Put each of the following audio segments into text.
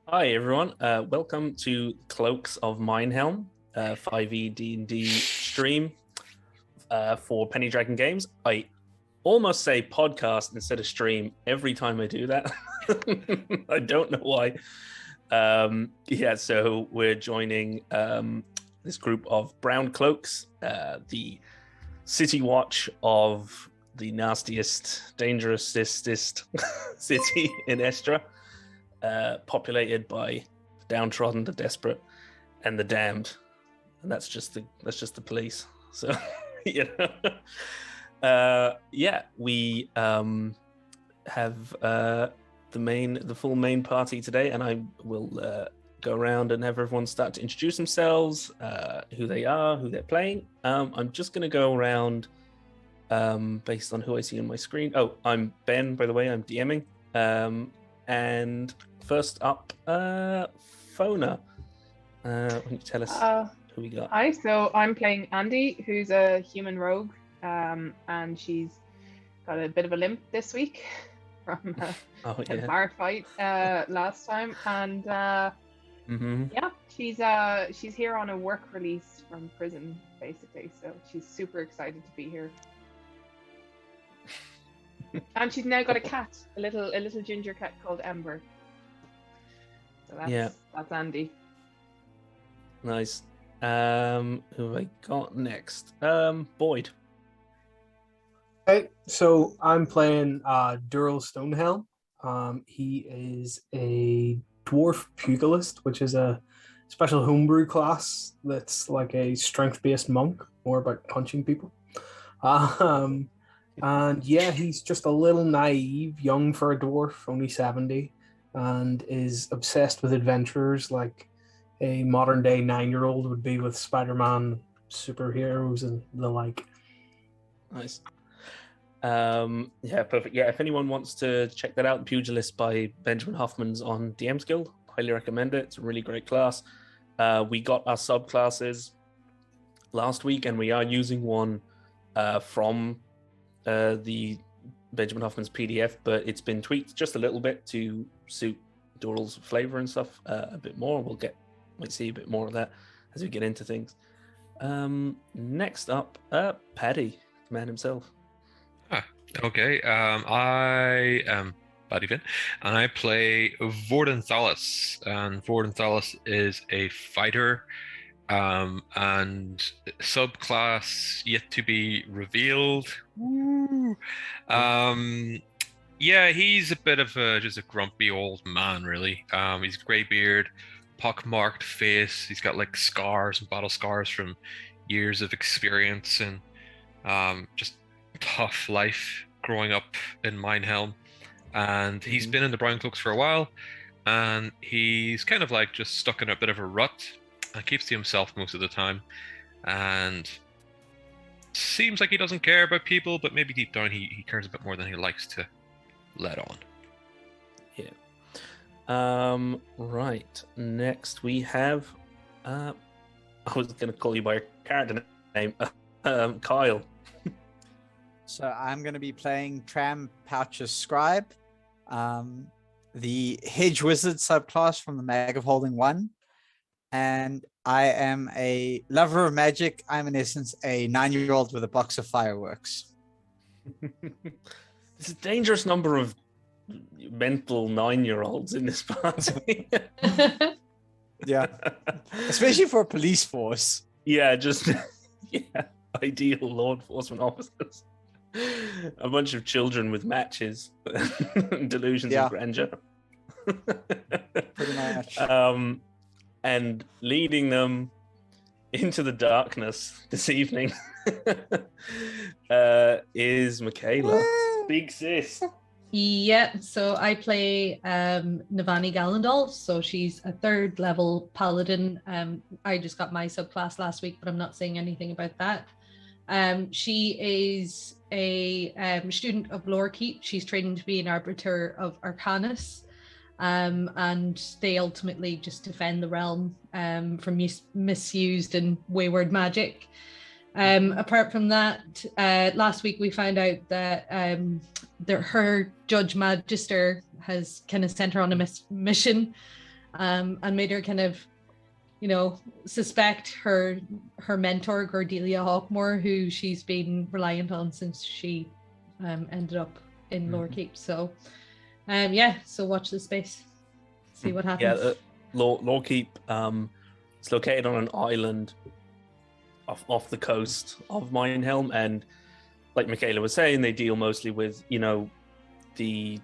Hi everyone, welcome to Cloaks of Minehelm, 5e D&D stream for Penny Dragon Games. I almost say podcast instead of stream every time I do that. I don't know why. So we're joining this group of brown cloaks, the city watch of the nastiest, dangerousest city in Estra. Populated by the downtrodden, the desperate, and the damned, and that's just the police. So, we have the full main party today, and I will go around and have everyone start to introduce themselves, who they are, who they're playing. I'm just going to go around based on who I see on my screen. Oh, I'm Ben, by the way. I'm DMing. And first up, Fona. Why don't you tell us who we got? Hi, so I'm playing Andy, who's a human rogue, and she's got a bit of a limp this week from a bar fight last time, and she's here on a work release from prison, basically. So she's super excited to be here. And she's now got a cat, a little ginger cat called Ember. So that's Andy. Nice. Who have I got next? Boyd. Okay, so I'm playing Dural Stonehelm. He is a dwarf pugilist, which is a special homebrew class that's like a strength-based monk, more about punching people. And yeah, he's just a little naive, young for a dwarf, only 70, and is obsessed with adventurers like a modern-day 9-year-old would be with Spider-Man, superheroes, and the like. Nice. Perfect. Yeah, if anyone wants to check that out, Pugilist by Benjamin Hoffman's on DM's Guild. Highly recommend it. It's a really great class. We got our subclasses last week, and we are using one from the Benjamin Hoffman's PDF, but it's been tweaked just a little bit to suit Dural's flavor and stuff a bit more. Might see a bit more of that as we get into things. Next up, Paddy, the man himself. Okay. I am Paddy Finn, and I play Vordenthalis. And Vordenthalis is a fighter, and subclass yet to be revealed. Woo! He's a bit of just a grumpy old man, really. He's grey beard, pockmarked face. He's got like scars and battle scars from years of experience and just tough life growing up in Minehelm. And he's been in the Brown Cloaks for a while, and he's kind of like just stuck in a bit of a rut and keeps to himself most of the time, and seems like he doesn't care about people, but maybe deep down he cares a bit more than he likes to let on. Right. Next we have I was going to call you by your character name, Kyle. So I'm going to be playing Tram Pouch's Scribe, the Hedge Wizard subclass from the Mag of Holding 1. And I am a lover of magic. I'm in essence a 9-year-old with a box of fireworks. There's a dangerous number of mental 9-year-olds in this party. Yeah. Especially for a police force. Yeah, ideal law enforcement officers. A bunch of children with matches, delusions of grandeur. Pretty much. And leading them into the darkness this evening is Michaela. Big sis. Yeah, so I play Navani Gallandal. So she's a 3rd level paladin. I just got my subclass last week, but I'm not saying anything about that. She is a student of Lorekeep. She's training to be an arbiter of Arcanus. And they ultimately just defend the realm from misused and wayward magic. Apart from that, last week we found out that her Judge Magister has kind of sent her on a mission and made her kind of, suspect her mentor, Cordelia Hawkmore, who she's been reliant on since she ended up in Lower Keep. So, so watch this space, see what happens. Yeah, Lower Keep. It's located on an island off the coast of Minehelm, and like Michaela was saying, they deal mostly with the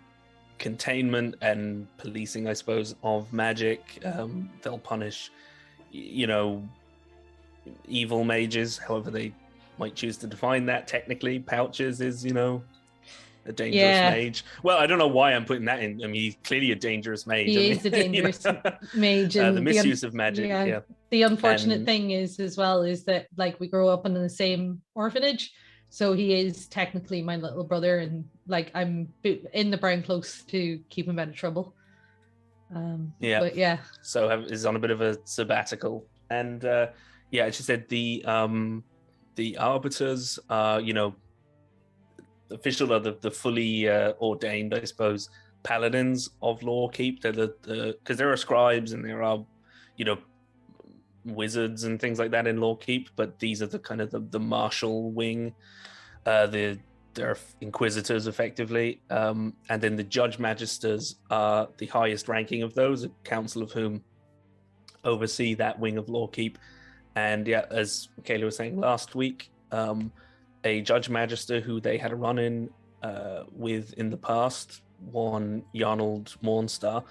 containment and policing, I suppose, of magic. They'll punish evil mages, however they might choose to define that. Technically, Pouches is a dangerous mage. Well, I don't know why I'm putting that in. I mean, he's clearly a dangerous mage. He is a dangerous mage. And the misuse of magic. Yeah. The unfortunate thing is that like we grow up in the same orphanage, so he is technically my little brother, and like I'm in the brown close to keep him out of trouble. But yeah. So is on a bit of a sabbatical, and as you said, the arbiters are official, are the fully ordained, I suppose, paladins of Law Keep. They're because there are scribes and there are wizards and things like that in Law Keep, but these are the kind of the martial wing. They're inquisitors effectively, and then the judge magisters are the highest ranking of those, a council of whom oversee that wing of Law Keep. And as Michaela was saying last week, a judge magister who they had a run-in with in the past, one Yarnold Mornstar,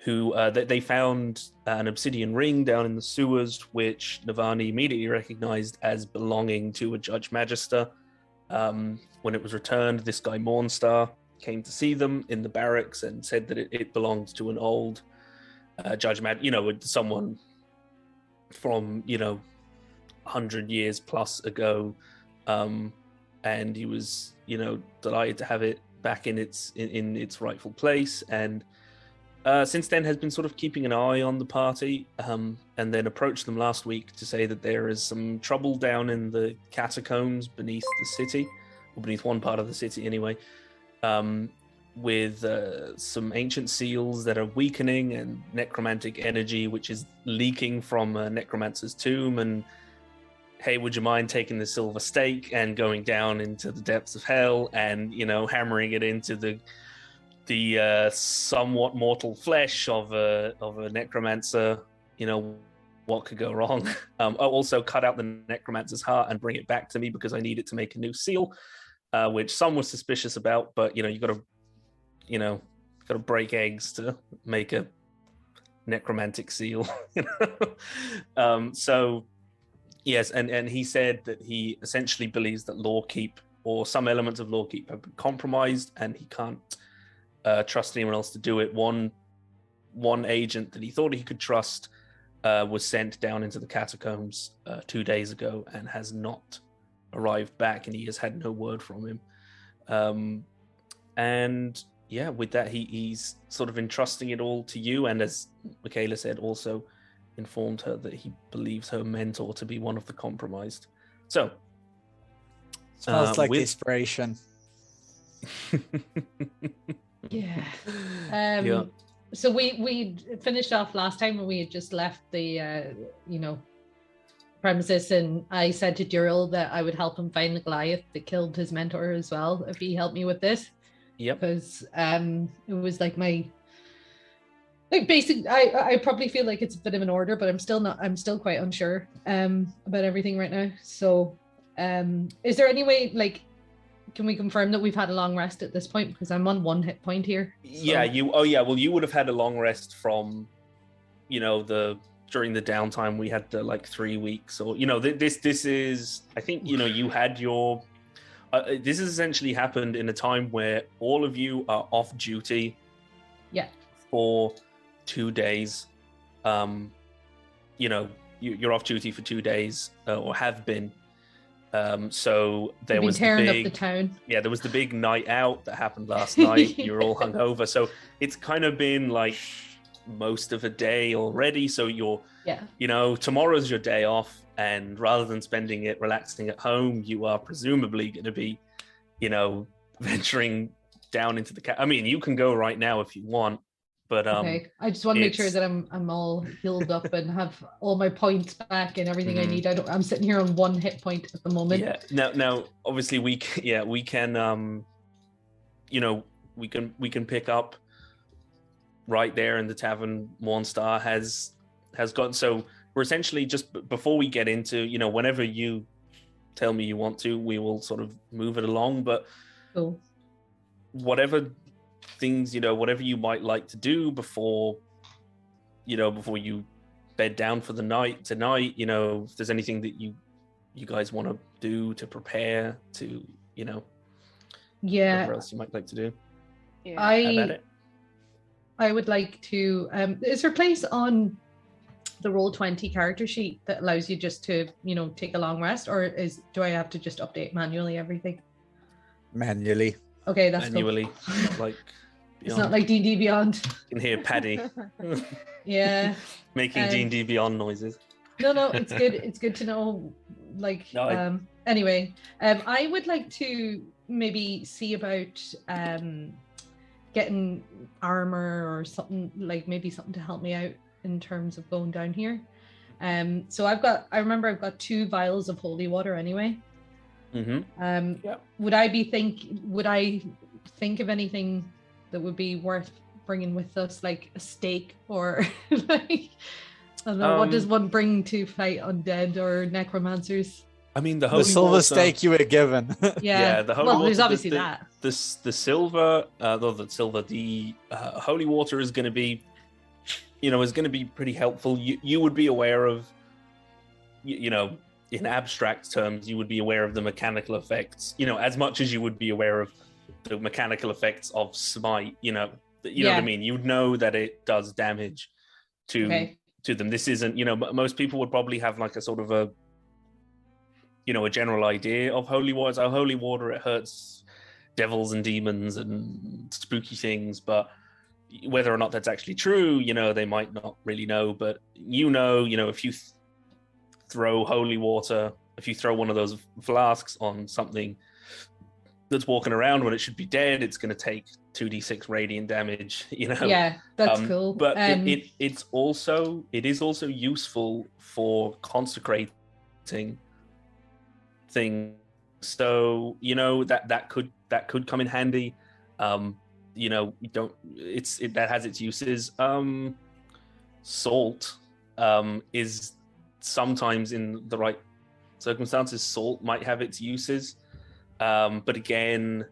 who they found an obsidian ring down in the sewers, which Navani immediately recognized as belonging to a judge magister. When it was returned, this guy Mornstar came to see them in the barracks and said that it belonged to an old judge someone from 100 years plus ago, and he was delighted to have it back in its rightful place, and since then has been sort of keeping an eye on the party, and then approached them last week to say that there is some trouble down in the catacombs beneath the city, or beneath one part of the city anyway, with some ancient seals that are weakening and necromantic energy which is leaking from a necromancer's tomb, and hey, would you mind taking the silver stake and going down into the depths of hell and hammering it into the somewhat mortal flesh of a necromancer? What could go wrong? I'll also cut out the necromancer's heart and bring it back to me because I need it to make a new seal, which some were suspicious about, but you got to break eggs to make a necromantic seal. So yes, and he said that he essentially believes that Law Keep, or some elements of Law Keep, have been compromised, and he can't trust anyone else to do it. One agent that he thought he could trust was sent down into the catacombs 2 days ago and has not arrived back, and he has had no word from him. And yeah, with that, he's sort of entrusting it all to you, and as Michaela said, also informed her that he believes her mentor to be one of the compromised. So smells like desperation. Yeah. So we finished off last time when we had just left the premises, and I said to Durrell that I would help him find the Goliath that killed his mentor as well if he helped me with this. Yep. Because it was like my basic. I probably feel like it's a bit of an order, but I'm still quite unsure about everything right now. So is there any way, like, can we confirm that we've had a long rest at this point? Because I'm on 1 hit point here. So. Yeah, well, you would have had a long rest from, during the downtime we had the 3 weeks, or this is, I think, you had your. This has essentially happened in a time where all of you are off duty. Yeah. For 2 days. You're off duty for 2 days, or have been. So there was tearing up the town. Yeah, there was the big night out that happened last night. You're all hungover, so it's kind of been like most of a day already. So tomorrow's your day off, and rather than spending it relaxing at home, you are presumably going to be, venturing down into the. I mean, you can go right now if you want, But okay, I just want to make sure that I'm all healed up and have all my points back and everything I need. I'm sitting here on 1 hit point at the moment. Yeah. Now, obviously, we can. We can pick up right there in the tavern. Mornstar has gone. So we're essentially just before we get into whenever you tell me you want to, we will sort of move it along. But cool. Whatever things whatever you might like to do before you bed down for the night tonight, if there's anything that you guys want to do to prepare to whatever else you might like to do. I would like to is there a place on the Roll20 character sheet that allows you just to take a long rest, or do I have to just update manually everything? Manually. Okay, that's manually. Cool. Not like it's not like D&D Beyond. You can hear Paddy. Yeah. Making D&D Beyond noises. No, it's good. It's good to know. Anyway, I would like to maybe see about getting armor or something, like maybe something to help me out in terms of going down here. So I've got 2 vials of holy water anyway. Would I think of anything that would be worth bringing with us, like a stake or like, I don't know, what does one bring to fight undead or necromancers? I mean, the silver water, stake you were given. Yeah, the holy water, there's obviously that. The silver, the holy water is going to be, is going to be pretty helpful. You would be aware of, in abstract terms, you would be aware of the mechanical effects, as much as you would be aware of the mechanical effects of smite. You know what I mean. You'd know that it does damage to them. This isn't, most people would probably have like a sort of a general idea of holy water. So holy water, it hurts devils and demons and spooky things, but whether or not that's actually true, they might not really know. But if you throw holy water, if you throw one of those flasks on something that's walking around when it should be dead, it's going to take 2d6 radiant damage. Yeah, that's cool. But it is also useful for consecrating things. So that could come in handy. That has its uses. Salt is sometimes, in the right circumstances, salt might have its uses. But again,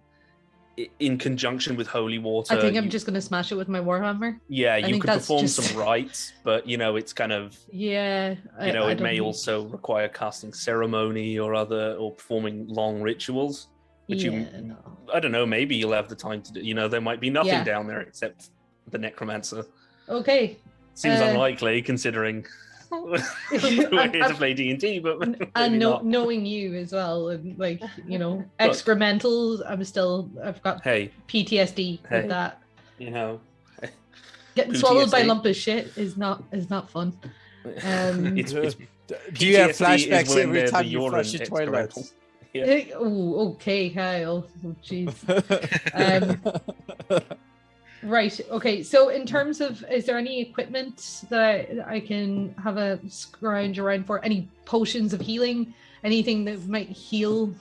in conjunction with holy water, I think I'm just going to smash it with my warhammer. Yeah, you could perform some rites, but it's kind of it may also require casting ceremony or performing long rituals, which I don't know, maybe you'll have the time to do. There might be nothing down there except the necromancer. Okay, seems unlikely considering we're here to play D&D, but knowing you as well, and excremental, I've got PTSD with that. Getting swallowed by a lump of shit is not fun. It's do you have flashbacks every time you flush your toilet? Yeah. Oh, okay, Kyle. Oh, jeez. Right. Okay. So in terms of, is there any equipment that I can have a scrounge around for? Any potions of healing? Anything that might heal?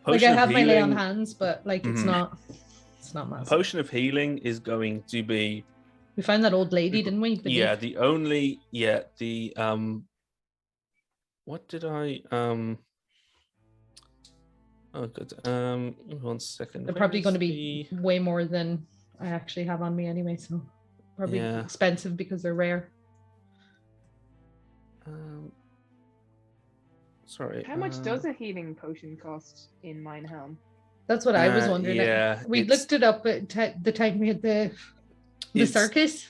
I have my lay on hands, but it's not massive. Potion of healing is going to be. We found that old lady, didn't we? What did I Oh, good. 1 second. They're probably going to be way more than I actually have on me anyway, so probably expensive because they're rare. Sorry. How much does a healing potion cost in Minehelm? That's what I was wondering. Yeah, we looked it up at the time we had the circus.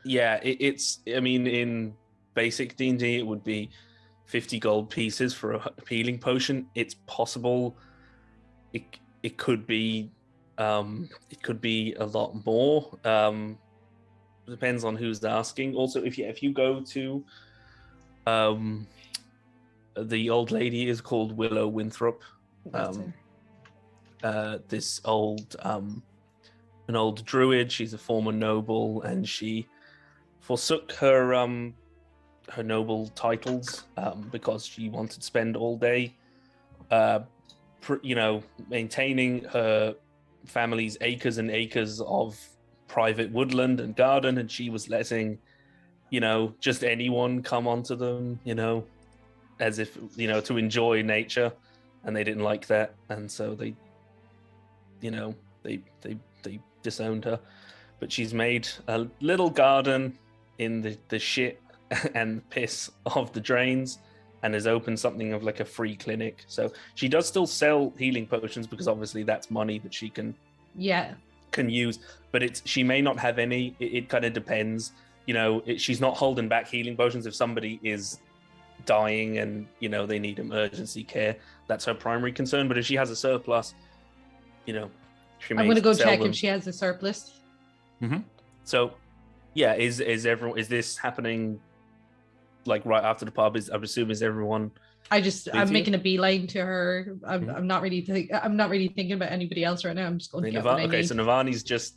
Yeah, it's. I mean, in basic D&D, it would be 50 gold pieces for a healing potion. It's possible. It could be a lot more. Depends on who's asking. Also, if you go to the old lady is called Willow Winthrop. This old an old druid. She's a former noble, and she forsook her noble titles because she wanted to spend all day, maintaining her family's acres and acres of private woodland and garden, and she was letting, just anyone come onto them, as if, to enjoy nature, and they didn't like that, and so they disowned her. But she's made a little garden in the shit and piss of the drains, and has opened something of like a free clinic. So she does still sell healing potions, because obviously that's money that she can use, but she may not have any. It kind of depends, she's not holding back healing potions. If somebody is dying and they need emergency care, that's her primary concern. But if she has a surplus, she I'm going to go check if she has a surplus. Mm-hmm. So is this happening like right after the pub? I assume is everyone I'm making a beeline to her. I'm not really thinking about anybody else right now. I'm just going to get what I need. So Navani's just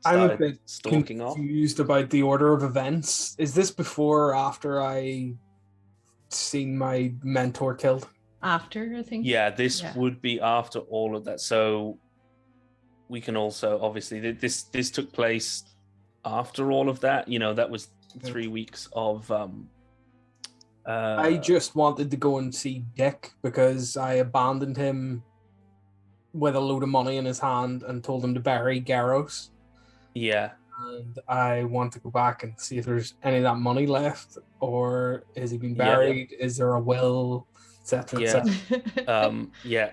I'm a bit stalking confused about the order of events. Is this before or after I seen my mentor killed? After, I think. Yeah, this would be after all of that. So we can also, obviously, this took place after all of that. That was 3 weeks of... I just wanted to go and see Dick because I abandoned him with a load of money in his hand and told him to bury Garros. Yeah. And I want to go back and see if there's any of that money left, or has he been buried? Is there a will, etc., etc.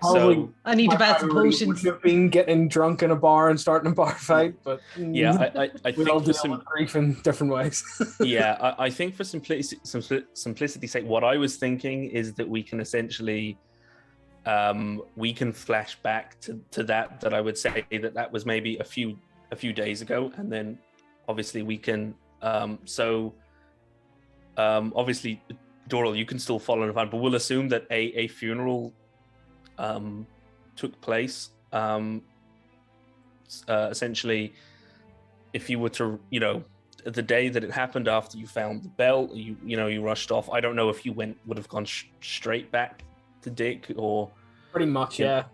So I need to buy some potions. Would have been getting drunk in a bar and starting a bar fight, but I we think all for deal with grief in different ways. I think for simplicity's sake, what I was thinking is that we can essentially we can flash back to that I would say that was maybe a few days ago, and then obviously we can obviously Doral, you can still follow in advance, but we'll assume that a funeral took place. Essentially, if you were to, the day that it happened, after you found the belt, you rushed off. I don't know if you would have gone straight back to Dick, or pretty much, yeah.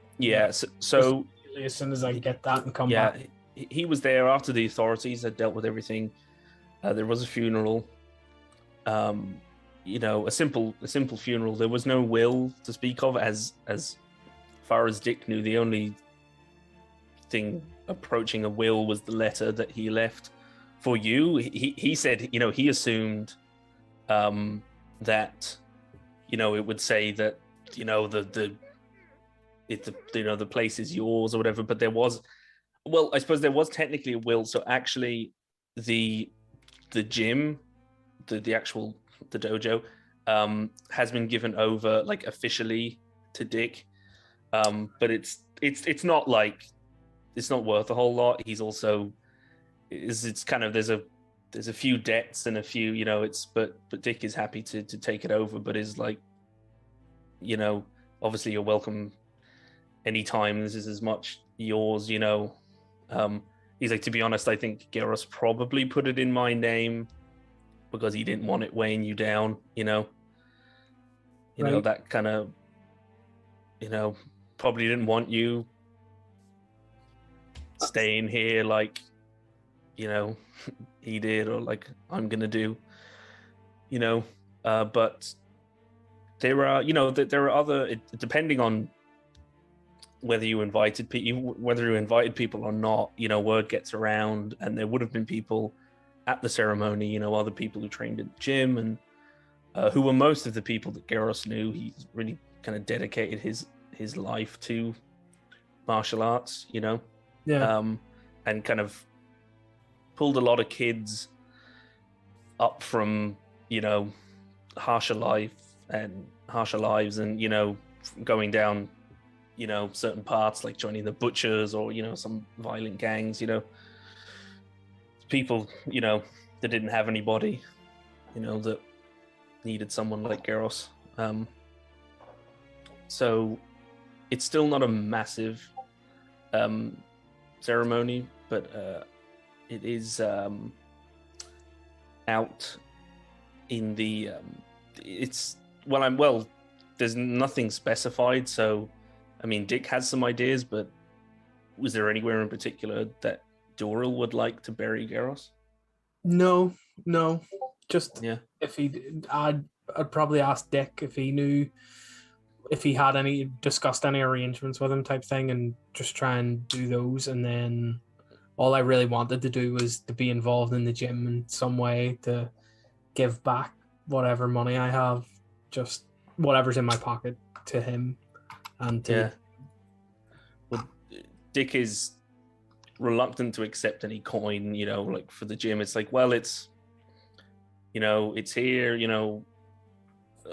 So as soon as I get that and come back, he was there after the authorities had dealt with everything. There was a funeral. A simple funeral. There was no will to speak of, as far as Dick knew. The only thing approaching a will was the letter that he left for you. He said, he assumed that it would say that the place is yours or whatever. But there was, I suppose there was technically a will. So actually, the gym, the dojo, has been given over like officially to Dick, but it's not like, it's not worth a whole lot. He's also it's kind of, there's a few debts and a few, but Dick is happy to take it over, but is like, obviously you're welcome anytime. This is as much yours. He's like, to be honest, I think Garros probably put it in my name because he didn't want it weighing you down, Right. That kind of, probably didn't want you staying here like, he did, or like I'm gonna do, but there are, there are other, depending on whether you invited people or not, word gets around, and there would have been people at the ceremony, other people who trained in the gym, and who were most of the people that Garros knew. He's really kind of dedicated his life to martial arts, and kind of pulled a lot of kids up from, harsher lives, and going down, certain paths, like joining the butchers or, some violent gangs, people, that didn't have anybody, that needed someone like Garros. So it's still not a massive ceremony, but it is out in the there's nothing specified, so I mean Dick has some ideas, but was there anywhere in particular that Doral would like to bury Garros? No, just Yeah. if I'd probably ask Dick if he knew, if he had discussed any arrangements with him type thing, and just try and do those. And then all I really wanted to do was to be involved in the gym in some way, to give back whatever money I have, just whatever's in my pocket, to him. And well, Dick is reluctant to accept any coin, like for the gym. It's like, well, it's here,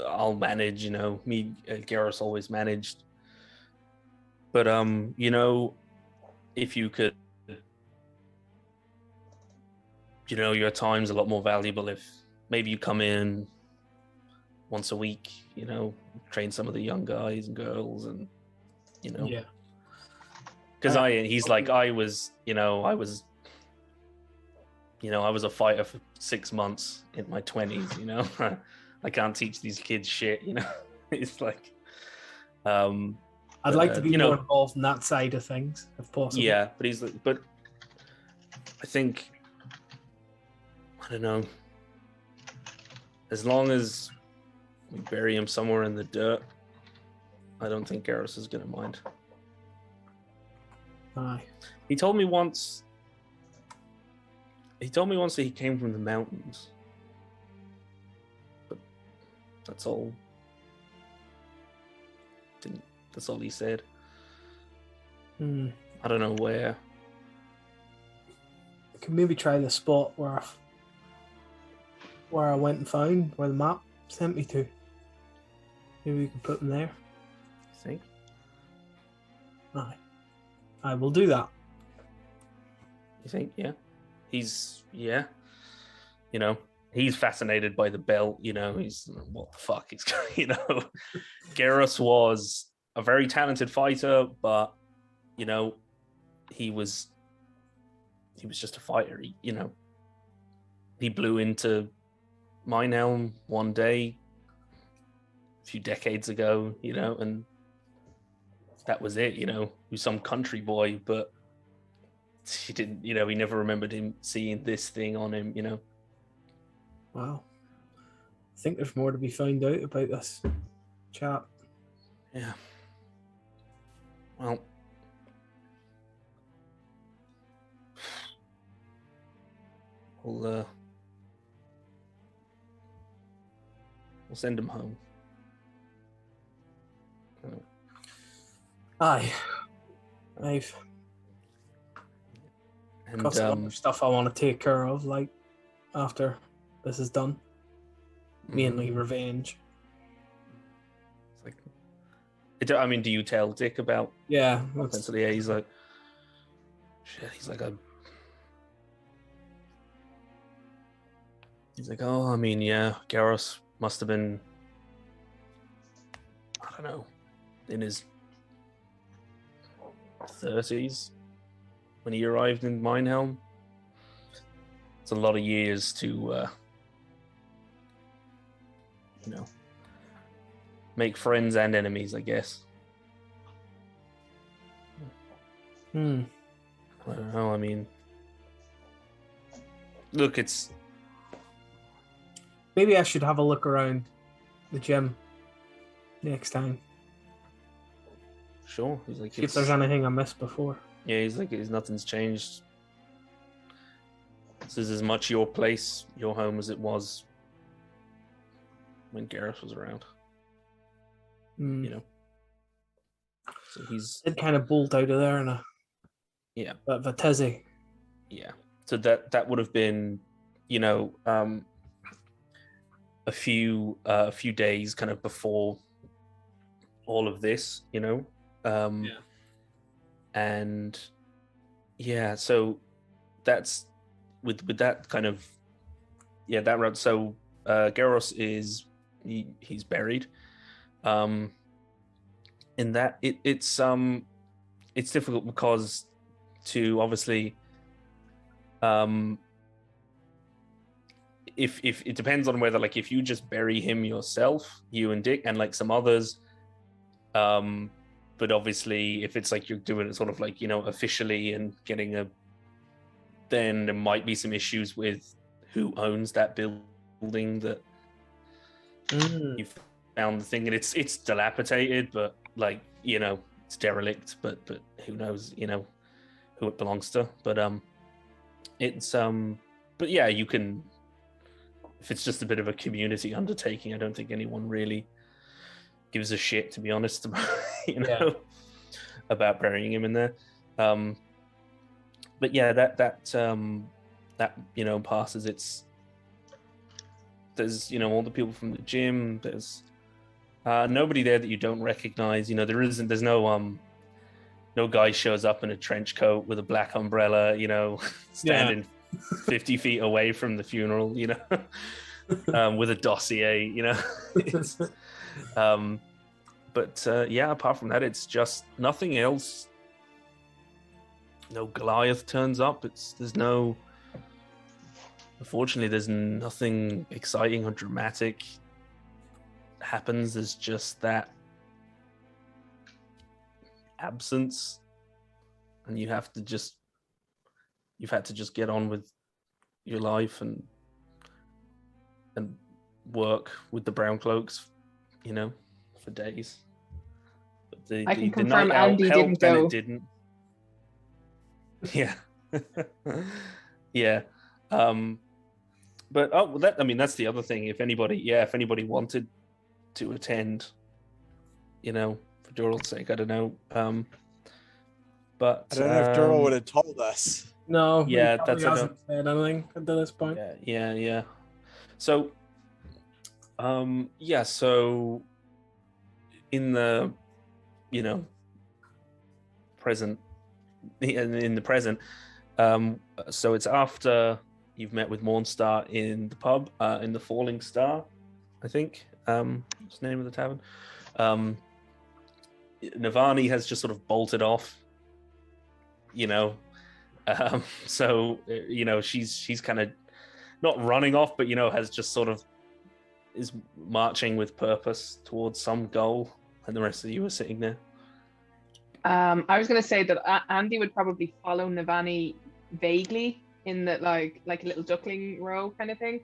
I'll manage, me, Garrus always managed. But, if you could, your time's a lot more valuable if maybe you come in once a week, train some of the young guys and girls, and, Yeah. Because he's like, I was a fighter for 6 months in my 20s, I can't teach these kids shit, It's like, I'd like to be more involved in that side of things, if possible. Yeah, but I think, I don't know, as long as we bury him somewhere in the dirt, I don't think Garrus is going to mind. Aye. He told me once that he came from the mountains. But that's all. That's all he said. I don't know where. I could maybe try the spot where I went and found, where the map sent me to. Maybe we can put him there. You think? Aye. I will do that. You think? Yeah. He's fascinated by the belt, he's, what the fuck? He's, Garrus was a very talented fighter, but, he was just a fighter. He blew into Minehelm one day a few decades ago, and that was it, he was some country boy, but he didn't, he never remembered him seeing this thing on him, Wow. I think there's more to be found out about this chap. Yeah. Well, we'll send him home. Aye. I've got some other stuff I want to take care of, like, after this is done. Mainly revenge. It's like, do you tell Dick about? Yeah. He's like, shit. He's like, Garrus must have been, I don't know, in his 30s when he arrived in Minehelm. It's a lot of years to make friends and enemies, I guess. I don't know, look, it's... Maybe I should have a look around the gym next time. Sure. He's like, see if there's anything I missed before. Yeah, he's like, nothing's changed. This is as much your place, your home, as it was when Garrus was around. So he's... It kind of bolt out of there in a... Yeah. Bit of a tizzy. Yeah. So that would have been, a few days kind of before all of this, and yeah, so that's with that kind of that route. So Garrus is he's buried. In that it's difficult because to obviously, if it depends on whether, like, if you just bury him yourself, you and Dick and like some others, but obviously if it's like you're doing it sort of like, you know, officially and getting then there might be some issues with who owns that building that you found the thing, and it's dilapidated, but like, you know, it's derelict, but who knows, you know, who it belongs to. But it's but yeah, you can, if it's just a bit of a community undertaking, I don't think anyone really gives a shit, to be honest, about, you know, about burying him in there. But yeah, that you know, passes. There's, you know, all the people from the gym. There's nobody there that you don't recognize. You know, there's no guy shows up in a trench coat with a black umbrella, you know, standing 50 feet away from the funeral, you know, with a dossier, you know. But yeah, apart from that, it's just nothing else. No Goliath turns up. Unfortunately, there's nothing exciting or dramatic happens. There's just that absence, and you've had to just get on with your life and work with the brown cloaks, you know, for days. But I can the confirm night out Andy helped, didn't go. and it didn't. Yeah. Yeah. But that's the other thing. If anybody wanted to attend, you know, for Dural's sake, I don't know. But I don't know if Dural would have told us. No. Yeah, he hasn't said anything at this point. Yeah. So, so in the, you know, present, in the present, so it's after you've met with Mornstar in the pub, in the Falling Star, I think. What's the name of the tavern? Navani has just sort of bolted off, you know. So, you know, she's kind of not running off, but, you know, has just sort of is marching with purpose towards some goal, and the rest of you are sitting there. I was going to say that Andy would probably follow Navani vaguely in that, like a little duckling row kind of thing,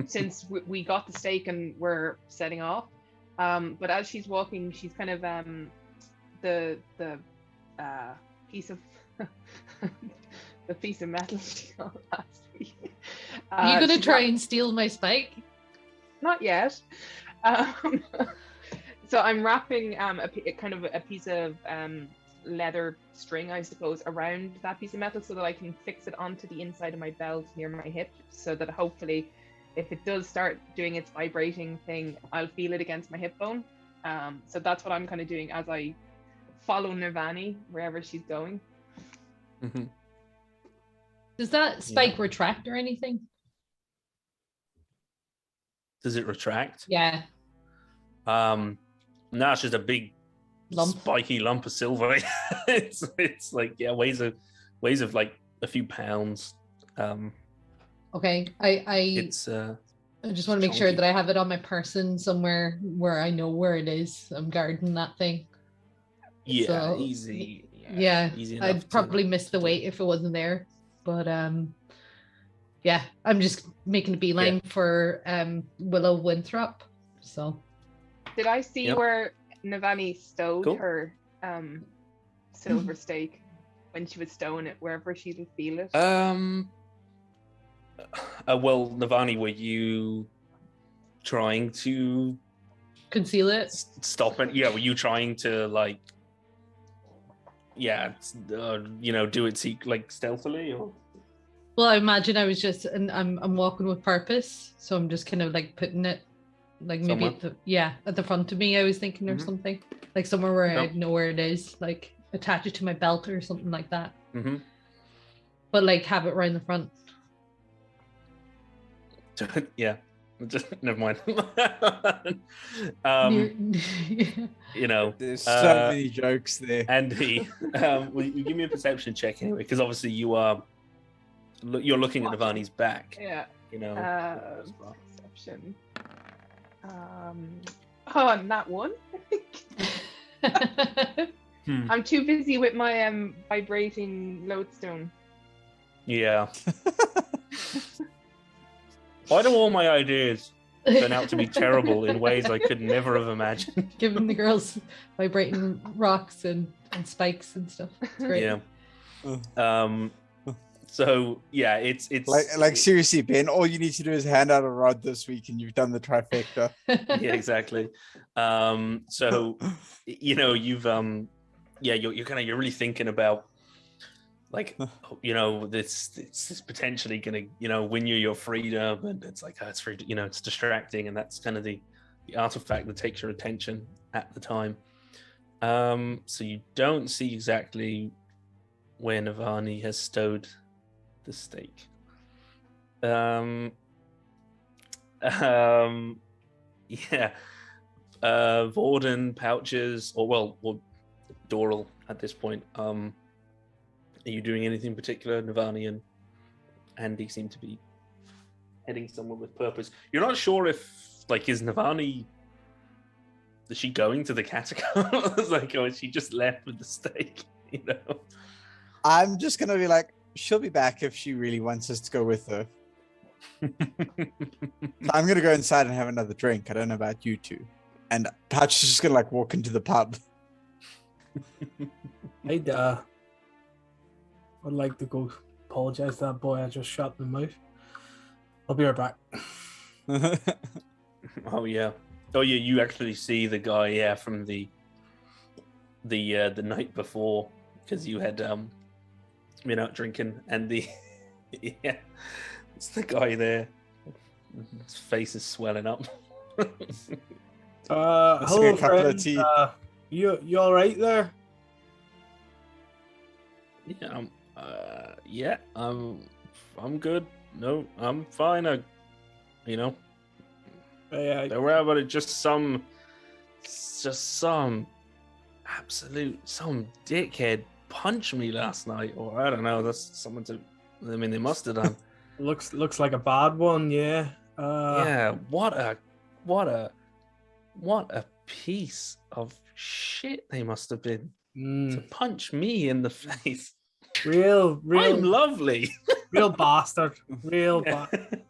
since we got the stake and we're setting off. But as she's walking, she's kind of the piece of the piece of metal she got last week. Are you going to try and steal my spike? Not yet. So I'm wrapping kind of a piece of leather string, I suppose, around that piece of metal so that I can fix it onto the inside of my belt near my hip, so that hopefully, if it does start doing its vibrating thing, I'll feel it against my hip bone. So that's what I'm kind of doing as I follow Nirvani wherever she's going. Mm-hmm. Does that spike retract or anything? Does it retract? Yeah. No, it's just a big spiky lump of silver. it's like, yeah, weighs of like a few pounds. Okay, I just want to make sure that I have it on my person somewhere where I know where it is. I'm guarding that thing. Yeah, so, easy. Yeah, easy I'd probably miss the weight if it wasn't there. But yeah, I'm just making a beeline for Willow Winthrop. So. Did I see where Navani stowed her silver stake when she was stowing it, wherever she would feel it? Well, Navani, were you trying to conceal it? Stop it? Yeah, were you trying to like, you know, do it like stealthily or? Well, I imagine I was just, and I'm walking with purpose, so I'm just kind of like putting it. Like maybe at the front of me, I was thinking, or something, like somewhere where I know where it is, like attach it to my belt or something like that. Mm-hmm. But like have it right in the front. Yeah, Just never mind. There's so many jokes there. Andy, will you give me a perception check anyway? Because obviously you're looking at Navani's back. Yeah. Perception. Not one. I'm too busy with my vibrating lodestone. Yeah. Why do all my ideas turn out to be terrible in ways I could never have imagined? Giving the girls vibrating rocks and spikes and stuff. It's great. Yeah. So yeah, it's like seriously, Ben. All you need to do is hand out a rod this week, and you've done the trifecta. Yeah, exactly. So you've you're really thinking about like this is potentially gonna win you your freedom, and it's like it's free, it's distracting, and that's kind of the artifact that takes your attention at the time. So you don't see exactly where Navani has stowed the stake. Vorden, pouches, or Doral at this point. Are you doing anything particular? Navani and Andy seem to be heading somewhere with purpose. You're not sure if, is Navani... Is she going to the catacombs? Or is she just left with the stake? I'm just going to be like, she'll be back if she really wants us to go with her. I'm going to go inside and have another drink. I don't know about you two. And Pouch is just going to walk into the pub. I'd like to go apologize to that boy I just shot in the mouth. I'll be right back. Oh yeah, you actually see the guy from the night before, because you had been out drinking, and it's the guy there. His face is swelling up. Hello friend, you all right there? Yeah, I'm good. No, I'm fine. Don't worry about it. Just some dickhead punched me last night, or I don't know. That's someone they must have done. Looks like a bad one. Yeah. Yeah. What a piece of shit they must have been to punch me in the face. Real. I'm lovely. Real bastard. Bastard.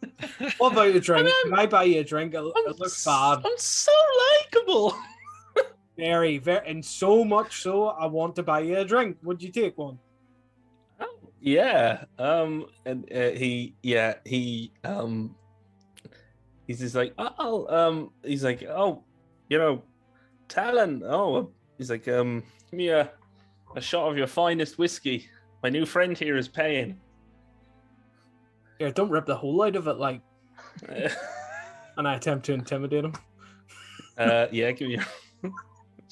What about a drink? Can I buy you a drink? It looks bad. I'm so likable. Very, very, and so much so, I want to buy you a drink. Would you take one? Oh, yeah. He's just like, he's like, Talon. Oh, he's like, give me a shot of your finest whiskey. My new friend here is paying. Yeah, don't rip the whole out of it, And I attempt to intimidate him. Yeah, give me.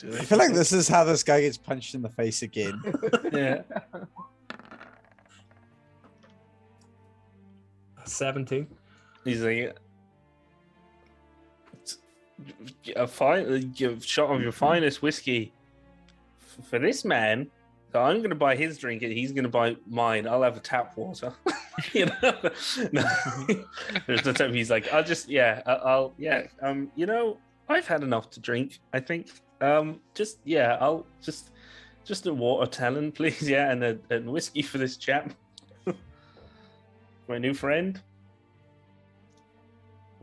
I feel like this is how this guy gets punched in the face again. Yeah. 17. He's like, a shot of your finest whiskey for this man. So I'm going to buy his drink and he's going to buy mine. I'll have a tap water. No. There's the time he's like, I've had enough to drink, I think. I'll just a water, Talon, please. Yeah, and whiskey for this chap. My new friend.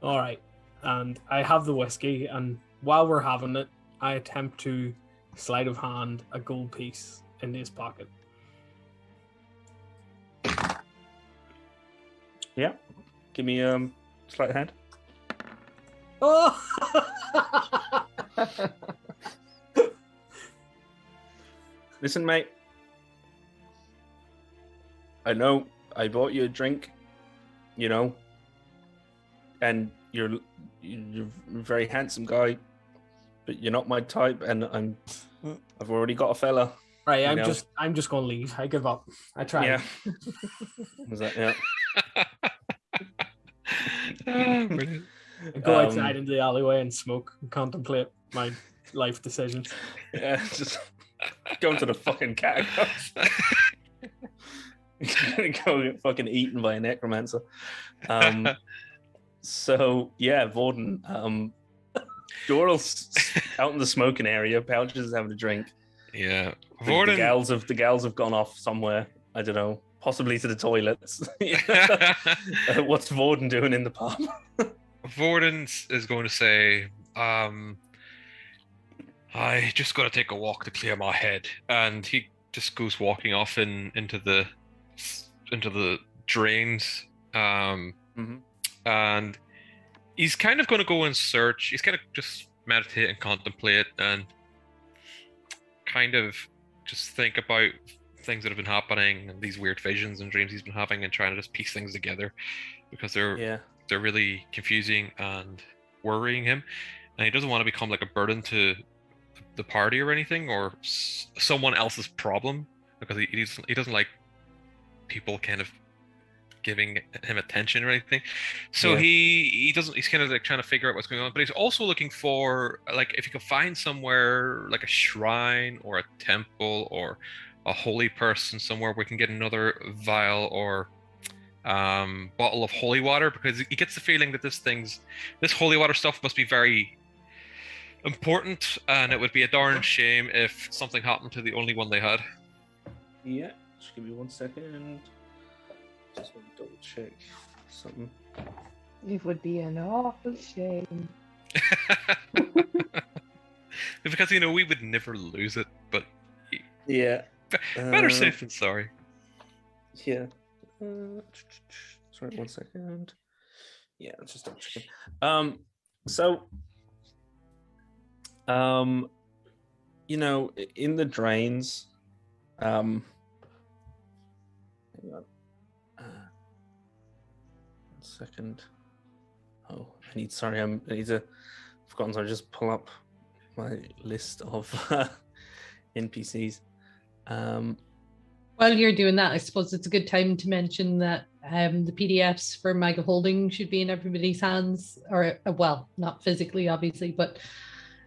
All right. And I have the whiskey, and while we're having it, I attempt to sleight of hand a gold piece in his pocket. Yeah. Give me sleight of hand. Oh! Listen, mate. I know I bought you a drink, and you're a very handsome guy, but you're not my type, and I've already got a fella. Right, I'm just gonna leave. I give up. I tried. Yeah. Was that, yeah. Brilliant. I go outside into the alleyway and smoke and contemplate my life decisions. Yeah, just going to the fucking catacombs. Go get fucking eaten by a necromancer. So yeah, Vorden. Doral's out in the smoking area. Pouch is having a drink. Yeah, The gals have gone off somewhere. I don't know, possibly to the toilets. What's Vorden doing in the pub? Vorden is going to say, I just got to take a walk to clear my head, and he just goes walking off into the drains, and he's kind of going to go and search. He's kind of just meditate and contemplate, and kind of just think about things that have been happening and these weird visions and dreams he's been having, and trying to just piece things together because they're really confusing and worrying him, and he doesn't want to become like a burden to the party or anything, or someone else's problem, because he doesn't like people kind of giving him attention or anything. So he's kind of like trying to figure out what's going on, but he's also looking for, like, if he could find somewhere like a shrine or a temple or a holy person somewhere where we can get another vial or bottle of holy water, because he gets the feeling that this holy water stuff must be very important, and it would be a darn shame if something happened to the only one they had. Yeah, just give me 1 second. Just want to double check something. It would be an awful shame. Because, we would never lose it, but yeah, better safe than sorry. Yeah. Sorry, 1 second. Yeah, let's just double check. In the drains, hang on. 1 second. Oh, I need to. I've forgotten. So I just pull up my list of NPCs. While you're doing that, I suppose it's a good time to mention that the PDFs for Mega Holding should be in everybody's hands, or not physically, obviously, but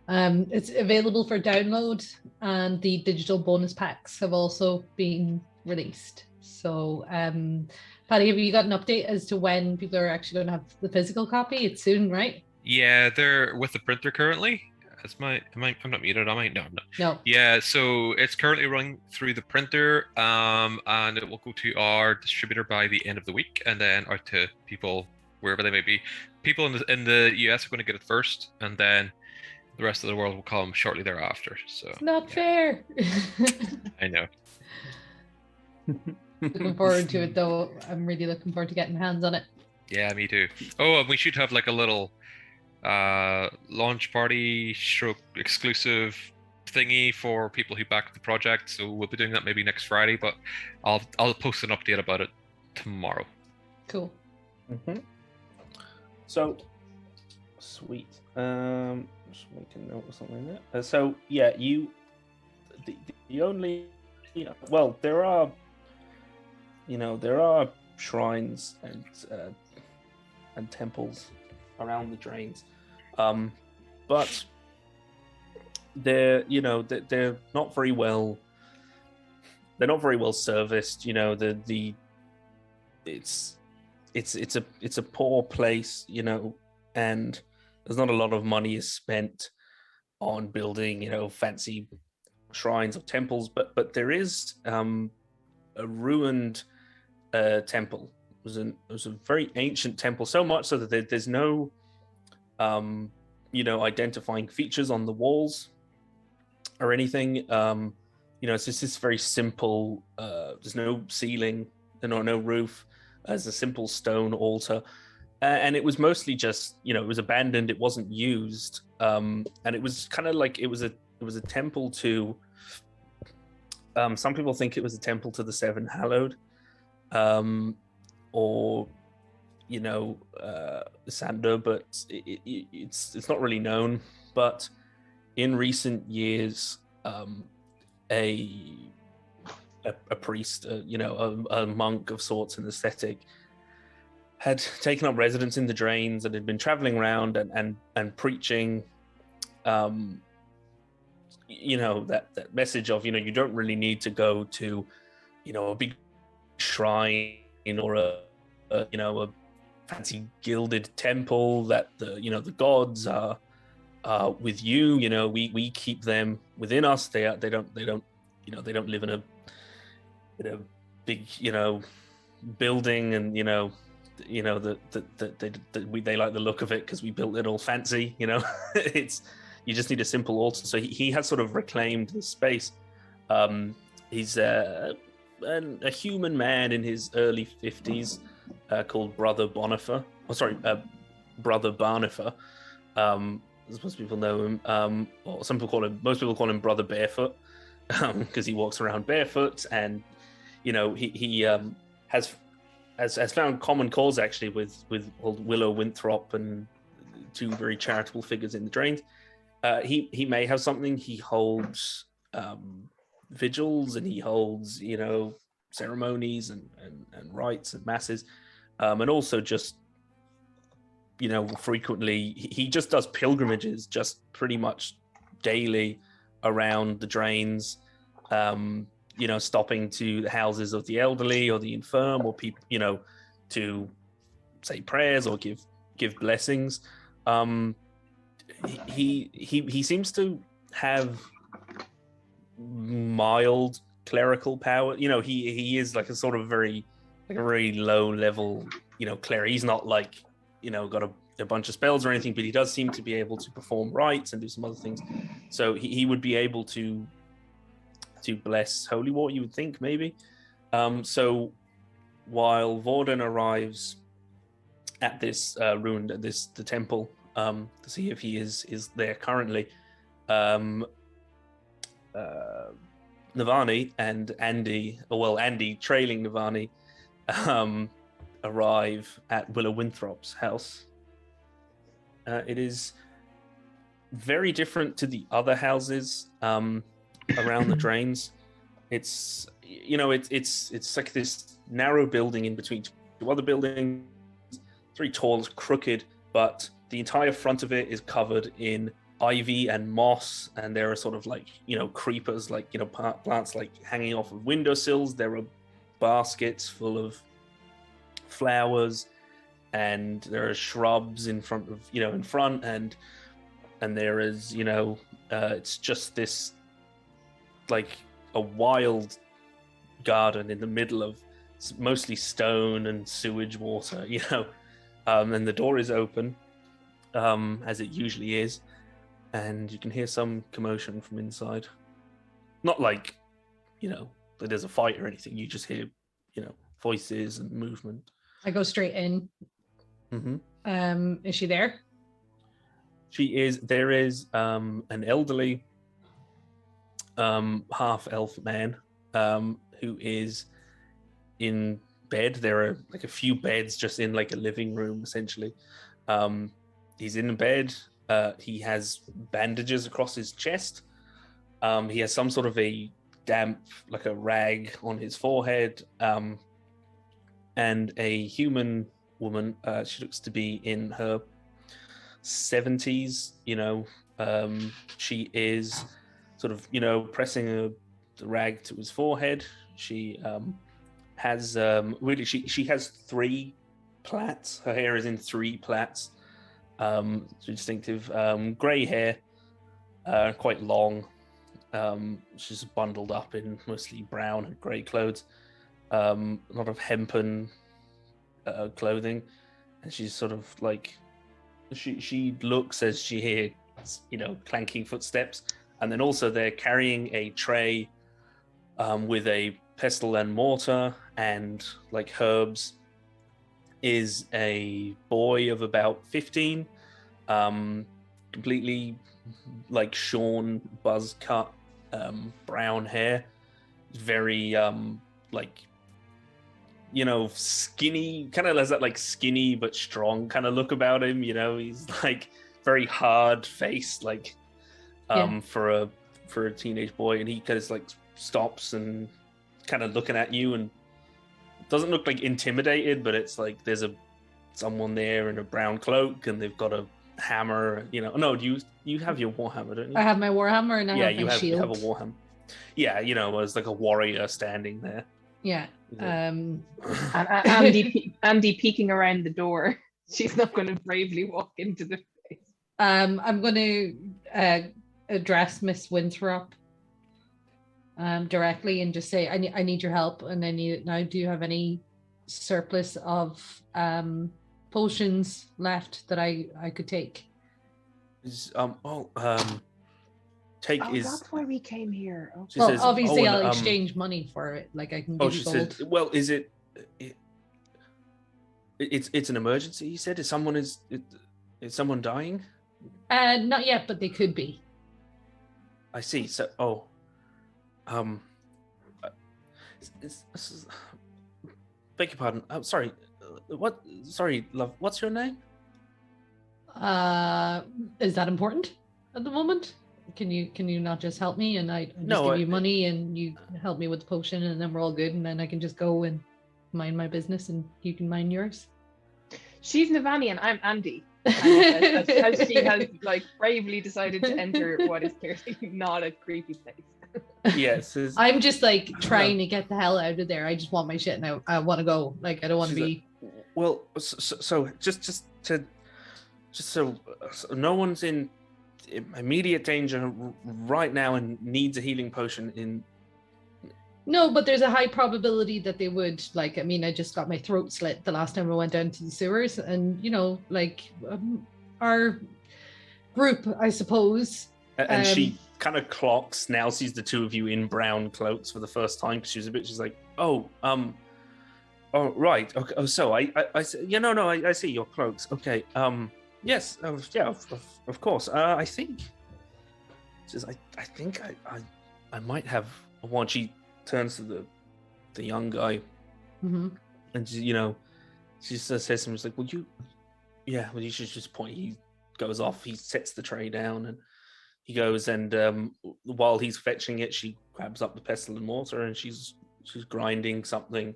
it's available for download, and the digital bonus packs have also been released. So, Paddy, have you got an update as to when people are actually going to have the physical copy? It's soon, right? Yeah, they're with the printer currently. I'm not muted, am I? No, I'm not. No. Yeah, so it's currently running through the printer, and it will go to our distributor by the end of the week, and then out to people wherever they may be. People in the US are going to get it first, and then the rest of the world will come shortly thereafter. So it's not fair. I know. Looking forward to it, though. I'm really looking forward to getting hands on it. Yeah, me too. Oh, and we should have like a little launch party exclusive thingy for people who back the project. So we'll be doing that maybe next Friday, but I'll post an update about it tomorrow. Cool. So sweet. Just make a note or something like that. So yeah, the only there are shrines and temples around the drains, but they're not very well serviced. It's a poor place, and there's not a lot of money is spent on building fancy shrines or temples, but there is a ruined temple. It was a very ancient temple, so much so that there's no identifying features on the walls or anything. It's just this very simple, there's no ceiling, no roof. There's a simple stone altar, and it was mostly just it was abandoned. It wasn't used, and it was kind of like it was a temple to some people think it was a temple to the Seven Hallowed, or Sander, but it's not really known. But in recent years, a priest, a monk of sorts, an ascetic, had taken up residence in the drains and had been traveling around and preaching, that message of, you don't really need to go to, a big shrine or a fancy gilded temple, that the gods are with you. We keep them within us. They don't live in a big building, and they like the look of it because we built it all fancy. It's, you just need a simple altar. So he has sort of reclaimed the space. He's a human man in his early 50s, called Brother Bonifer. Brother Barnifer. As most people know him, or most people call him Brother Barefoot, because he walks around barefoot, and he has found common cause actually with old Willow Winthrop and two very charitable figures in the drains. He may have something. He holds vigils, and he holds ceremonies and rites and masses, and also just frequently he just does pilgrimages just pretty much daily around the drains, stopping to the houses of the elderly or the infirm, or people to say prayers or give blessings. He seems to have mild clerical power. He is like a sort of very low level cleric. He's not like got a bunch of spells or anything, but he does seem to be able to perform rites and do some other things. So he would be able to bless holy water, you would think, maybe. So while Vorden arrives at this the temple, to see if he is there currently, Navani and Andy trailing Navani, arrive at Willow Winthrop's house. It is very different to the other houses around the drains. It's it's like this narrow building in between two other buildings. It's very tall, it's crooked, but the entire front of it is covered in ivy and moss, and there are sort of like creepers, like plants like hanging off of windowsills. There are baskets full of flowers, and there are shrubs in front, and there is it's just this like a wild garden in the middle of mostly stone and sewage water, and the door is open, as it usually is, and you can hear some commotion from inside. Not like that there's a fight or anything. You just hear voices and movement. I go straight in. Mm-hmm. Is she there? She is. There is an elderly half-elf man who is in bed. There are like a few beds just in like a living room, essentially. He's in bed. He has bandages across his chest. He has some sort of a damp, like a rag on his forehead. And a human woman, she looks to be in her 70s, she is sort of, pressing the rag to his forehead. She has, she has 3 plaits. Her hair is in 3 plaits. Distinctive grey hair, quite long. She's bundled up in mostly brown and grey clothes. A lot of hempen clothing, and she's sort of like she looks as she hears clanking footsteps, and then also they're carrying a tray with a pestle and mortar and like herbs. Is a boy of about 15, completely like shorn, buzz cut, brown hair, very skinny, kind of has that like skinny but strong kind of look about him. He's like very hard face, like for a teenage boy, and he kind of like stops and kind of looking at you and doesn't look like intimidated, but it's like there's a someone there in a brown cloak, and they've got a hammer. You know, no, you have your warhammer, don't you? I have my warhammer and I have my shield. You have a warhammer. Yeah, you know, as like a warrior standing there. Yeah. And Andy peeking around the door. She's not going to bravely walk into the place. I'm going to address Miss Winthrop directly and just say, I need your help, and I need it now. Do you have any surplus of potions left that I could take? Take is. That's why we came here. Okay. Well, says, obviously, I'll exchange money for it. Like I can give you gold. Says, well, is it? It's an emergency. You said, is someone dying? Not yet, but they could be. I see. So, beg your pardon. I'm sorry. What? Sorry, love. What's your name? Is that important at the moment? Can you not just help me and I just give you money and you help me with the potion and then we're all good and then I can just go and mind my business and you can mind yours? She's Navani and I'm Andy. As she has like bravely decided to enter what is clearly not a creepy place. Yes. I'm just like trying to get the hell out of there. I just want my shit now. I want to go. Like I don't want to be. Well, so so no one's in immediate danger right now and needs a healing potion in. No, but there's a high probability that they would. Like, I mean, I just got my throat slit the last time I went down to the sewers, and you know, like our group, I suppose. And she kind of clocks now, sees the two of you in brown cloaks for the first time because she's like, oh, right, okay. Oh, so I see your cloaks. Okay, yes, yeah, of course. I think, I think I might have one. She turns to the young guy, and she says something like, "Well, you should just point." He goes off. He sets the tray down, and he goes and while he's fetching it, she grabs up the pestle and mortar, and she's grinding something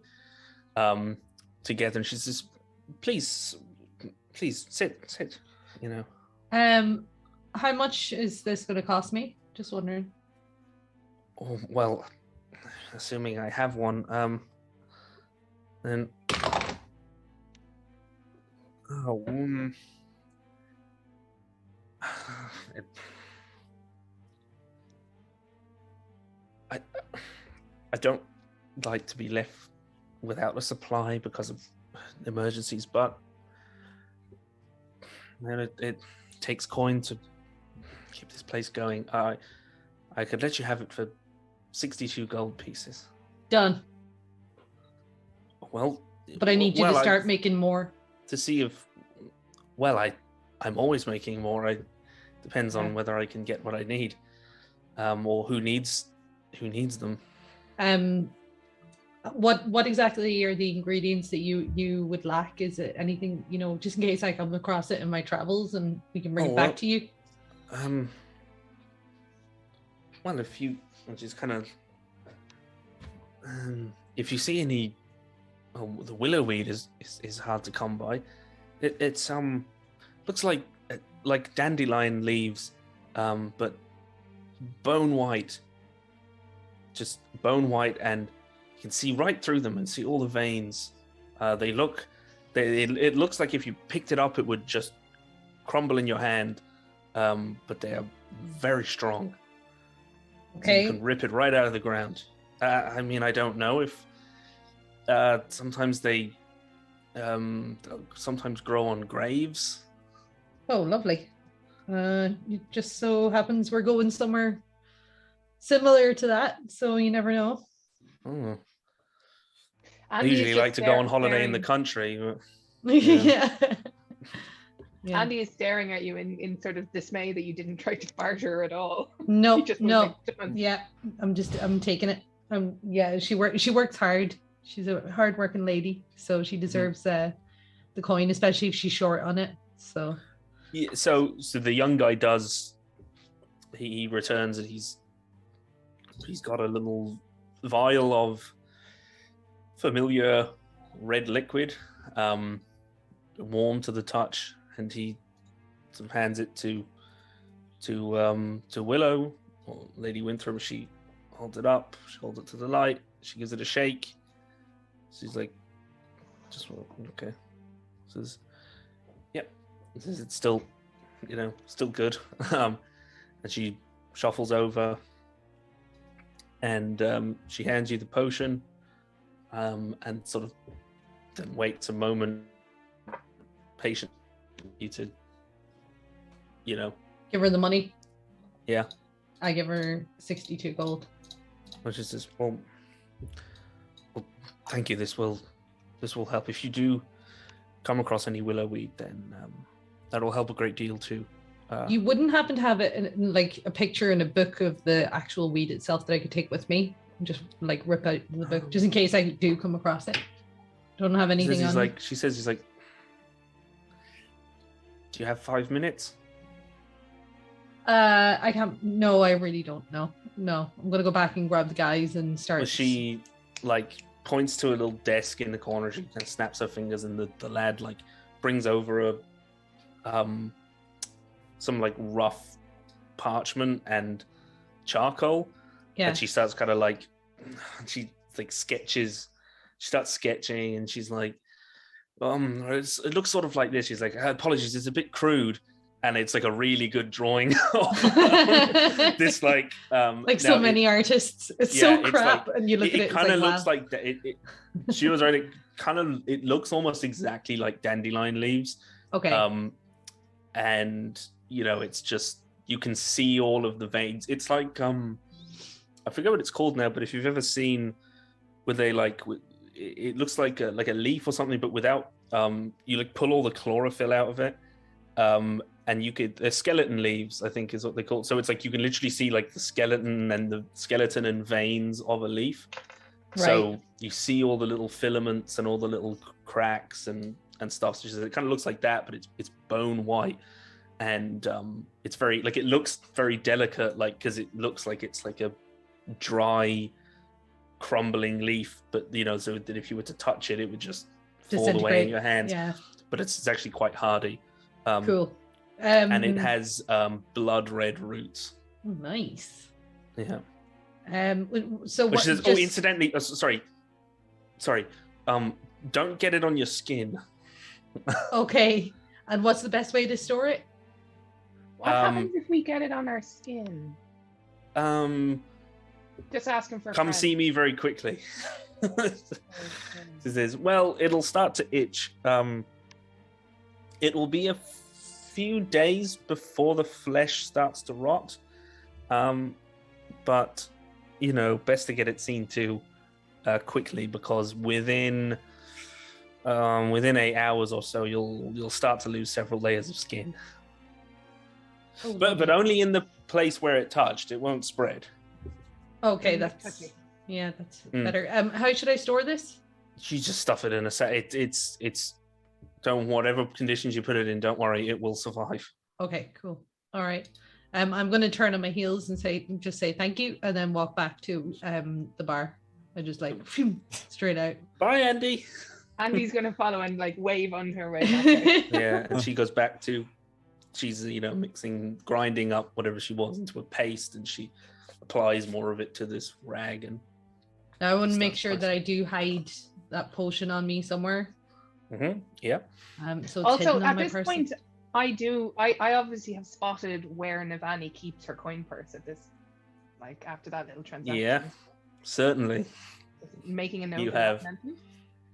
together, and she says, "Please sit." You know. How much is this going to cost me? Just wondering. Oh, well, assuming I have one, then. I don't like to be left without a supply because of emergencies, but it takes coin to keep this place going. I could let you have it for 62 gold pieces. Done. Well, but I need you to start making more. To see if, I'm always making more. Depends on whether I can get what I need, or who needs them. What exactly are the ingredients that you would lack? Is it anything, just in case I come across it in my travels and we can bring it back to you? Well, if you just kind of, if you see any, the willow weed is hard to come by. It's looks like dandelion leaves, but bone white. Just bone white, and you can see right through them and see all the veins. It looks like if you picked it up, it would just crumble in your hand. But they are very strong. Okay. You can rip it right out of the ground. I mean, I don't know if sometimes they sometimes grow on graves. Oh, lovely. It just so happens we're going somewhere similar to that, so you never know. Oh. I usually like to go on holiday in the country. But, yeah. Andy is staring at you in sort of dismay that you didn't try to barter at all. No. Yeah, I'm taking it. She works hard. She's a hard-working lady, so she deserves the coin, especially if she's short on it. So. Yeah. So the young guy does. He returns and he's got a little vial of familiar red liquid. warm to the touch, and he sort of hands it to Willow, or Lady Winthrop. She holds it up. She holds it to the light. She gives it a shake. She's like, "Just okay." Says, "Yep." Says it's still, still good. And she shuffles over, and she hands you the potion, and sort of then waits a moment, patient, you to, Give her the money. Yeah. I give her 62 gold. Which is just well, thank you. This will help. If you do come across any willow weed, then that'll help a great deal too. You wouldn't happen to have it in, like a picture in a book of the actual weed itself that I could take with me and just like rip out the book just in case I do come across it. Don't have anything on. She says he's like, do you have 5 minutes? I can't. No, I really don't know. No, I'm gonna go back and grab the guys and start. Well, she like points to a little desk in the corner. She kind of snaps her fingers, and the lad like brings over some like rough parchment and charcoal. Yeah. And she starts kind of like sketches. She starts sketching, and she's like, it looks sort of like this. She's like, apologies, it's a bit crude. And it's like a really good drawing of this, like so many artists. It's so crap, and you look at it. It kind of looks wow. like she was right. It looks almost exactly like dandelion leaves. Okay. And it's just you can see all of the veins. It's like I forget what it's called now, but if you've ever seen where they it looks like a leaf or something, but without you like pull all the chlorophyll out of it. And they're skeleton leaves, I think is what they call it. So it's like you can literally see like the skeleton and veins of a leaf. Right. So you see all the little filaments and all the little cracks and stuff. So it kind of looks like that, but it's bone white. And it's very, like, it looks very delicate, like, because it looks like it's like a dry, crumbling leaf. But, so that if you were to touch it, it would just fall away in your hands. Yeah. But it's actually quite hardy. Cool. And it has blood red roots. Oh, nice. Yeah. So what? Incidentally, sorry. Don't get it on your skin. Okay. And what's the best way to store it? What happens if we get it on our skin? Just asking for. Come see me very quickly. Well, it'll start to itch. It will be a few days before the flesh starts to rot, but best to get it seen to quickly, because within 8 hours or so you'll start to lose several layers of skin. Oh, but only in the place where it touched. It won't spread. Okay, that's better. How should I store this? You just stuff it in a set. It's don't, whatever conditions you put it in, don't worry, it will survive. Okay, cool. All right. I'm going to turn on my heels and say thank you, and then walk back to the bar. I just straight out. Bye, Andy. Andy's going to follow and wave on her way. Yeah, and she goes back to, she's grinding up whatever she was into a paste, and she applies more of it to this rag. And I want to make sure that I do hide that potion on me somewhere. Mm-hmm. Yeah. So also at this point, I obviously have spotted where Navani keeps her coin purse at this, after that little transaction. Yeah, certainly. Making a note. You have.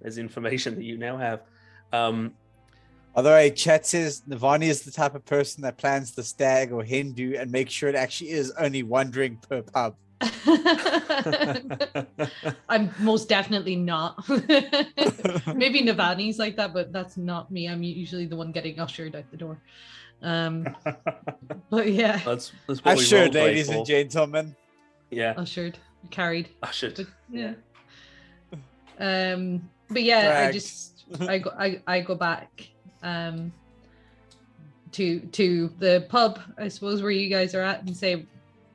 There's information that you now have. Although Chat says Navani is the type of person that plans the stag or hen do and makes sure it actually is only one drink per pub. I'm most definitely not. Maybe Navani's like that, but that's not me. I'm usually the one getting ushered out the door. But yeah, that's what ushered, ladies and gentlemen. Yeah, ushered, carried, ushered. But, yeah. But yeah, dragged. I go back to the pub, I suppose, where you guys are at, and say,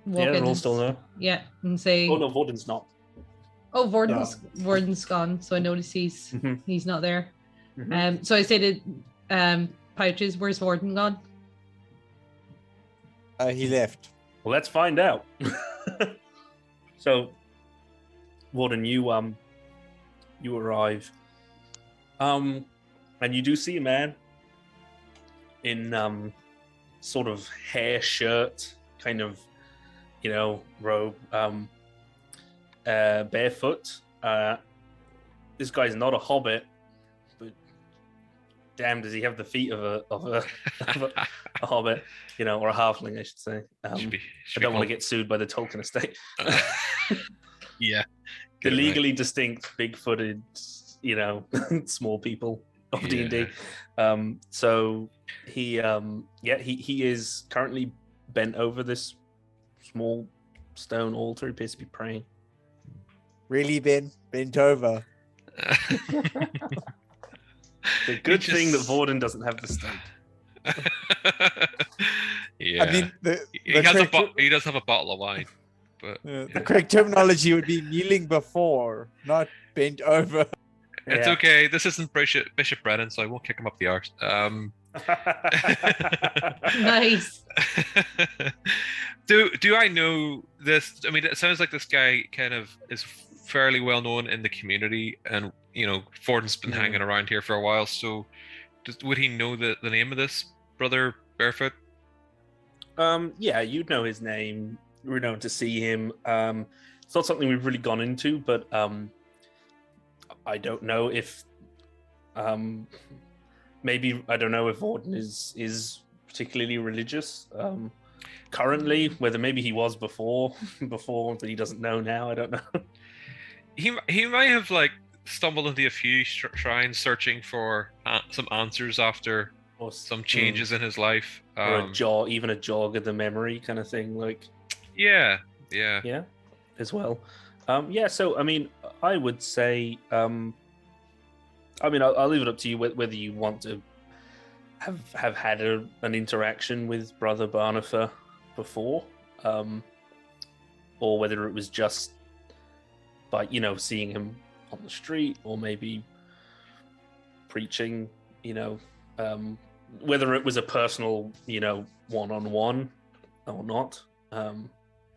yeah, they're all still there. Yeah, and say, oh no, Vorden's not. Oh, Vorden's gone. So I notice he's not there. Mm-hmm. So I say to pouches. Where's Warden gone? He left. Well, let's find out. So, Warden, you arrive, and you do see a man in sort of hair shirt, kind of, robe, barefoot. This guy's not a hobbit, but damn, does he have the feet of a hobbit, or a halfling, I should say. I don't want to get sued by the Tolkien estate. Yeah. The legally distinct, big-footed, small people of D&D. So he is currently bent over this small stone altar. He appears to be praying. Really bent over. The good thing that Vorden doesn't have the state. Yeah. I mean, he does have a bottle of wine, but the correct terminology would be kneeling before, not bent over. It's okay. This isn't Bishop Brennan, so I won't kick him up the arse. Nice. Do I know this? I mean, it sounds like this guy kind of is fairly well known in the community, and Forden's been hanging around here for a while. So, would he know the name of this brother Barefoot? Yeah, you'd know his name. We're known to see him. It's not something we've really gone into, but I don't know if maybe I don't know if Vorden is particularly religious currently. Whether maybe he was before, but he doesn't know now. I don't know. He might have stumbled into a few shrines searching for some answers after some changes in his life, or even a jog of the memory kind of thing. Yeah, as well. So I mean, I would say, I'll leave it up to you whether you want to have had an interaction with Brother Barnifer before, or whether it was just by seeing him on the street, or maybe preaching, whether it was a personal, one-on-one or not.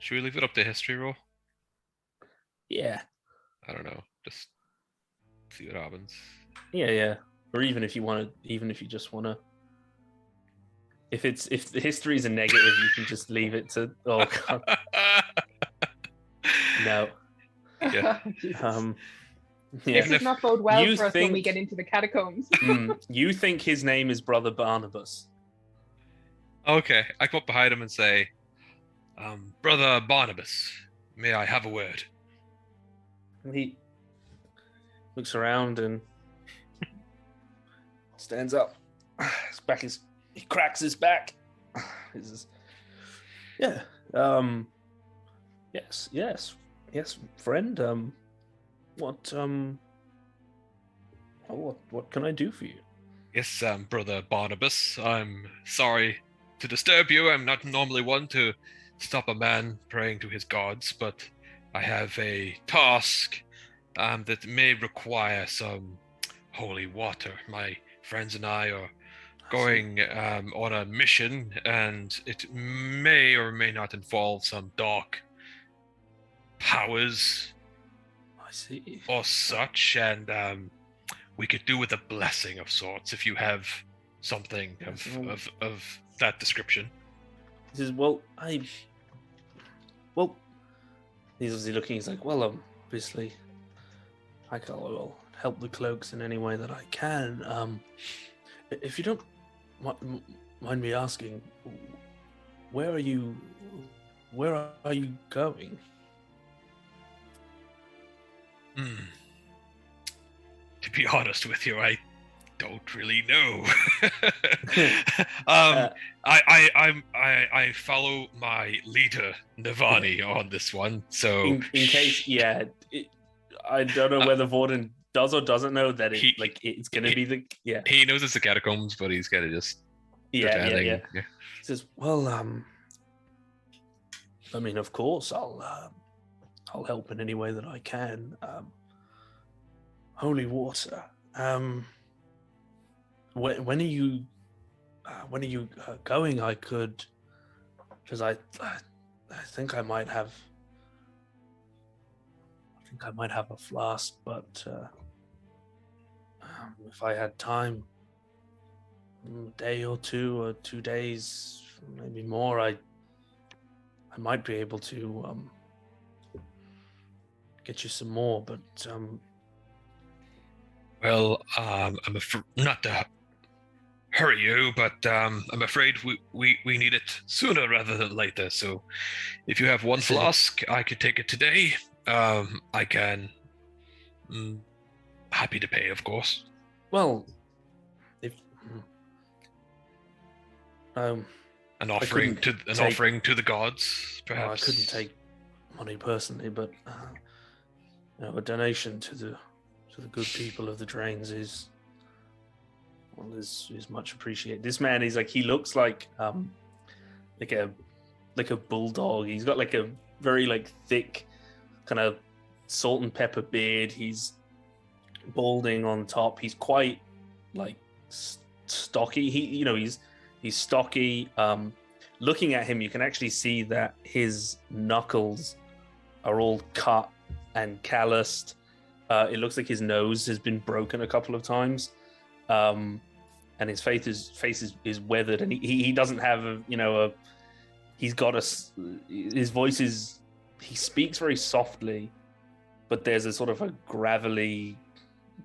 Should we leave it up to history roll? Yeah. I don't know. Just see what happens. Yeah. Or even if you just want to. If the history is a negative, you can just leave it to. Oh God. No. Yeah. This does not bode well You for us when think- we get into the catacombs. You think his name is Brother Barnabas? Okay, I come up behind him and say, Brother Barnabas, may I have a word? And he looks around and stands up. His back is. He cracks his back. Yeah. Yes, friend. What can I do for you? Yes, Brother Barnabas, I'm sorry to disturb you. I'm not normally one to stop a man praying to his gods, but I have a task that may require some holy water. My friends and I are going on a mission, and it may or may not involve some dark powers. I see. Or such, and we could do with a blessing of sorts if you have something of that description. He says, he's obviously looking. He's like, obviously, I will help the Cloaks in any way that I can. If you don't mind me asking, where are you going? To be honest with you, I don't really know. I follow my leader Navani on this one. So in case, I don't know whether Vorden does or doesn't know that it's gonna be the He knows it's the catacombs, but he's gotta just pretending. Yeah. He says, of course, I'll help in any way that I can. Holy water. when are you going? I could, because I think I might have. I think I might have a flask, but if I had time, a day or 2 days, maybe more, I might be able to get you some more. But Well, not to hurry you, but I'm afraid we need it sooner rather than later. So, if you have one flask, I could take it today. I can. Happy to pay, of course. well, if an offering to the gods, perhaps. Well, I couldn't take money personally, but a donation to the good people of the Drains is much appreciated. This man is he looks like a bulldog. He's got like a very thick kind of salt and pepper beard. He's balding on top. He's quite stocky. He's stocky. Looking at him, you can actually see that his knuckles are all cut and calloused. It looks like his nose has been broken a couple of times, and his face is weathered. And he doesn't have his voice is. He speaks very softly, but there's a sort of a gravelly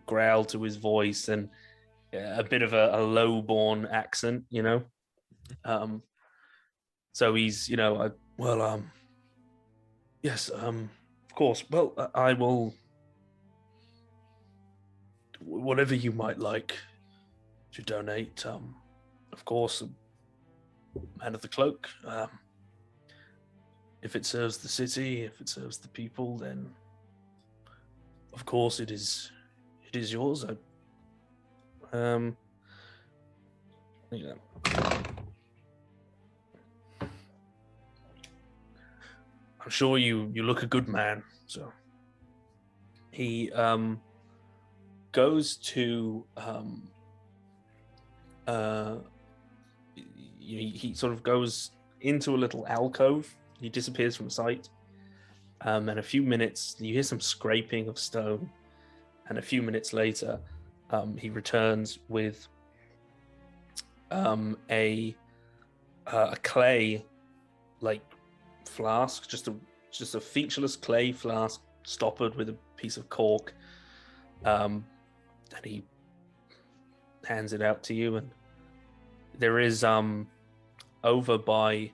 growl to his voice and a bit of a low-born accent, So he's, yes, of course. Well, I will, whatever you might like to donate, of course, Man of the Cloak. If it serves the city, if it serves the people, then of course it is yours. I'm sure you look a good man. So he goes to he sort of goes into a little alcove. He disappears from sight. And a few minutes, you hear some scraping of stone. And a few minutes later, he returns with a clay flask, just a featureless clay flask stoppered with a piece of cork. And he hands it out to you. And there is over by,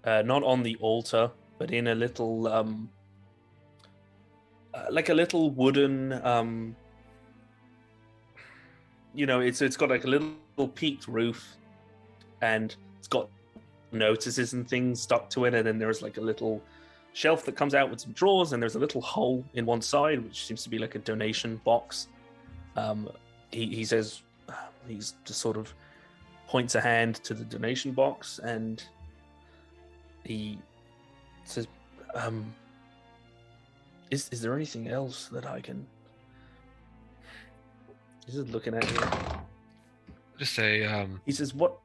not on the altar, but in a little like a little wooden it's got like a little peaked roof, and it's got notices and things stuck to it, and then there's like a little shelf that comes out with some drawers, and there's a little hole in one side which seems to be like a donation box. He says, he's just sort of points a hand to the donation box, and he says, is there anything else that I can... He's just looking at you. Just say, He says, what...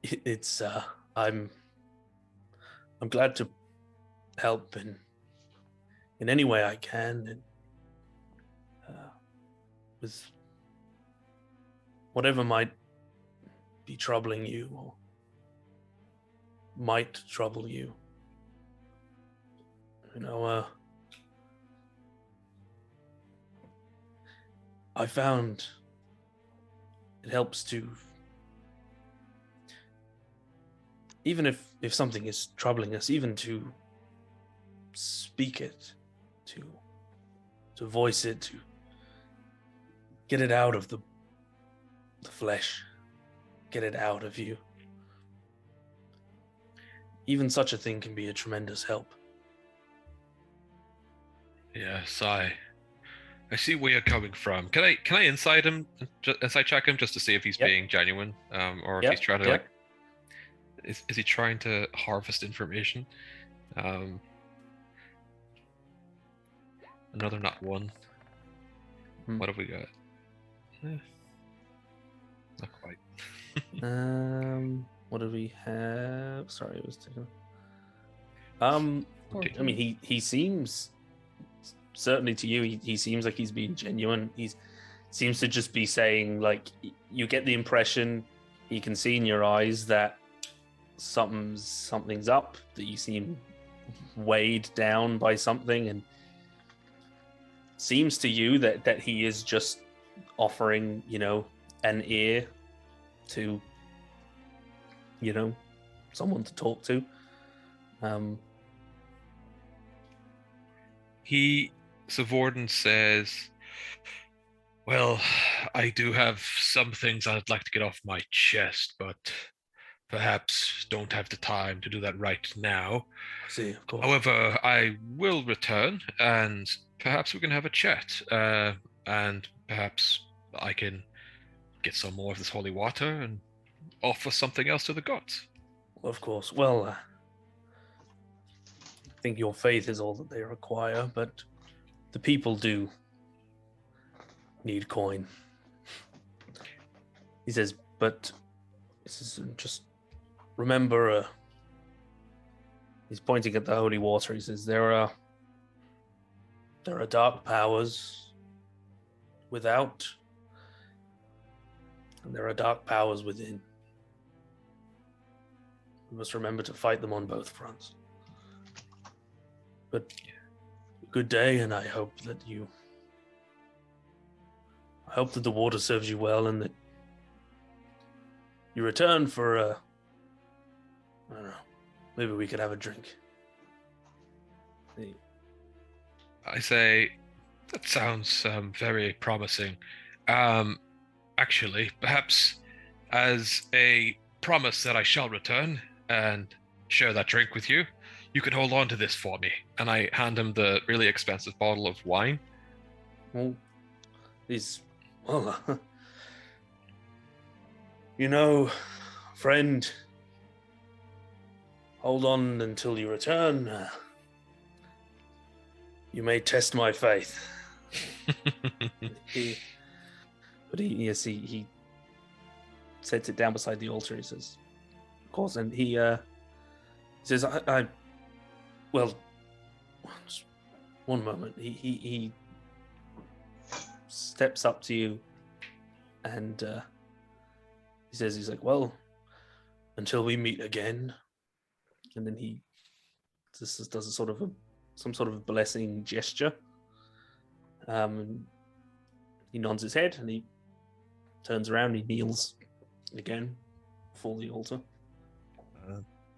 It's I'm glad to help in any way I can, and with whatever might be troubling you or might trouble you. I found it helps to, even if something is troubling us, even to speak it, to voice it, to get it out of the flesh, get it out of you. Even such a thing can be a tremendous help. Yes, I see where you're coming from. Can I inside check him just to see if he's being genuine, or if he's trying to is he trying to harvest information? Another not one. Hmm. What have we got? Not quite. What do we have? Sorry, it was taking. I mean, he seems, certainly to you, he seems like he's being genuine. He seems to just be saying, like, you get the impression, he can see in your eyes that something's up, that you seem weighed down by something, and seems to you that he is just offering, an ear to, someone to talk to. Vorden says, well, I do have some things I'd like to get off my chest, but perhaps don't have the time to do that right now. I see, of course. However, I will return, and perhaps we can have a chat, and perhaps I can get some more of this holy water and offer something else to the gods. Of course. Well, I think your faith is all that they require, but the people do need coin. He says, but this is just remember, he's pointing at the holy water. He says, there are dark powers without, and there are dark powers within. We must remember to fight them on both fronts. But good day, and I hope that the water serves you well, and that you return for I don't know, maybe we could have a drink. I say, that sounds very promising. Actually, perhaps as a promise that I shall return and share that drink with you, you can hold on to this for me. And I hand him the really expensive bottle of wine. Well, friend, hold on until you return. You may test my faith. He sets it down beside the altar. He says, of course, and he says, well, just one moment. He steps up to you, and he says, he's like, well, until we meet again. And then he just does some sort of blessing gesture. He nods his head, and he turns around, he kneels again before the altar.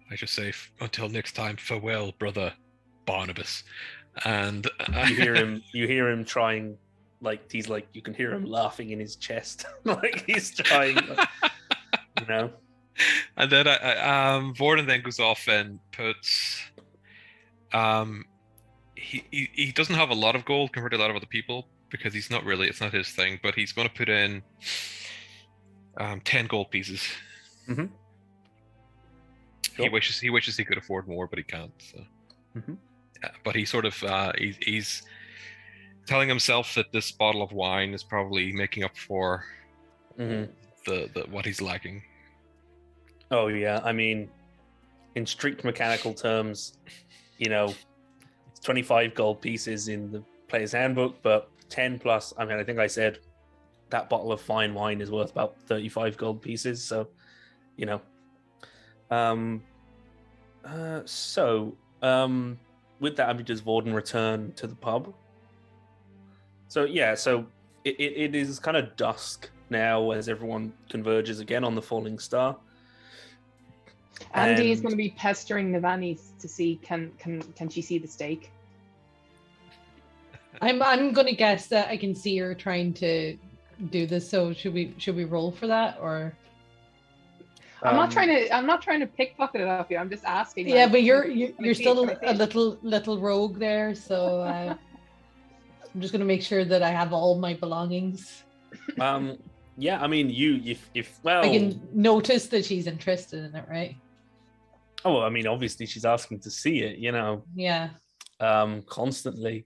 I just say, until next time, farewell, brother Barnabas. And you hear him trying, like, he's like, you can hear him laughing in his chest. Like he's trying, And then Vordan then goes off and puts he doesn't have a lot of gold compared to a lot of other people, because it's not his thing, but he's going to put in 10 gold pieces. Mm-hmm. He wishes he could afford more, but he can't. So. Mm-hmm. But he sort of he's telling himself that this bottle of wine is probably making up for the what he's lacking. Oh yeah, I mean, in strict mechanical terms, it's 25 gold pieces in the player's handbook, but 10 plus. I mean, I think I said that bottle of fine wine is worth about 35 gold pieces. So, with that, I mean, does Vordan return to the pub? So yeah, so it is kind of dusk now as everyone converges again on the Falling Star. Andy is going to be pestering Navani to see can she see the stake. I'm going to guess that I can see her trying to do this. So should we roll for that, or? I'm not trying to pickpocket it off you. I'm just asking. Yeah, but you're still a little rogue there. So I'm just going to make sure that I have all my belongings. Yeah, I mean, if I can notice that she's interested in it, right? Oh, I mean, obviously she's asking to see it, Yeah. constantly.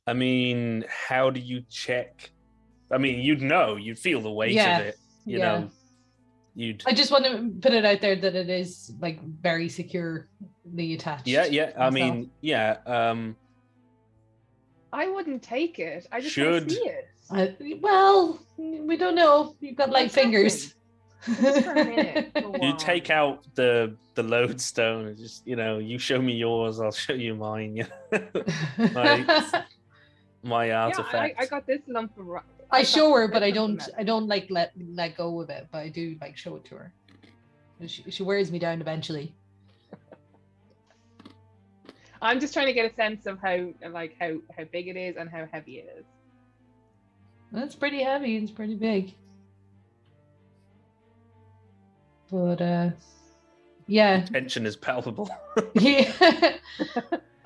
I mean, how do you check? I mean, you'd feel the weight Yeah. of it, you Yeah. know. You'd I just want to put it out there that it is like very securely attached. Yeah. I myself. mean, yeah. I wouldn't take it. I just Should- want to see it. Well, we don't know. You've got light fingers. Just for a minute. Go You on. take out the lodestone and just, you show me yours, I'll show you mine. My Yeah, artifact. I got this lump of rock. I show her, but I this lump don't. of I don't like let go of it. But I do like show it to her. She wears me down eventually. I'm just trying to get a sense of how big it is and how heavy it is. It's pretty heavy. It's pretty big. But yeah. Tension is palpable. Yeah.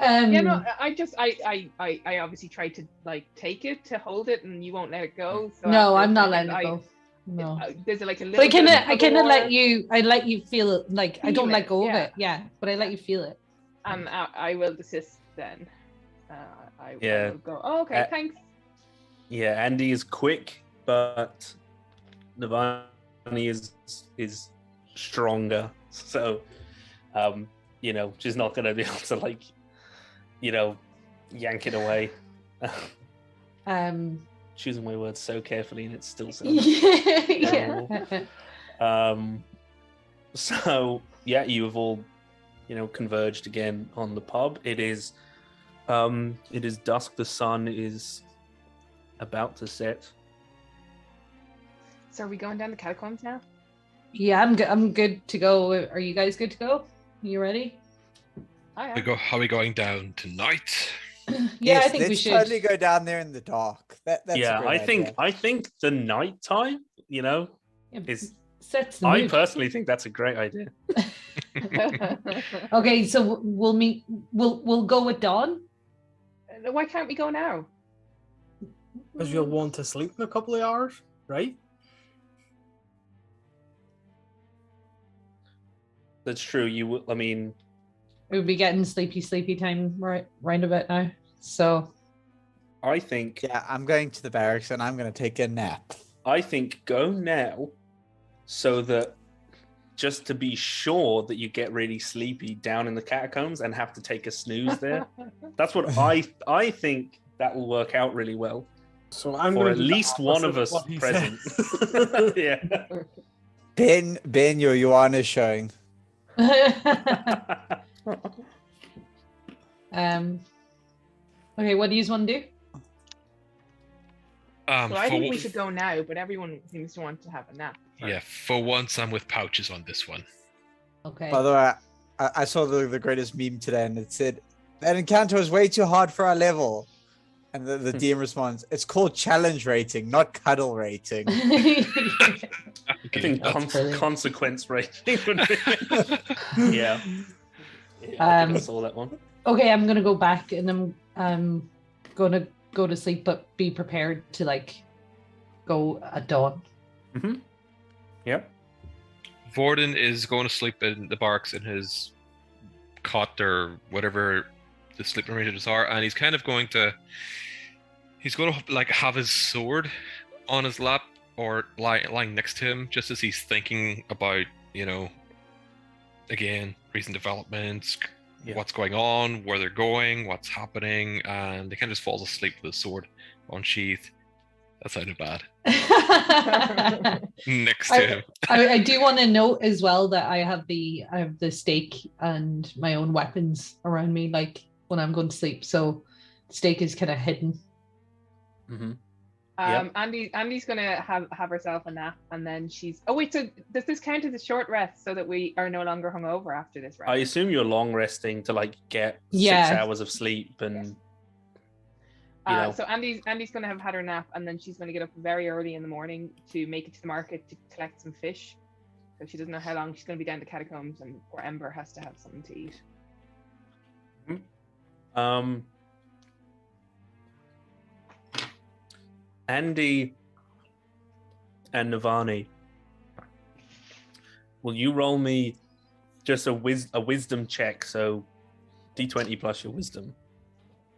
Yeah, no, I obviously tried to take it to hold it, and you won't let it go. So No, after I'm a not second, letting it go. No. There's like a little. But I bit kind of more, let you. I let you feel it. Like I don't Feel let it, go of yeah. it. Yeah, but I let you feel it. and I will desist then. I Yeah. will go. Oh, okay, thanks. Yeah, Andy is quick, but Navani is stronger. So, she's not going to be able to yank it away. Choosing my words so carefully, and it still sounds Yeah. So yeah, you have all converged again on the pub. It is dusk. The sun is about to set. So are we going down the catacombs now? Yeah, I'm good to go. Are you guys good to go? You ready? I am. Are we going down tonight? Yeah, Yes, I think we let's should. totally go down there in the dark. That's Yeah, a great idea. I think the night time, Yeah, is. sets the I mood. personally think that's a great idea. Okay, so we'll meet. We'll go with dawn. Why can't we go now? Because you'll want to sleep in a couple of hours, right? That's true. You will. I mean, We'll be getting sleepy time right about now. So I think. Yeah, I'm going to the barracks and I'm going to take a nap. I think go now, so that just to be sure that you get really sleepy down in the catacombs and have to take a snooze there. That's what I think that will work out really well. So I'm For going at least one of us present. Yeah. Ben, your yuan is showing. Okay, what do you want to do? So I think we should go now, but everyone seems to want to have a nap. Yeah, for once I'm with pouches on this one. Okay. By the way, I saw the greatest meme today, and it said that encounter was way too hard for our level. And the DM responds, "It's called challenge rating, not cuddle rating." I think That's brilliant. consequence rating would be. Yeah. I think I saw that one. Okay, I'm gonna go back and I'm gonna go to sleep, but be prepared to go at dawn. Mm-hmm. Yep. Vorden is going to sleep in the barracks in his cot or whatever the sleeping arrangements are, and he's going to have his sword on his lap or lying next to him, just as he's thinking about again recent developments, what's going on, where they're going, what's happening, and he kind of just falls asleep with his sword unsheathed. That sounded bad. Next to him. I do want to note as well that I have the stake and my own weapons around me, when I'm going to sleep. So the stake is kind of hidden. Mm-hmm. Yep. Andy's gonna have herself a nap, and then she's. Oh wait, so does this count as a short rest so that we are no longer hungover after this rest? I assume you're long resting to get 6 hours of sleep and. So Andy's gonna have had her nap, and then she's gonna get up very early in the morning to make it to the market to collect some fish. So she doesn't know how long she's gonna be down the catacombs, and poor Ember has to have something to eat. Andy and Navani, will you roll me just a wisdom check. So D20 plus your wisdom.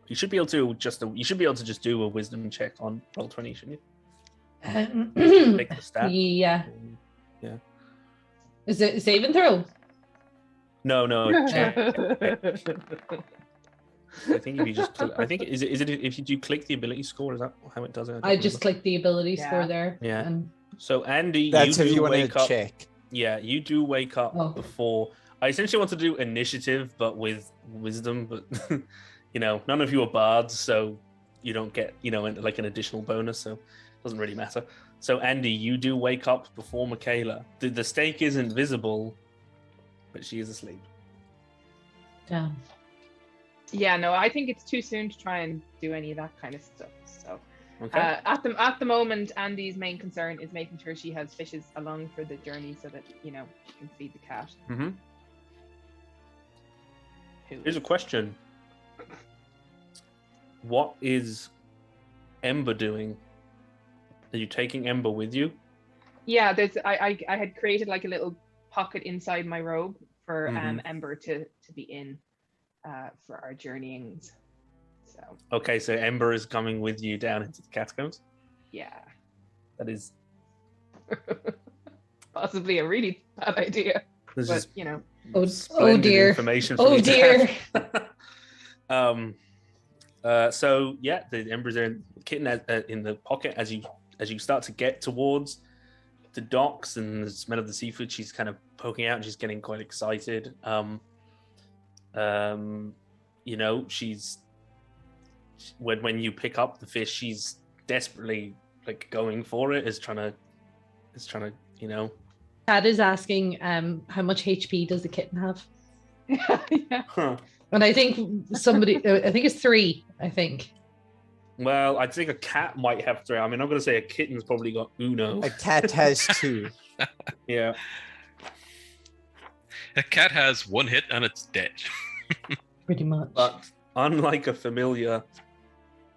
You should be able to just do a wisdom check on Roll20, shouldn't you? Pick the stat. Yeah. Yeah. Is it save and throw? No, check. I think if you just, is it if you do click the ability score? Is that how it does it? I just click the ability score there. Yeah. And So Andy, That's if you want wake to up. check. Yeah, you do wake up before. I essentially want to do initiative, but with wisdom. But none of you are bards, so you don't get like an additional bonus. So it doesn't really matter. So Andy, you do wake up before Michaela. The stake isn't visible, but she is asleep. Damn. Yeah, no, I think it's too soon to try and do any of that kind of stuff. So Okay. at the moment, Andy's main concern is making sure she has fishes along for the journey so that she can feed the cat. Mm-hmm. Here's a question. What is Ember doing? Are you taking Ember with you? Yeah, I had created like a little pocket inside my robe for Ember to be in for our journeyings. So Okay, so Ember is coming with you down into the catacombs? yeah. That is Possibly a really bad idea. this But is Oh splendid dear. information for Oh me to dear. have. So yeah, the Ember's there, kitten in the pocket as you start to get towards the docks and the smell of the seafood. She's kind of poking out and she's getting quite excited. She's when you pick up the fish, she's desperately like going for it. Is trying to Cat is asking how much HP does the kitten have? Yeah. Huh. And I think I think it's 3, I think. Well, I think a cat might have 3. I mean, I'm going to say a kitten's probably got uno. A cat has 2. Yeah. A cat has 1 hit and it's dead. Pretty much. But unlike a familiar,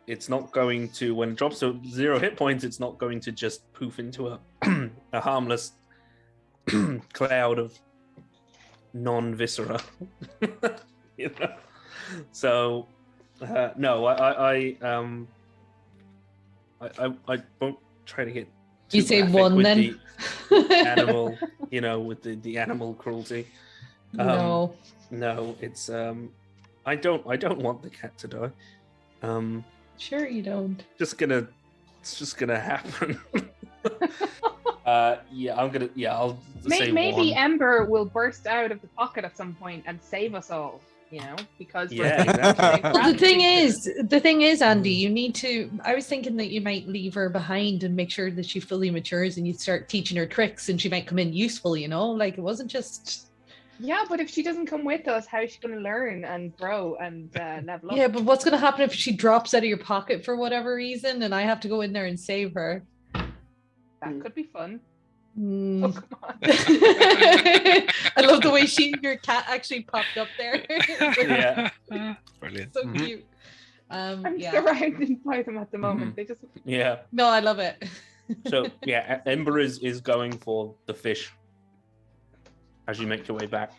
it's not going to, when it drops to 0 hit points, it's not going to just poof into a harmless cloud of non-viscera. So no, I won't try to get too You say graphic 1 with then? the animal, with the animal cruelty. No. No, it's I don't want the cat to die. Sure you don't. It's just gonna happen. I'll say Maybe 1. Ember will burst out of the pocket at some point and save us all. Because Yeah, exactly. Well, the thing is, Andy, you need to. I was thinking that you might leave her behind and make sure that she fully matures, and you start teaching her tricks, and she might come in useful. Like it wasn't just. Yeah, but if she doesn't come with us, how is she going to learn and grow and level up? Yeah, but what's going to happen if she drops out of your pocket for whatever reason, and I have to go in there and save her? That could be fun. Mm. Oh, come on. I love the way your cat actually popped up there. Yeah. Brilliant. So cute. I'm Yeah. surrounded by them at the moment. They just Yeah. No, I love it. So yeah, Ember is going for the fish as you make your way back.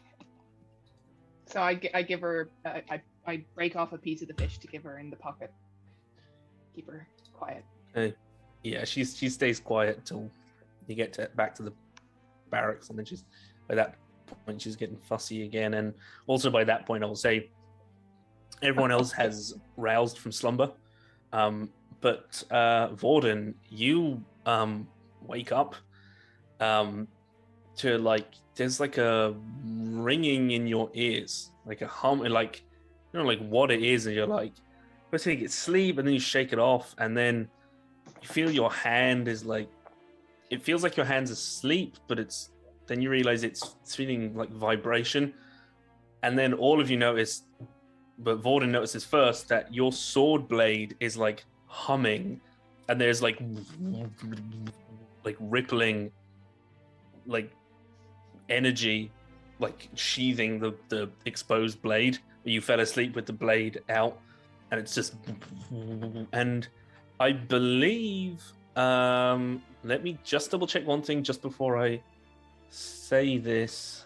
So I give her I break off a piece of the fish to give her in the pocket. Keep her quiet. Yeah, she stays quiet until you get back to the barracks, and then by that point she's getting fussy again. And also by that point, I will say everyone else has roused from slumber, but Vorden, you wake up to there's like a ringing in your ears, like a hum, like what it is, and you're like, first thing you get sleep, and then you shake it off, and then you feel your hand is it feels like your hand's asleep, but then you realize it's feeling like vibration, and then all of you notice, but Vorden notices first that your sword blade is like humming, and there's like rippling energy sheathing the exposed blade. You fell asleep with the blade out, and it's just, and I believe let me just double check one thing just before I say this.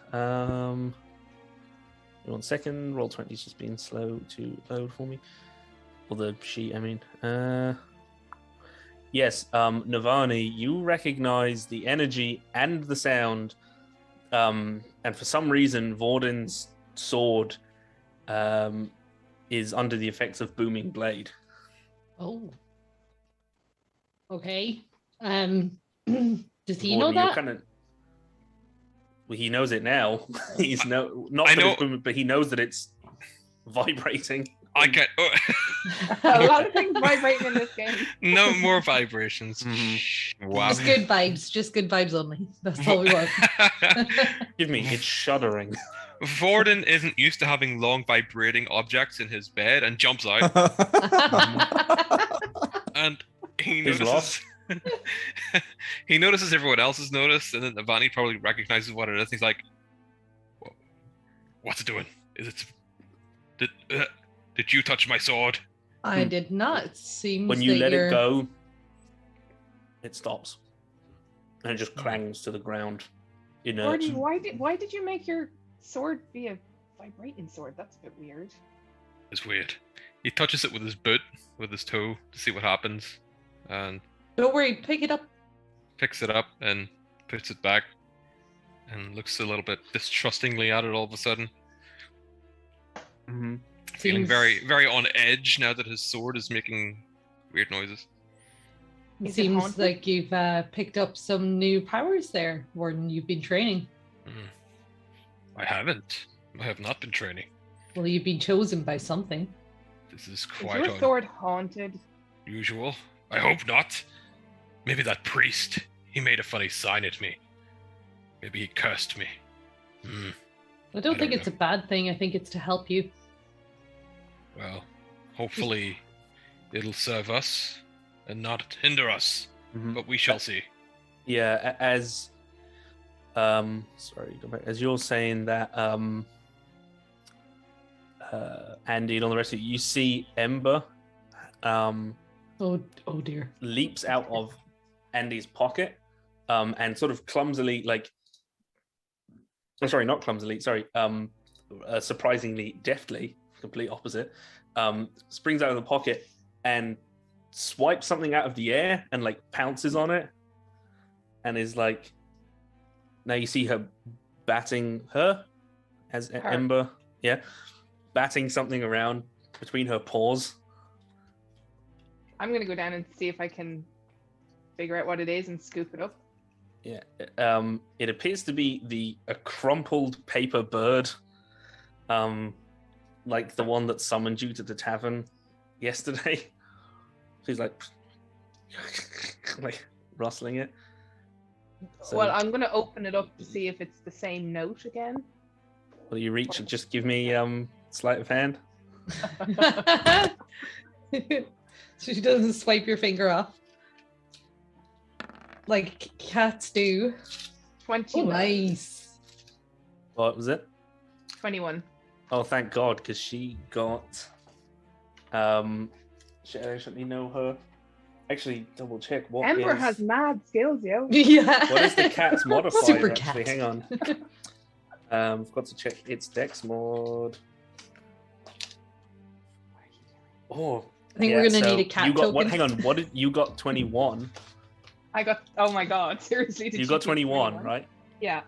1 second. Roll 20's just being slow to load for me. Or the sheet, I mean. Yes, Navani, you recognize the energy and the sound. And for some reason, Vorden's sword is under the effects of Booming Blade. Oh. Okay. Does he know Vorden, that? Well, he knows it now. He's not I that know- it's booming, but he knows that it's vibrating. I get A lot of things vibrating in this game. no more vibrations. Mhm. Wow. Just good vibes. Just good vibes only. That's all we want. Give me, it's shuddering. Vorden isn't used to having long vibrating objects in his bed and jumps out and he He's notices he notices everyone else has noticed, and then Navani probably recognizes what it is. He's like, "What's it doing? Is it did you touch my sword?" I did not. Seems When you that let you're... it go, it stops. And it just clangs to the ground. Inert. Gordy, why did you make your sword be a vibrating sword? That's a bit weird. It's weird. He touches it with his boot, with his toe, to see what happens, and Don't worry, pick it up. picks it up and puts it back, and looks a little bit distrustingly at it all of a sudden. Mhm. Feeling Seems- very, very on edge now that his sword is making weird noises. It Is it seems haunted? like you've picked up some new powers there, Warden. You've been training. I haven't. I have not been training. Well, you've been chosen by something. This is Is quite your sword haunted? unusual. I hope not. Maybe that priest. He made a funny sign at me. Maybe he cursed me. I don't I think don't it's a bad thing. I think it's to help you. Well, hopefully it'll serve us and not hinder us. Mhm. But we shall see. Yeah, as sorry, go back. As you're saying that, Andy and all the rest of you see Ember Oh dear. leaps out of Andy's pocket and sort of clumsily, like, oh, sorry, not clumsily, sorry, surprisingly deftly, complete opposite, springs out of the pocket and swipes something out of the air and like pounces on it and is like, now you see her batting her as Her. Ember, yeah, batting something around between her paws. I'm gonna go down and see if I can figure out what it is and scoop it up. Yeah, it appears to be a crumpled paper bird, like the one that summoned you to the tavern yesterday. She's like, like rustling it. So, Well, I'm gonna open it up to see if it's the same note again. will you reach and just give me sleight of hand? So she doesn't swipe your finger off like cats do. 21. Oh, nice. What was it? 21. Oh, thank God, because she got. Should I actually know her? Actually, double check what. Ember is- has mad skills, yo. Yeah. What is the cat's modifier? Super Actually, cat. hang on. Forgot to check its dex mod. Oh, I think yeah, we're gonna so need a cat you got, token. What? Hang on. What did you got? 21. I got. Oh my god! Seriously, did You got get 21, right? Yeah.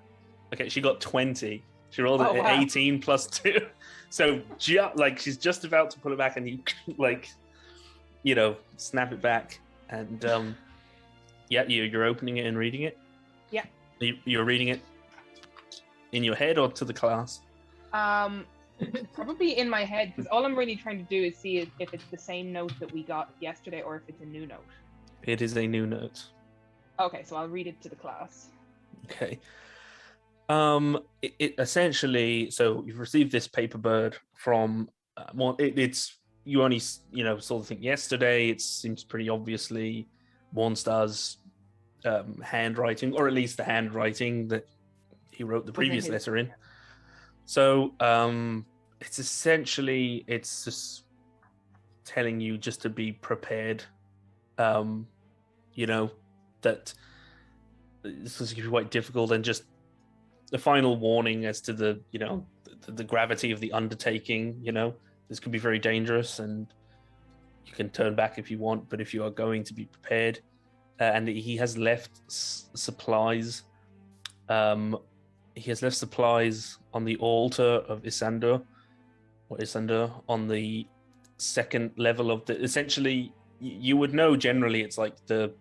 Okay, she got 20. She rolled Oh, an wow. 18 plus 2. So, like, she's just about to pull it back, and you, like, snap it back. And, yeah, you're opening it and reading it? Yeah. You're reading it in your head or to the class? Probably in my head, because all I'm really trying to do is see if it's the same note that we got yesterday or if it's a new note. It is a new note. Okay, so I'll read it to the class. Okay. It essentially, so you've received this paper bird from, it's, you only, saw the thing yesterday. It seems pretty obviously Warnstar's handwriting, or at least the handwriting that he wrote the previous his- letter in. So, it's essentially, it's just telling you just to be prepared, that this is going to be quite difficult, and just the final warning as to the the gravity of the Undertaking. This could be very dangerous, and you can turn back if you want, but if you are going to be prepared. And he has left supplies. He has left supplies on the altar of Aizendore, on the second level of the. Essentially, you would know generally it's like the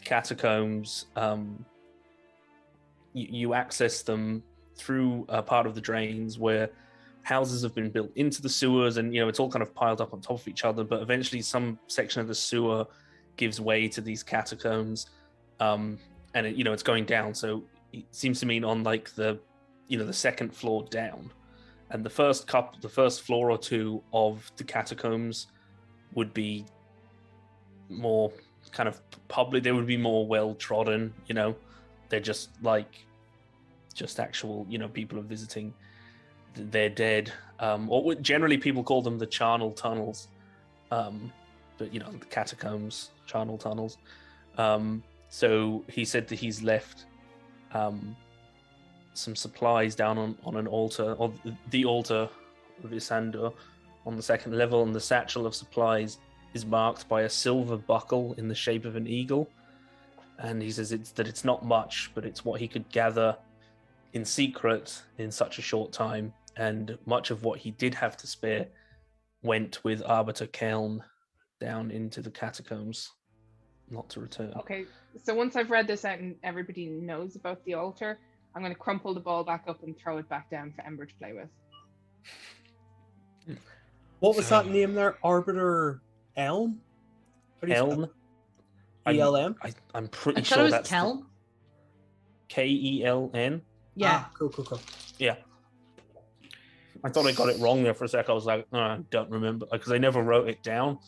catacombs. You access them through a part of the drains where houses have been built into the sewers, and it's all kind of piled up on top of each other. But eventually, some section of the sewer gives way to these catacombs, and it's going down. So it seems to mean on like the second floor down, and the first floor or two of the catacombs would be more kind of public. They would be more well trodden. They're just actual people are visiting their dead, or generally people call them the charnel tunnels, but the catacombs, charnel tunnels. So he said that he's left some supplies down on an altar, or the altar of Aizendore on the second level, and the satchel of supplies is marked by a silver buckle in the shape of an eagle. And he says it's not much, but it's what he could gather in secret in such a short time, and much of what he did have to spare went with Arbiter Keln down into the catacombs, not to return. Okay, so once I've read this out and everybody knows about the altar, I'm going to crumple the ball back up and throw it back down for Ember to play with. What was that name there? Arbiter Elm? Elm? ELM? I'm pretty I thought sure it was that's Keln. Keln. Yeah. Cool. Yeah. I thought I got it wrong there for a sec. I was like, oh, I don't remember, because I never wrote it down.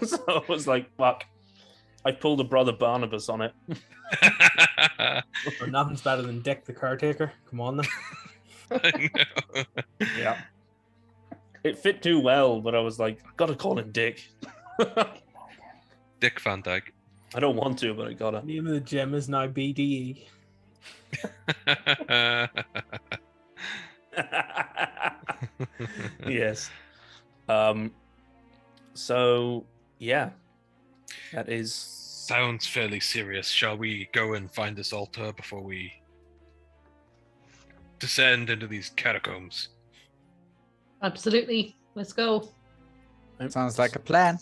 So I was like, fuck. I pulled a Brother Barnabas on it. Well, nothing's better than Dick the Caretaker. Come on, then. I know. Yeah. It fit too well, but I was like, I gotta call him Dick. Dick Van Dyke. I don't want to, but I gotta. Name of the gym is now BDE. Yes. So yeah, that is. Sounds fairly serious. Shall we go and find this altar before we descend into these catacombs? Absolutely. Let's go. Sounds like a plan.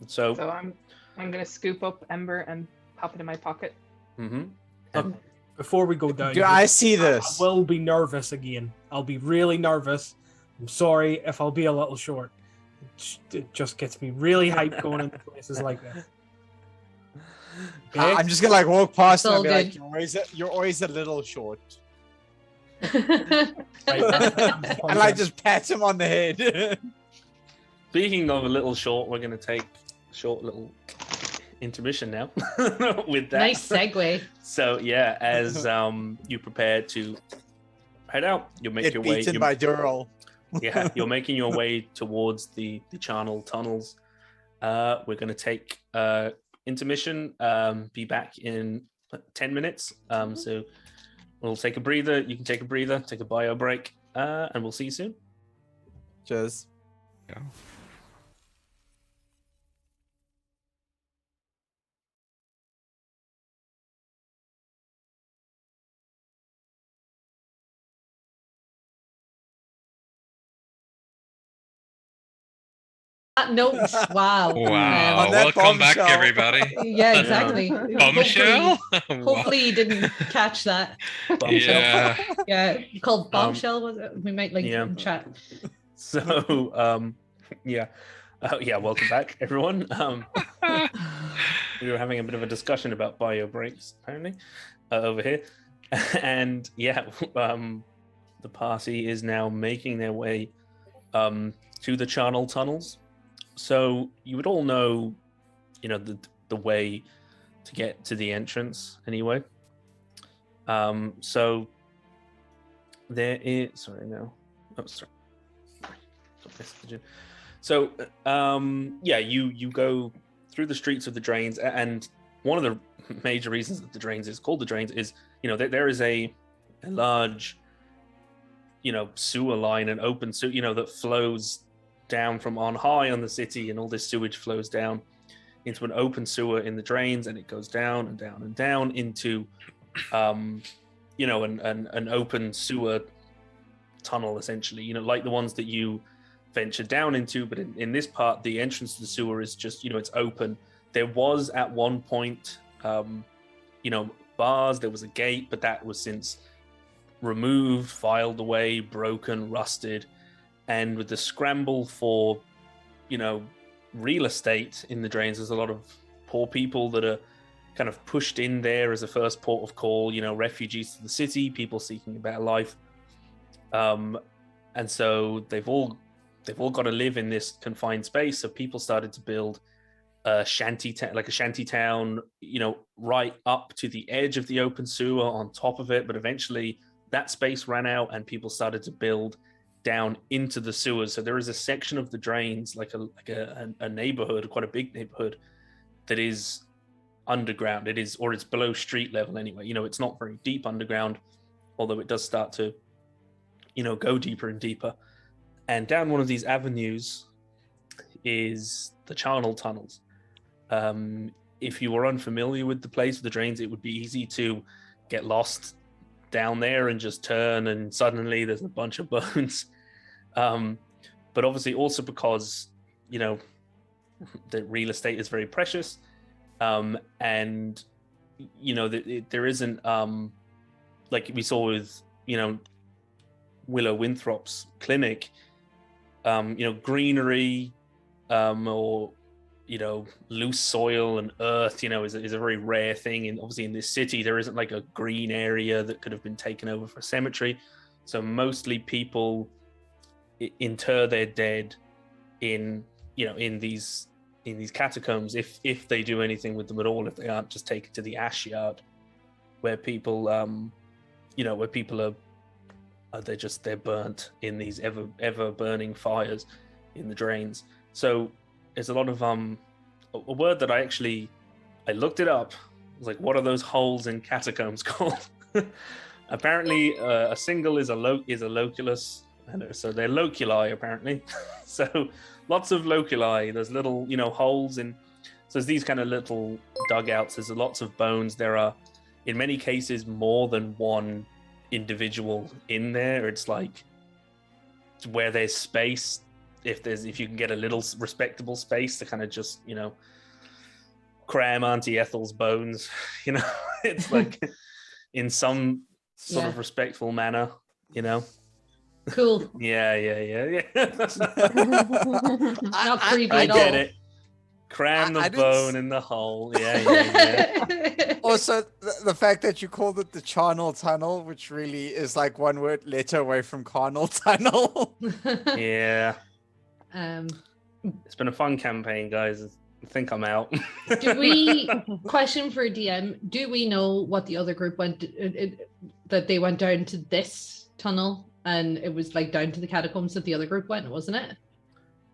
So I'm going to scoop up Ember and pop it in my pocket. mm-hmm. Before we go down, Do I see this? I will be nervous again. I'll be really nervous. I'm sorry if I'll be a little short. It just gets me really hyped going into places like this. Okay? I'm just gonna walk past It's him and all be good. like, you're always a little short. Right, And just pat him on the head. Speaking of a little short, we're going to take a short little intermission now with that. Nice segue. So yeah, as you prepare to head out, you'll make Get your way. beaten by Dural. Yeah, you're making your way towards the charnel tunnels. We're going to take intermission. Be back in 10 minutes. So we'll take a breather. You can take a breather, take a bio break, and we'll see you soon. Cheers. Yeah. That note, wow. Wow. On that Welcome back, bombshell. everybody. Yeah, exactly. Bombshell? Hopefully you didn't catch that. Yeah. Yeah, called bombshell, was it? We might link yeah. it in chat. So yeah. Welcome back, everyone. We were having a bit of a discussion about bio breaks, apparently, over here. And yeah, the party is now making their way to the charnel tunnels. So you would all know, the way to get to the entrance anyway. So there is... Sorry, no. Oh, sorry. So, you go through the streets of the drains, and one of the major reasons that the drains is called the drains is, there is a large sewer line, an open sewer, that flows down from on high on the city, and all this sewage flows down into an open sewer in the drains, and it goes down and down and down into an open sewer tunnel, essentially, like the ones that you venture down into. But in this part, the entrance to the sewer is just, it's open. There was at one point bars, there was a gate, but that was since removed, filed away, broken, rusted. And with the scramble for real estate in the drains, there's a lot of poor people that are kind of pushed in there as a first port of call, refugees to the city, people seeking a better life. And so they've all got to live in this confined space. So people started to build a shanty town, right up to the edge of the open sewer on top of it. But eventually that space ran out, and people started to build down into the sewers. So there is a section of the drains, like a neighborhood, quite a big neighborhood, that is underground. It's below street level anyway. It's not very deep underground, although it does start to go deeper and deeper. And down one of these avenues is the charnel tunnels. If you were unfamiliar with the place of the drains, it would be easy to get lost down there and just turn, and suddenly there's a bunch of bones. But obviously also because the real estate is very precious, and there isn't like we saw with Willow Winthrop's clinic, greenery or loose soil and earth is a very rare thing. And obviously in this city there isn't like a green area that could have been taken over for a cemetery. So mostly people inter their dead in these catacombs, if they do anything with them at all, if they aren't just taken to the ash yard, where people they're burnt in these ever burning fires in the drains. So there's a lot of a word that I looked it up. I was like, what are those holes in catacombs called? Apparently a single is a loculus, and so they're loculi apparently. So lots of loculi. There's little holes in, so there's these kind of little dugouts. There's lots of bones. There are in many cases more than one individual in there. It's like where there's space, if you can get a little respectable space to kind of just cram Auntie Ethel's bones, it's like in some sort of respectful manner, Cool. yeah. Not creepy I at all. get it. Cram the bone in the hole. Yeah. Also, the fact that you called it the charnel tunnel, which really is like one word letter away from carnal tunnel. Yeah. Um, It's been a fun campaign, guys. I think I'm out. question for DM, do we know what the other group went, that they went down to this tunnel, and it was like down to the catacombs that the other group went, wasn't it?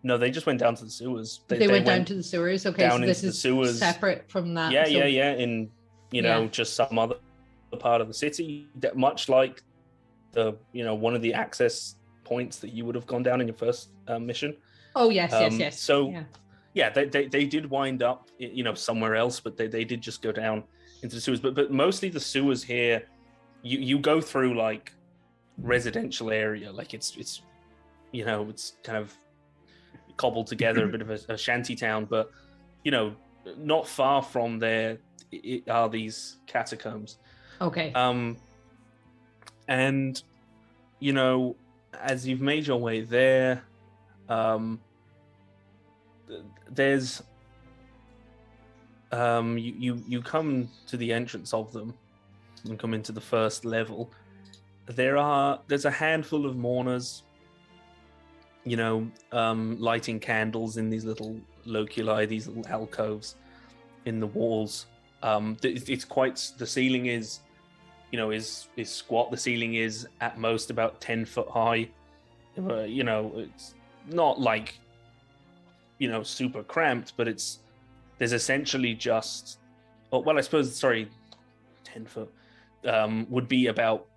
No, they just went down to the sewers. They went down to the sewers. Okay, so this is sewers. Separate from that. Yeah, so... yeah. In just some other part of the city, that much like the one of the access points that you would have gone down in your first mission. Oh yes. So they did wind up somewhere else, but they did just go down into the sewers. But mostly the sewers here, you go through like residential area, like it's kind of cobbled together, a bit of a shanty town, but not far from there are these catacombs. Okay. And as you've made your way there, there's you come to the entrance of them and come into the first level. There's a handful of mourners, lighting candles in these little loculi, these little alcoves in the walls. It's quite, the ceiling is squat. The ceiling is at most about 10 foot high. It's not like super cramped, but there's essentially just, I suppose 10 foot would be about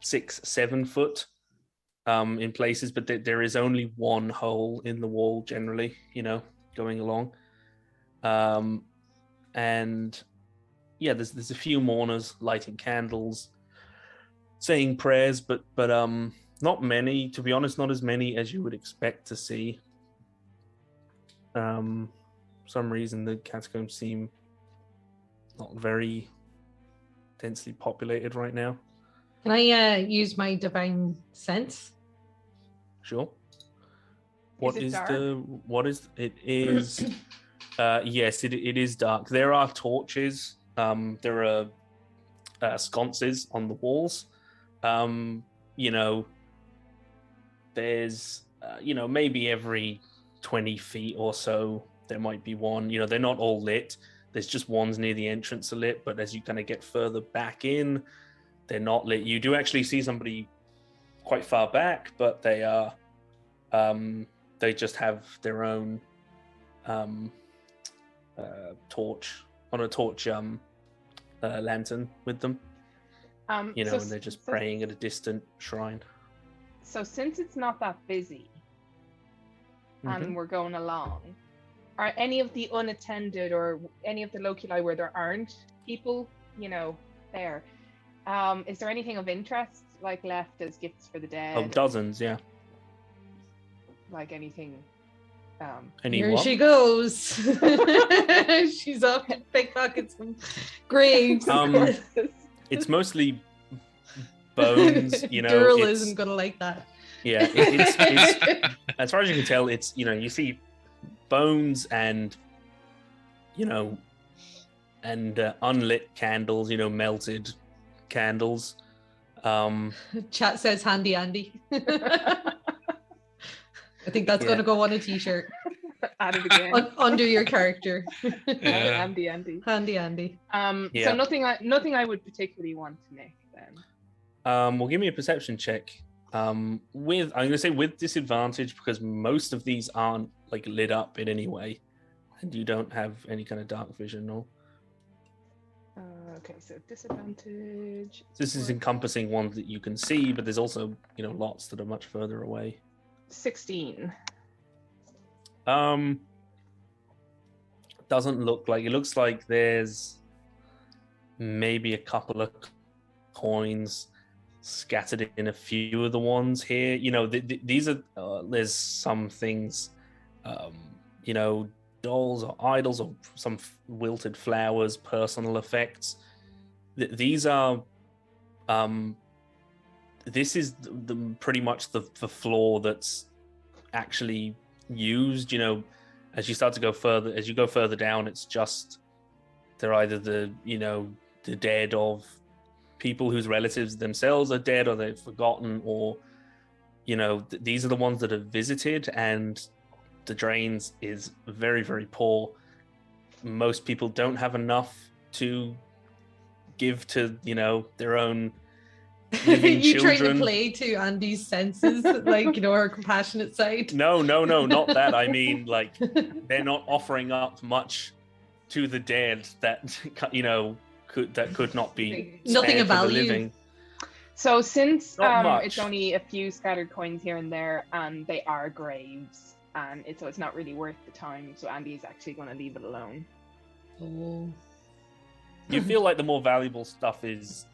6-7 foot in places, but there is only one hole in the wall generally, going along. And yeah, there's a few mourners lighting candles, saying prayers, but not many, to be honest, not as many as you would expect to see. For some reason the catacombs seem not very densely populated right now. Can I use my divine sense? Sure. Is it Yes, it is dark. There are torches. There are sconces on the walls. There's maybe every 20 feet or so there might be one. They're not all lit. There's just ones near the entrance are lit, but as you kind of get further back in, they're not lit. You do actually see somebody quite far back, but they are they just have their own torch lantern with them. And they're just praying at a distant shrine. So since it's not that busy and we're going along, are any of the unattended or any of the loculi where there aren't people, there, is there anything of interest left as gifts for the dead? Oh, dozens, yeah. Like anything. Here she goes. She's off to pickpocket some graves. It's mostly bones, Durrell isn't gonna like that. Yeah, it's as far as you can tell, it's you see bones and unlit candles, melted candles. Chat says handy Andy. I think that's going to go on a t-shirt. Add it again. Under your character. Handy. Handy. So nothing I would particularly want to make then. Well, give me a perception check. I'm going to say with disadvantage, because most of these aren't lit up in any way, and you don't have any kind of dark vision or. Okay, so disadvantage. This is encompassing ones that you can see, but there's also lots that are much further away. 16. Doesn't look like it. Looks like there's maybe a couple of coins scattered in a few of the ones here. These are there's some things, dolls or idols or some wilted flowers, personal effects. These are this is pretty much the floor that's actually used. As you start to go further, as you go further down, it's just they're either the dead of people whose relatives themselves are dead, or they've forgotten, or these are the ones that are visited, and the drains is very, very poor. Most people don't have enough to give to their own living you children. trying to play to Andy's senses, her compassionate side? No, not that. I mean, they're not offering up much to the dead that could not be nothing of value. Living. So since it's only a few scattered coins here and there, and they are graves, and so it's not really worth the time. So Andy is actually going to leave it alone. Oh. You feel like the more valuable stuff is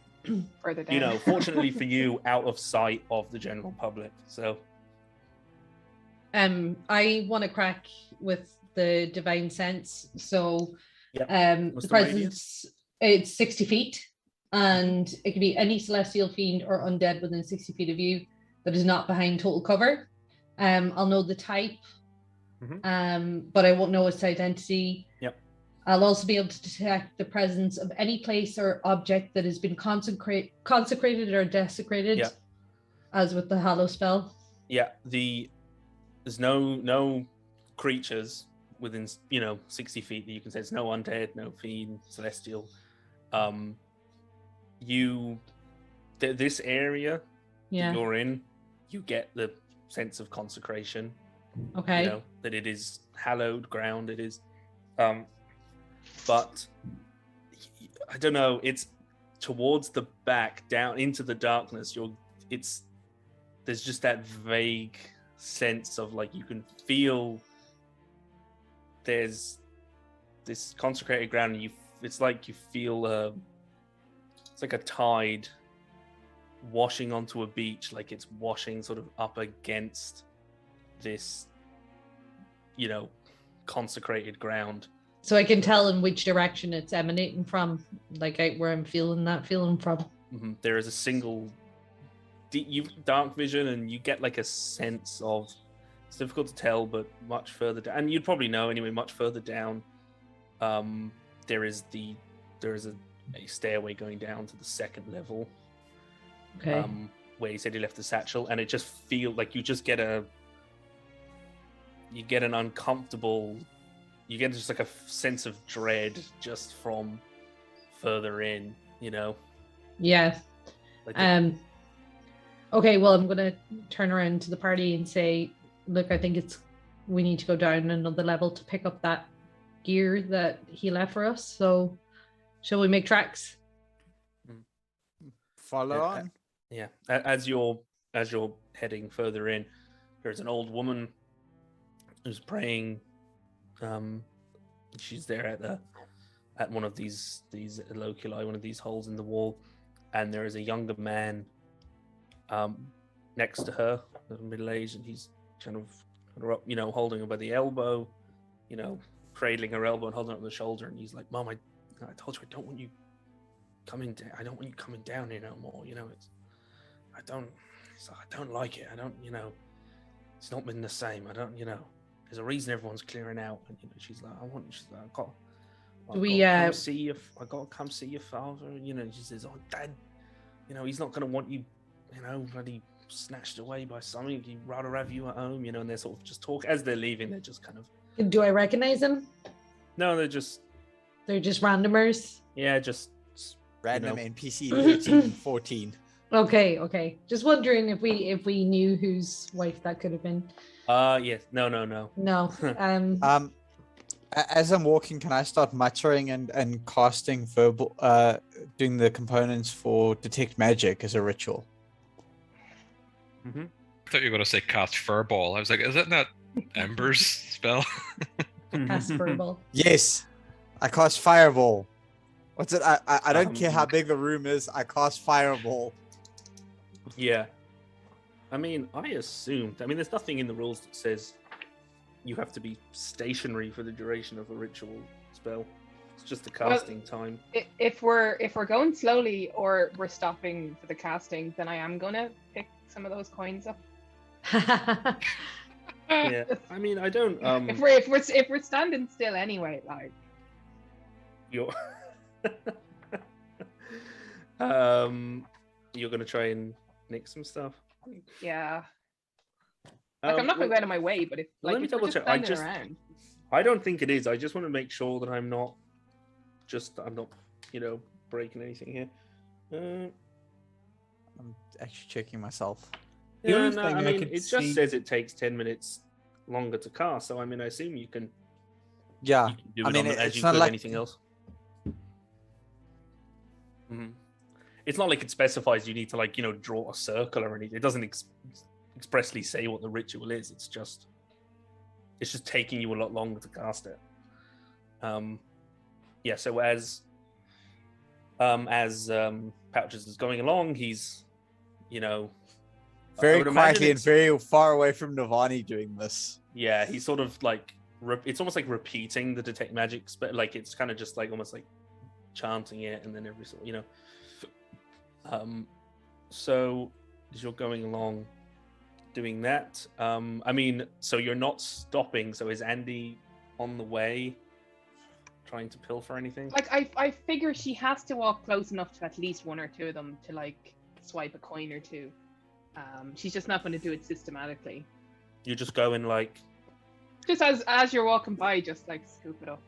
further down. Fortunately for you, out of sight of the general public. So I want to crack with the divine sense. So yep. The presence, it's 60 feet, and it can be any celestial fiend or undead within 60 feet of you that is not behind total cover. I'll know the type, but I won't know its identity. Yep. I'll also be able to detect the presence of any place or object that has been consecrated or desecrated, as with the Hallow spell. Yeah, there's no creatures within 60 feet that you can say. It's no undead, no fiend, celestial. This area that you're in, you get the sense of consecration. Okay. That it is hallowed ground. It is. But I don't know. It's towards the back, down into the darkness. there's just that vague sense of like you can feel there's this consecrated ground, and it's like you feel it's like a tide washing onto a beach, like it's washing sort of up against this, consecrated ground. So I can tell in which direction it's emanating from, like where I'm feeling that feeling from. Mm-hmm. There is a single dark vision, and you get like a sense of, it's difficult to tell, but much further down, and you'd probably know anyway, much further down, there is a stairway going down to the second level. Okay. Where he said he left the satchel, and it just feels like you get an uncomfortable, you get just like a sense of dread just from further in, Yeah. Like Okay, well, I'm gonna turn around to the party and say, look, I think we need to go down another level to pick up that gear that he left for us. So shall we make tracks? Follow on. Yeah. As you're heading further in, there's an old woman who's praying. She's there at one of these loculi, one of these holes in the wall, and there is a younger man next to her, middle-aged, and he's kind of holding her by the elbow, cradling her elbow and holding her up the shoulder, and he's like, "Mom, I told you I don't want you coming down. I don't want you coming down here no more. I don't like it. I don't, it's not been the same. I don't, there's a reason everyone's clearing out." And she's like, "I've got to come see your father." She says, "Oh, Dad, he's not going to want you, bloody snatched away by something. He'd rather have you at home." And they're sort of just talk as they're leaving. They're just kind of. Do I recognize them? No, they're just randomers. Yeah, just random NPC 13 and 14. Okay. Just wondering if we knew whose wife that could have been. Yes. No. No. As I'm walking, can I start muttering and casting verbal, doing the components for detect magic as a ritual? Mm-hmm. I thought you were going to say cast Furball. I was like, is that not Ember's spell? Cast Furball. Yes, I cast Fireball. What's it? I don't care how big the room is. I cast Fireball. Yeah. I mean, there's nothing in the rules that says you have to be stationary for the duration of a ritual spell. It's just the casting time. If we're going slowly or we're stopping for the casting, then I am gonna pick some of those coins up. Yeah. I mean, I don't. If we're standing still anyway, like. You're. You're gonna try and nick some stuff. Yeah. Like, I'm not going to go out of my way, but if let me double check. I don't think it is. I just want to make sure that I'm not breaking anything here. I'm actually checking myself. Yeah, no, I mean, it just says it takes 10 minutes longer to cast. So I mean, I assume you can. Yeah. You can do as you could like anything else. Mm-hmm. It's not like it specifies you need to draw a circle or anything. It doesn't expressly say what the ritual is. It's just taking you a lot longer to cast it. So as Pouches is going along, he's very quietly and very far away from Navani doing this. Yeah, he's sort of like it's almost like repeating the detect magic, but like it's kind of just like almost like chanting it, and then every sort so as you're going along doing that, I mean, so you're not stopping. So is Andy on the way trying to pilfer anything? Like, I figure she has to walk close enough to at least one or two of them to like swipe a coin or two. She's just not going to do it systematically. You're just going like just as you're walking by, just like scoop it up.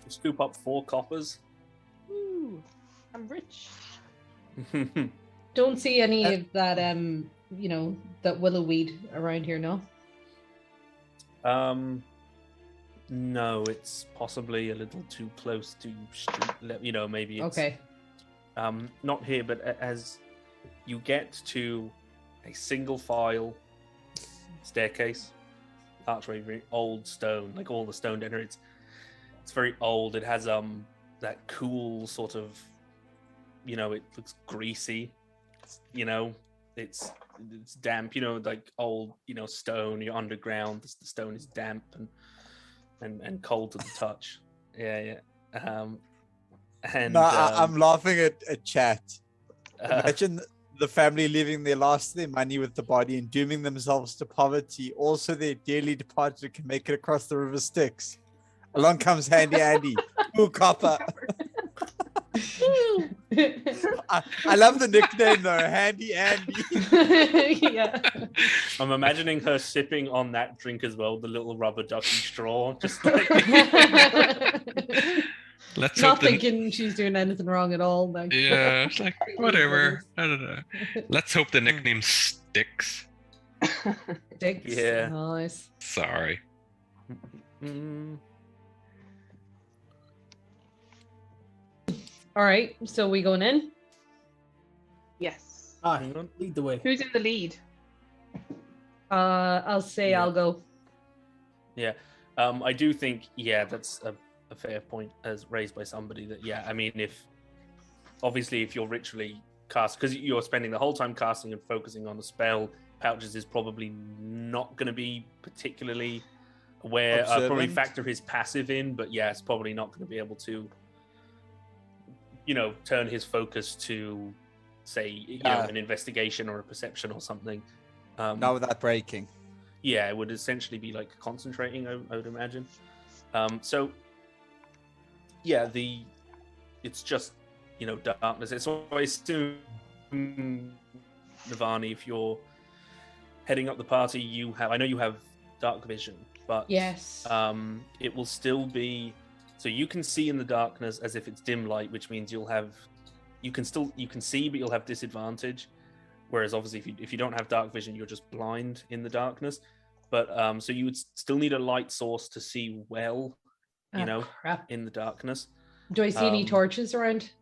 Scoop up 4 coppers. Ooh, I'm rich. Don't see any of that that willow weed around here, no? No, it's possibly a little too close to street, maybe it's okay. not here, but as you get to a single file staircase, archway, very old stone, like all the stone in it's very old. It has that cool sort of, you know, it looks greasy, you know, it's damp, you know, like old, you know, stone. You're underground. The stone is damp and cold to the touch. Yeah. And No, I'm laughing at chat. Imagine the family leaving their last of their money with the body and dooming themselves to poverty. Also, their dearly departed can make it across the river Styx. Along comes Handy Andy. Ooh, copper. I love the nickname though, Handy Andy. Yeah. I'm imagining her sipping on that drink as well, the little rubber ducky straw, just like. Let's Not hope thinking she's doing anything wrong at all. Like. Yeah, it's like whatever. I don't know. Let's hope the nickname sticks. Sticks. Yeah. Nice. Sorry. All right, so we going in? Yes. Lead the way. Who's in the lead? I'll say Yeah. I'll go. Yeah, I do think that's a fair point as raised by somebody. That I mean, if you're ritually cast, because you're spending the whole time casting and focusing on the spell, Pouches is probably not going to be particularly aware. Probably Observant. factor his passive in, but it's probably not going to be able to, you know, turn his focus to, say, you know, an investigation or a perception or something. Not without breaking. Yeah, it would essentially be like concentrating, I would imagine. So, it's just, you know, darkness. It's always soon, Navani, if you're heading up the party, I know you have dark vision, but Yes. it will still be, so you can see in the darkness as if it's dim light, which means you can see, but you'll have disadvantage. Whereas obviously if you don't have dark vision, you're just blind in the darkness. But so you would still need a light source to see well, you know, crap. in the darkness. Do I see any torches around?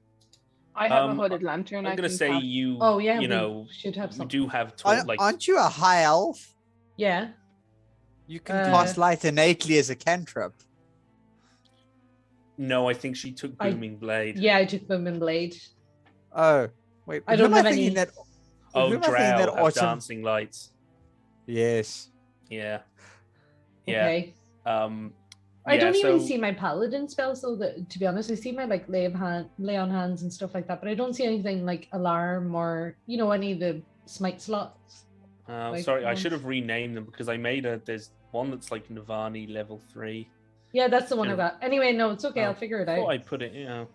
I have a hooded lantern. I'm gonna say cast. you. Oh yeah, you we know, should have we some. do have Aren't you a high elf? Yeah. You can cast light innately as a cantrip. No, I think she took Booming Blade. Yeah, I took Booming Blade. Oh wait, I don't who am have thinking any. That, Oh, who am I thinking Drow that have autumn- dancing lights. Yes. Yeah. Okay. I don't even see my paladin spells though. That, to be honest, I see my like lay on hands and stuff like that, but I don't see anything like alarm or, you know, any of the smite slots. Sorry, I should have renamed them because there's one that's like Navani level 3. Yeah, that's the one I got. Anyway, no, it's okay. I'll figure it I thought out. I put it, you know.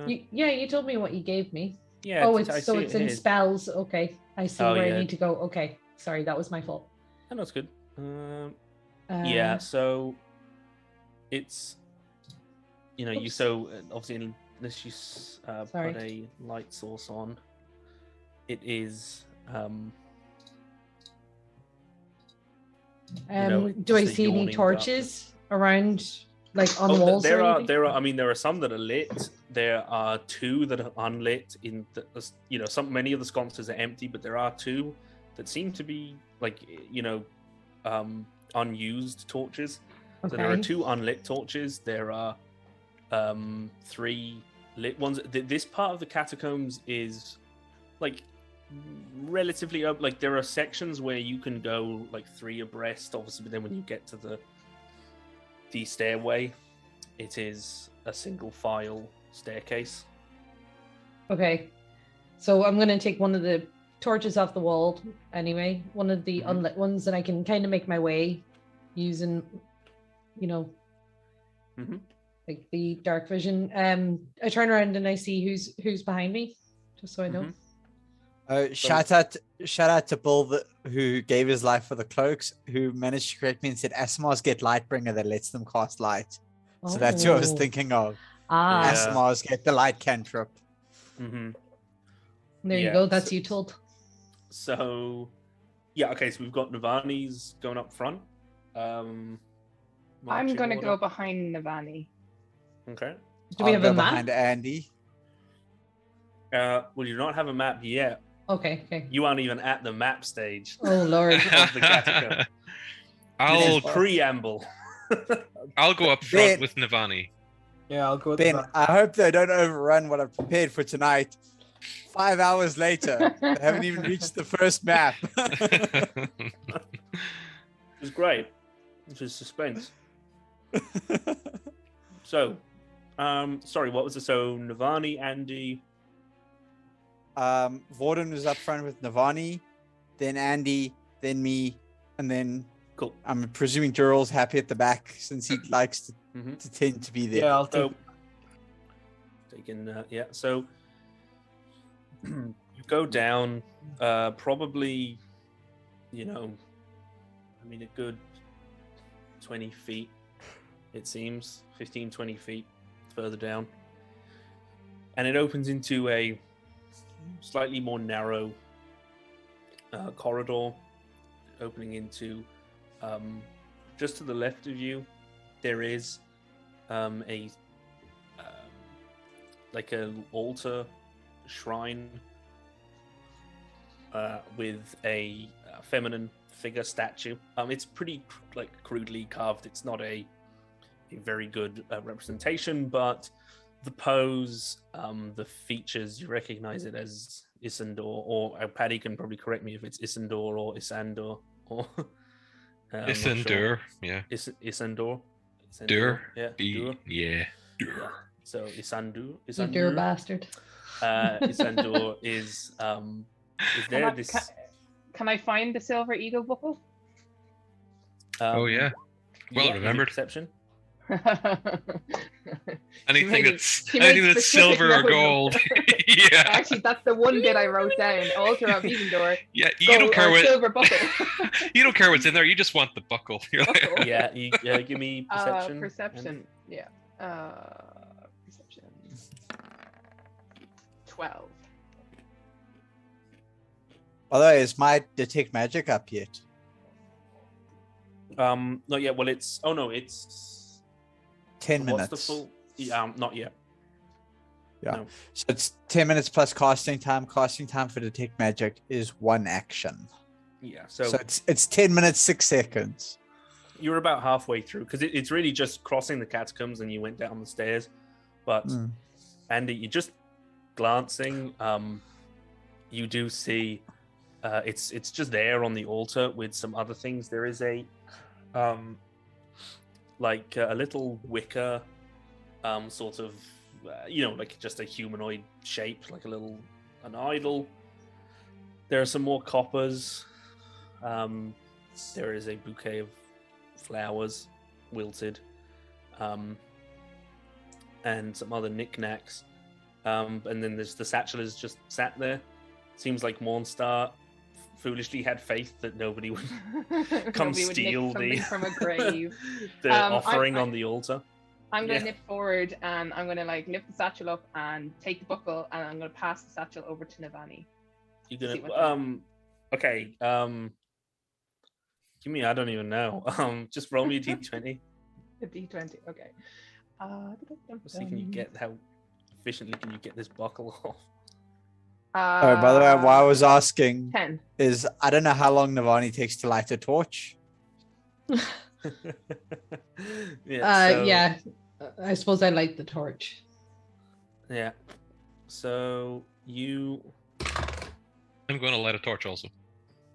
You told me what you gave me. Yeah. Oh, it's in spells. Okay, I see Oh, where yeah. I need to go. Okay, sorry, that was my fault. Oh, that's good. So it's, you know, Oops. obviously unless you put a light source on, it is do I just a see any yawning torches around, like on the walls? There or are anything? I mean, there are some that are lit. There are 2 that are unlit. You know, many of the sconces are empty, but there are 2 that seem to be like, you know, unused torches. So there are 2 unlit torches. There are 3 lit ones. This part of the catacombs is like relatively open. Like there are sections where you can go like 3 abreast, obviously, but then when you get to the stairway, it is a single file staircase. Okay, so I'm gonna take one of the torches off the wall anyway, one of the unlit ones, and I can kind of make my way using, you know, like the dark vision. I turn around and I see who's behind me, just so I know. Shout out to Bill who gave his life for the cloaks, who managed to correct me and said Asimars get Lightbringer that lets them cast light. So that's what I was thinking of. Asimars get the light cantrip. There you go. That's you told. So, okay. So we've got Navani's going up front. I'm going to go behind Navani. Okay. Do we have a map? Behind Andy. Well, you don't have a map yet. Okay. You aren't even at the map stage Oh Lord. of the catacomb. This is preamble. I'll go up front with Navani. Yeah, I'll go with Ben, that. I hope they don't overrun what I've prepared for tonight. 5 hours later, they haven't even reached the first map. It was great. It was suspense. So, sorry, what was it? So, Navani, Andy. Vorden was up front with Navani, then Andy, then me, and then Cool. I'm presuming Durrell's happy at the back since he likes to tend to be there. Yeah, I'll take. So, taking so you go down, probably, a good 20 feet. It seems 15, 20 feet further down, and it opens into a slightly more narrow corridor, opening into. Just to the left of you, there is a like an altar shrine with a feminine figure statue. It's pretty crudely carved. It's not a very good representation, but the pose, the features, you recognize it as Aizendore, or Paddy can probably correct me if it's Aizendore or Aizendore or. Aizendore, yeah. Aizendore. Dur. Yeah. Dur. Yeah. Yeah. So Aizendore. You dur bastard. Aizendore is there. Can I find the silver eagle buckle? Oh yeah. Well remembered. Perception. Anything that's silver or gold. Yeah. Actually, that's the one bit I wrote down. Altar of Aizendore. Yeah, you don't care what silver buckle. You don't care what's in there. You just want the buckle. Buckle. Yeah. Give me perception. Perception. Yeah. Perception. 12. By the way, is my detect magic up yet? Not yet. Well, it's. Oh no, it's 10 minutes. What's the full? Not yet. Yeah. No. So it's 10 minutes plus casting time. Casting time for detect magic is 1 action. Yeah. So it's 10 minutes, 6 seconds. You're about halfway through because it's really just crossing the catacombs and you went down the stairs. But Andy, you're just glancing. You do see it's just there on the altar with some other things. There is a like a little wicker sort of like just a humanoid shape, like an idol. There are some more coppers. There is a bouquet of flowers, wilted, and some other knickknacks. And then there's the satchel is just sat there. Seems like Mornstar foolishly had faith that nobody would come steal from a grave. the offering on the altar. I'm going to nip forward and I'm going to lift the satchel up and take the buckle and I'm going to pass the satchel over to Navani. You're gonna okay. Give me. I don't even know. Just roll me a d20. A d20. Okay. See, how efficiently can you get this buckle off? By the way, what I was asking 10. is I don't know how long Navani takes to light a torch. Yeah. I suppose I light the torch. Yeah. So you. I'm going to light a torch also.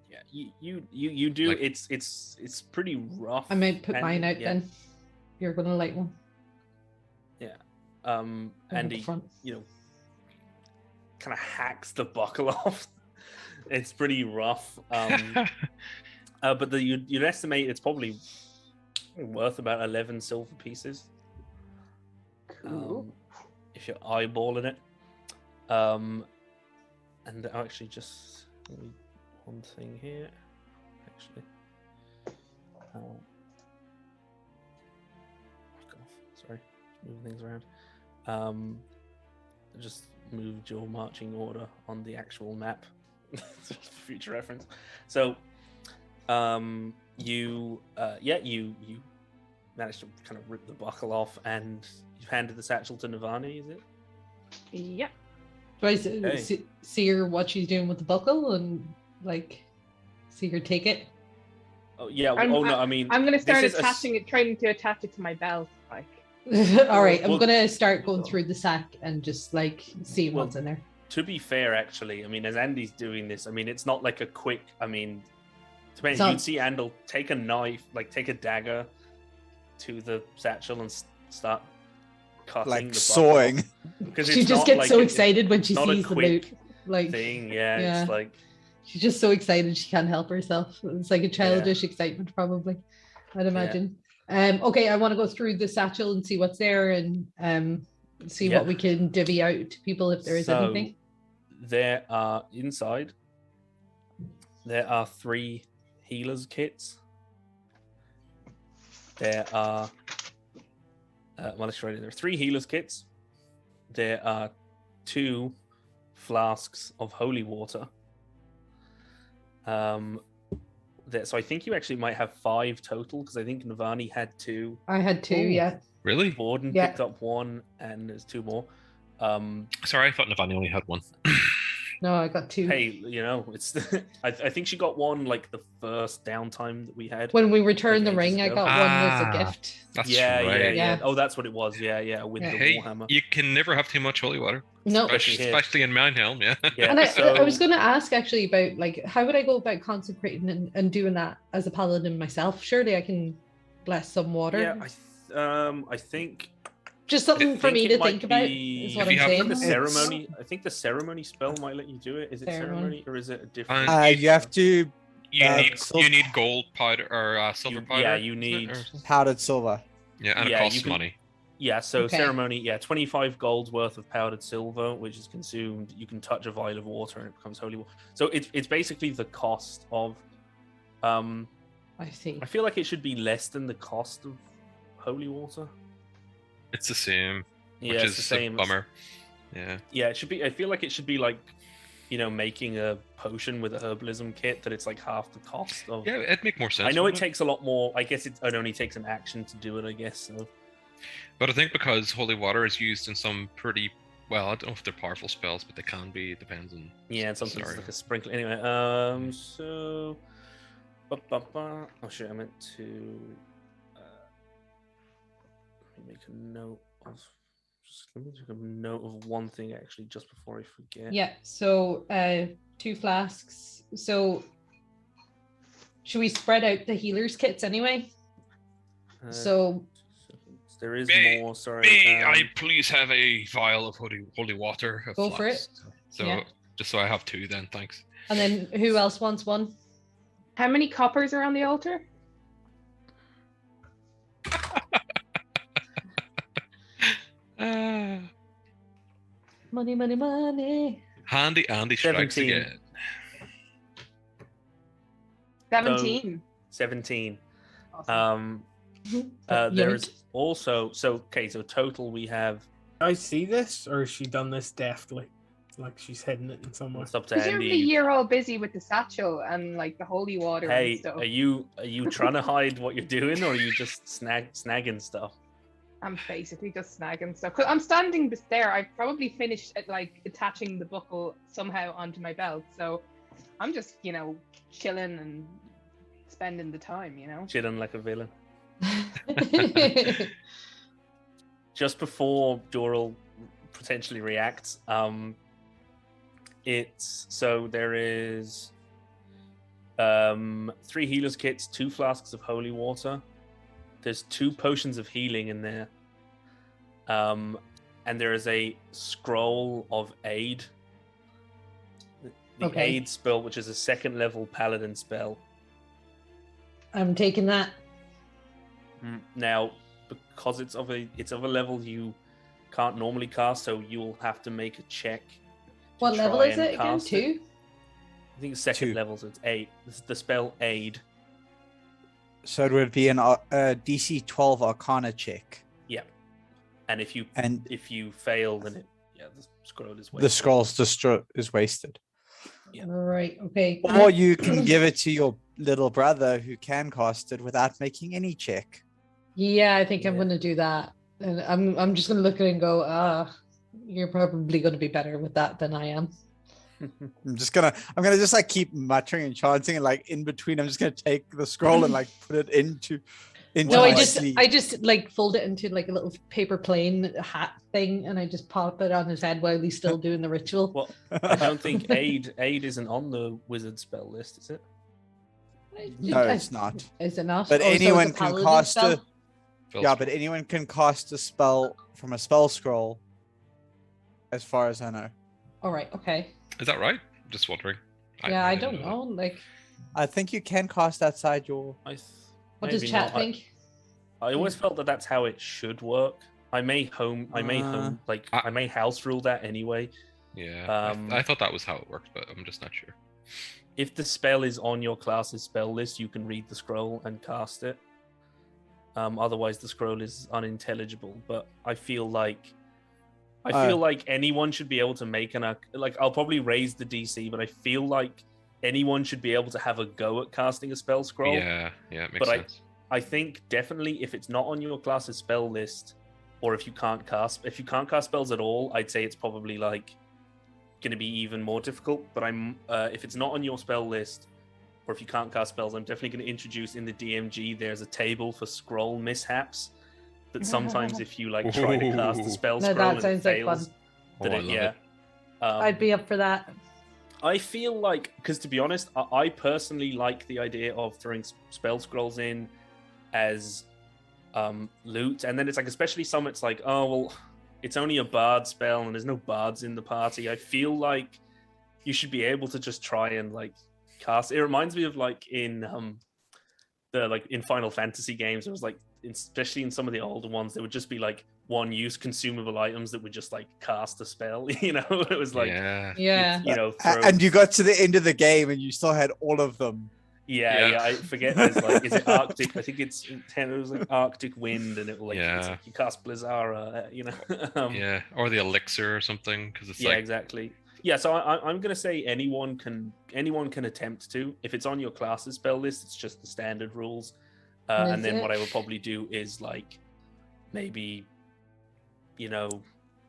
Yeah, you do. It's pretty rough. I might put mine out then. You're going to light one. Yeah. Andy, kind of hacks the buckle off. It's pretty rough. But you'd estimate it's probably worth about 11 silver pieces. Cool. If you're eyeballing it. And actually just one thing here. Actually. Sorry. Moving things around. Just moved your marching order on the actual map. For future reference. So you managed to kind of rip the buckle off and you've handed the satchel to Navani, is it? Yep. Do I Okay. see her what she's doing with the buckle and like see her take it? Oh yeah. I'm- Oh no. I mean, I'm gonna start this is attaching it, trying to attach it to my belt. Like, All right, I'm Well- gonna start going through the sack and just like seeing Well, what's in there. To be fair, actually, I mean, as Andy's doing this, I mean, it's not like a quick. I mean, depends. It's not- You'd see Andal take a knife, like take a dagger to the satchel and start cutting Like the sawing. because She just gets so excited when she not a sees the quick loot. Like thing. Yeah, yeah. it's like she's just so excited she can't help herself. It's like a childish excitement, probably. I'd imagine. Okay, I want to go through the satchel and see what's there and see Yeah. what we can divvy out to people if there is So, anything. There are inside. There are 3 healers kits. There are. Well, let's try it. There are 3 healers kits. There are 2 flasks of holy water. So I think you actually might have 5 total because I think Navani had 2. I had 2, Ooh. yeah. Really? Borden Yeah. picked up 1, and there's 2 more. Sorry, I thought Navani only had 1. No, I got 2. Hey, it's. I think she got 1 like the first downtime that we had. When we returned the ages ring, I ago. got one as a Ah. gift. That's yeah. right. Yeah. Oh, that's what it was. Yeah, with Yeah. the Hey, warhammer. you can never have too much holy water, No. especially in Mindhelm. Yeah. Yeah, And I so was going to ask actually about like how would I go about consecrating and doing that as a paladin myself? Surely I can bless some water. yeah, I think Just something for think me it to might think about be- is what If I'm you have saying. the It's- ceremony. I think the ceremony spell might let you do it. Is it ceremony or is it a different? You have to You need silver- you need gold powder or silver powder. Yeah, you isn't it, need. or something? powdered silver. Yeah, and it Yeah, you costs can- money. Yeah, so Okay. ceremony. Yeah, 25 gold's worth of powdered silver, which is consumed. You can touch a vial of water and it becomes holy water. So it's basically the cost of. I see. I feel like it should be less than the cost of holy water. It's the same, Yeah, which it's is the same. a bummer. Yeah. Yeah, it should be. I feel like it should be like, making a potion with a herbalism kit that it's like half the cost of. Yeah, it'd make more sense. I know it wouldn't takes a lot more. I guess it only takes an action to do it. I guess so. But I think because holy water is used in some pretty well, I don't know if they're powerful spells, but they can be. It depends on. Yeah, and sometimes it's scenario. like a sprinkle. Anyway, so. Oh shit! I meant to. Let me make a note of. Let me take a note of one thing actually, just before I forget. Yeah. So 2 flasks. So should we spread out the healers kits anyway? So 2 seconds. There is May- more. Sorry. May I please have a vial of holy water? A Go for it. flask? So Yeah. just so I have 2, then thanks. and then who else wants one? how many coppers are on the altar? Money, money, money. Handy Andy strikes 17. again. 17. 17. Awesome. There's also so total we have. Can I see this, or has she done this deftly? Like she's hidden it in somewhere. It's up to Presumably Andy. you're all busy with the satchel and like the holy water and Hey, stuff. are you trying to hide what you're doing, or are you just snagging stuff? I'm basically just snagging stuff. 'Cause I'm standing there. I've probably finished at like attaching the buckle somehow onto my belt. So I'm just, chilling and spending the time, Chilling like a villain. Just before Doral potentially reacts, there is 3 healers kits, 2 flasks of holy water. There's 2 potions of healing in there. And there is a scroll of aid. The Okay. aid spell, which is a 2nd level paladin spell. I'm taking that. Now, because it's of a level you can't normally cast, so you'll have to make a check. to What level try is and it again? cast it. 2? I think it's 2nd 2. level, so it's 8. This is the spell aid. So it would be an DC 12 Arcana check, And if you and fail, then the scroll is the wasted. scroll's is wasted. Yeah. Right. Okay. Or you can give it to your little brother who can cast it without making any check. Yeah, I think I'm Yeah. gonna do that. And I'm just gonna look at it and go, You're probably going to be better with that than I am. I'm gonna just like keep muttering and chanting, and like in between, I'm just gonna take the scroll and like put it into No, my I sleeve. just like fold it into like a little paper plane hat thing, and I just pop it on his head while he's still doing the ritual. Well, I don't think aid isn't on the wizard spell list, is it? No, it's not. Is it not? But Oh, so it's anyone a can paladin cast spell? but anyone can cast a spell from a spell scroll, as far as I know. All right. Okay. Is that right? Just wondering. I didn't don't know. Like, I think you can cast outside your. what does Maybe chat not. think? I always felt that that's how it should work. I may house rule that anyway. Yeah, I thought that was how it worked, but I'm just not sure. If the spell is on your class's spell list, you can read the scroll and cast it. Otherwise, the scroll is unintelligible. But I feel like anyone should be able to make I'll probably raise the DC, but I feel like anyone should be able to have a go at casting a spell scroll. Yeah, it makes sense. I think definitely if it's not on your class's spell list, or if you can't cast spells at all, I'd say it's probably like going to be even more difficult. But if it's not on your spell list, or if you can't cast spells, I'm definitely going to introduce in the DMG. There's a table for scroll mishaps. That sometimes if you like try to cast a spell scroll that and sounds it like fails, fun. I'd be up for that. I feel like, because to be honest, I personally like the idea of throwing spell scrolls in as loot, and then it's like, especially some, it's like, oh well, it's only a bard spell and there's no bards in the party. I feel like you should be able to just try and like cast. It reminds me of like in in Final Fantasy games. It was like, especially in some of the older ones, there would just be like one-use consumable items that would just like cast a spell. It was like, and you got to the end of the game and you still had all of them. Yeah. I forget. There's like, is it Arctic? I think it was like Arctic Wind, and it will like, it's like you cast Blizzara. Or the elixir or something, because it's exactly. Yeah, so I'm gonna say anyone can attempt to. If it's on your class's spell list, it's just the standard rules. And then what I would probably do is like maybe,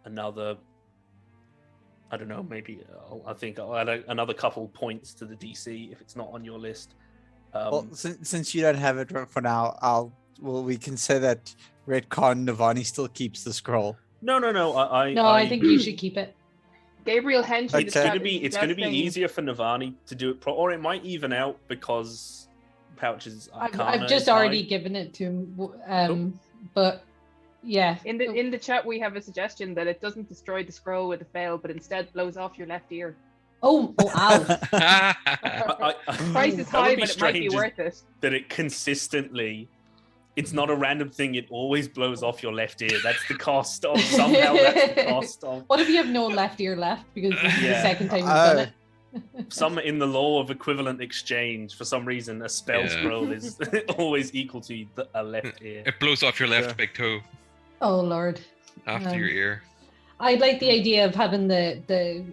another. I don't know. Maybe I think I'll add another couple points to the DC if it's not on your list. Well, since you don't have it for now, we can say that Redcon Navani still keeps the scroll. No. I think you should keep it. Gabriel Hench. It's going to be easier for Navani to do it, or it might even out because Pouch's Arcana. I've just already given it to him, but yeah. In the chat, we have a suggestion that it doesn't destroy the scroll with a fail, but instead blows off your left ear. Oh, ow! Price is high, but it might be worth it. That it consistently. It's not a random thing. It always blows off your left ear. That's the cost of somehow. That's the cost of. What if you have no left ear left because this is the second time you've done it? Some in the law of equivalent exchange, for some reason, a spell scroll is always equal to a left ear. It blows off your left big toe. Oh Lord! After your ear. I like the idea of having the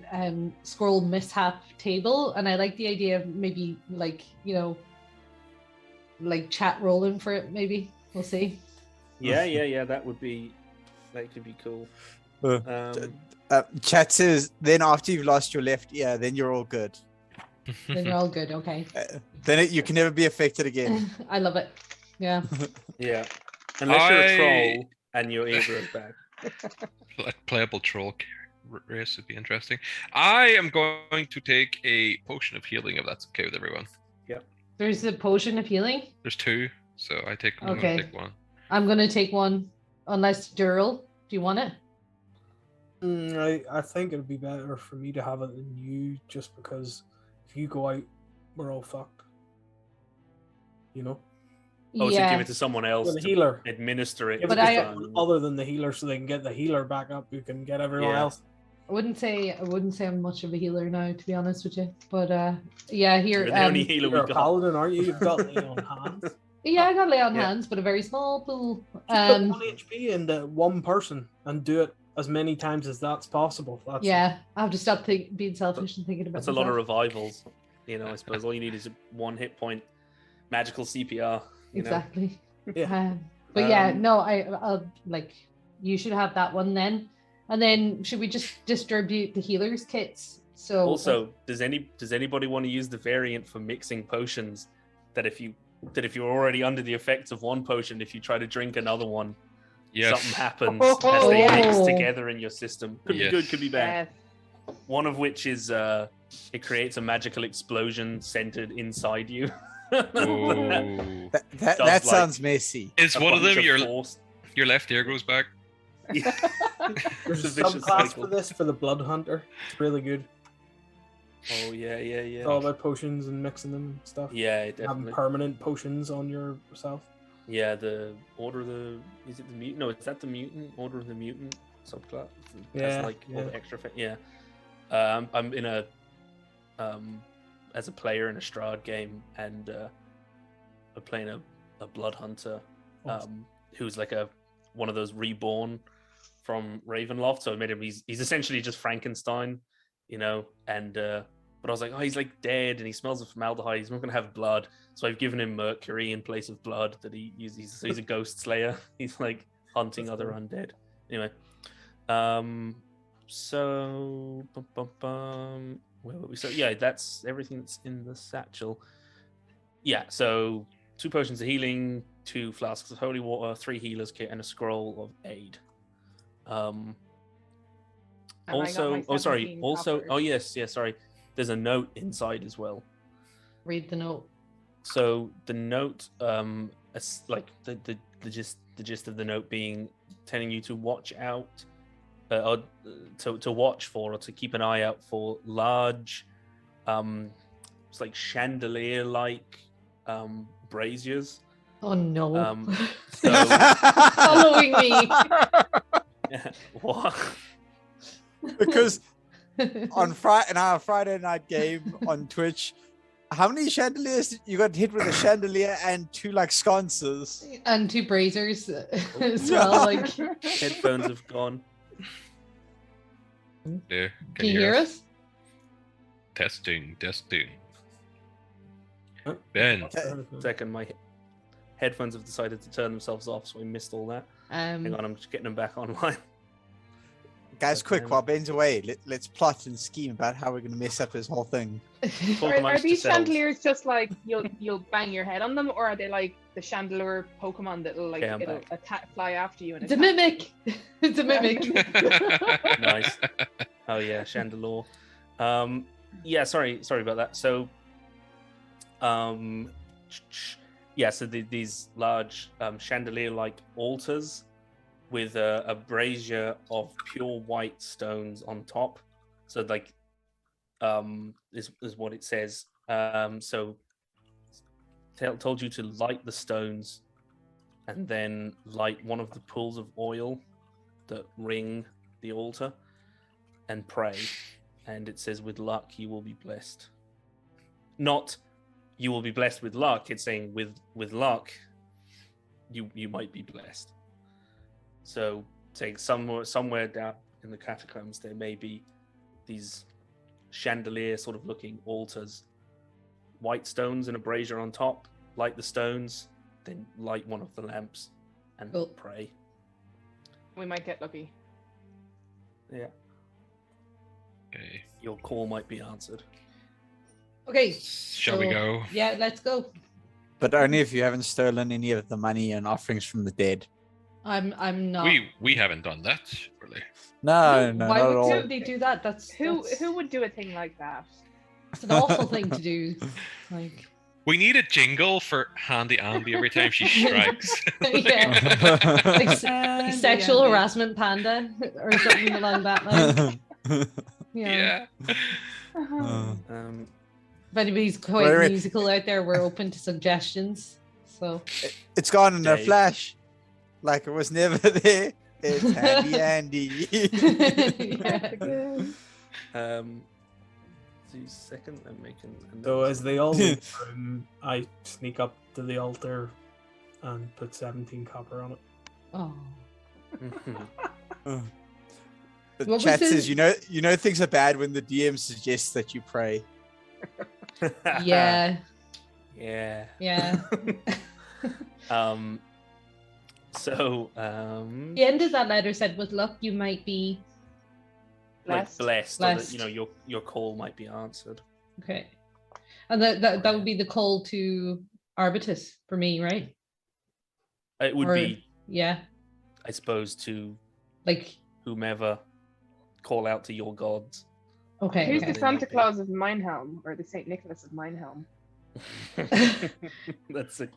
scroll mishap table, and I like the idea of maybe like chat rolling for it. Maybe we'll see. Yeah. That could be cool. Chat says then after you've lost your left ear, then you're all good. Then you're all good. Okay. Then you can never be affected again. I love it. Yeah. Yeah. Unless you're a troll and your ear grows back. Playable troll race would be interesting. I am going to take a potion of healing, if that's okay with everyone. Yeah. There's a potion of healing? There's two, so I'm gonna take one. I'm gonna take one, unless Dural, do you want it? I think it'd be better for me to have it than you, just because if you go out, we're all fucked. Oh, so give it to someone else, the healer, administer it. But other than the healer, so they can get the healer back up, you can get everyone else. I wouldn't say I'm much of a healer now, to be honest with you. But here. You're the only healer you're a paladin, aren't you? You've got lay on hands. Yeah, I got lay on hands, but a very small pool. Just put 1 HP into one person and do it as many times as that's possible. I have to stop being selfish and thinking about. That's myself. A lot of revivals. I suppose all you need is 1 hit point, magical CPR. Exactly. Yeah. But I'll you should have that one then. And then should we just distribute the healers kits? So Also, does anybody want to use the variant for mixing potions that if you're already under the effects of one potion, if you try to drink another one, something happens as they mix together in your system. Could be good, could be bad. One of which is it creates a magical explosion centered inside you. That sounds messy. Is one of them your left ear goes back? Yeah. There's a vicious subclass cycle. for this for the Blood Hunter. It's really good. Oh yeah. It's all about potions and mixing them and stuff. Yeah, Having definitely. permanent potions on yourself. Yeah, the Order of the... Is it the Mutant? No, is that the Mutant? Order of the Mutant subclass? That's like all the extra... Yeah. I'm in a... as a player in a Strahd game, and I'm playing a Blood Hunter who's like one of those reborn from Ravenloft. So I made him... He's essentially just Frankenstein, you know, and... but I was like, oh, he's like dead and he smells of formaldehyde. He's not going to have blood. So I've given him mercury in place of blood that he uses. So he's a ghost slayer. He's like hunting other undead. Anyway. So... where were we? So yeah, that's everything that's in the satchel. Yeah, so 2 potions of healing, 2 flasks of holy water, 3 healers kit, and a scroll of aid. Sorry. There's a note inside as well. read the note. So the note, like the gist of the note being telling you to watch out, or to watch for, or to keep an eye out for large, it's like chandelier-like braziers. Oh no! So Following me. What? Because on our Friday night game on Twitch, how many chandeliers you got hit with a chandelier and 2 like sconces And 2 braziers as well. Like, Headphones have gone. Yeah, can you hear us? Testing. Oh. Ben. Second, my headphones have decided to turn themselves off, so I missed all that. Hang on, I'm just getting them back online. Guys, quick, while Ben's away, let's plot and scheme about how we're going to mess up this whole thing. Are these chandeliers just like you'll bang your head on them, or are they like the chandelier Pokemon that'll like it'll fly after you? And It's a mimic. It's a mimic. Nice. Oh yeah, Chandelure. Yeah, sorry about that. So, so these large chandelier-like altars with a brazier of pure white stones on top. So like, is what it says. So told you to light the stones, and then light one of the pools of oil that ring the altar, and pray. And it says, with luck, you will be blessed. Not, you will be blessed with luck. It's saying, with luck, you might be blessed. So, saying somewhere down in the catacombs, there may be these chandelier sort of looking altars, white stones and a brazier on top. Light the stones, then light one of the lamps, and pray. We might get lucky. Yeah. Okay. Your call might be answered. Okay. Shall we go? Yeah, let's go. But only if you haven't stolen any of the money and offerings from the dead. I'm not. We haven't done that, really. No, Why not at would all. somebody do that? Who would do a thing like that? It's an awful thing to do. Like, We need a jingle for Handy Andy every time she strikes. yeah, like sexual harassment panda or something along that line. Yeah. If anybody's quite musical out there, we're open to suggestions. So It's gone in a flash, like it was never there. It's Handy Andy. Yeah. 2 seconds, I'm making. So as they all leave the room, I sneak up to the altar and put 17 copper on it. Oh. The chat says, you know things are bad when the DM suggests that you pray. Yeah. Yeah. Yeah. So the end of that letter said, with luck you might be Blessed. blessed, or Blessed. that your call might be answered. Okay. And that would be the call to Arbitus for me, right? It would Or- be, Yeah. I suppose, to Like, whomever, call out to your gods. okay. Who's okay. the Santa Claus of Minehelm or the Saint Nicholas of Minehelm? That's a,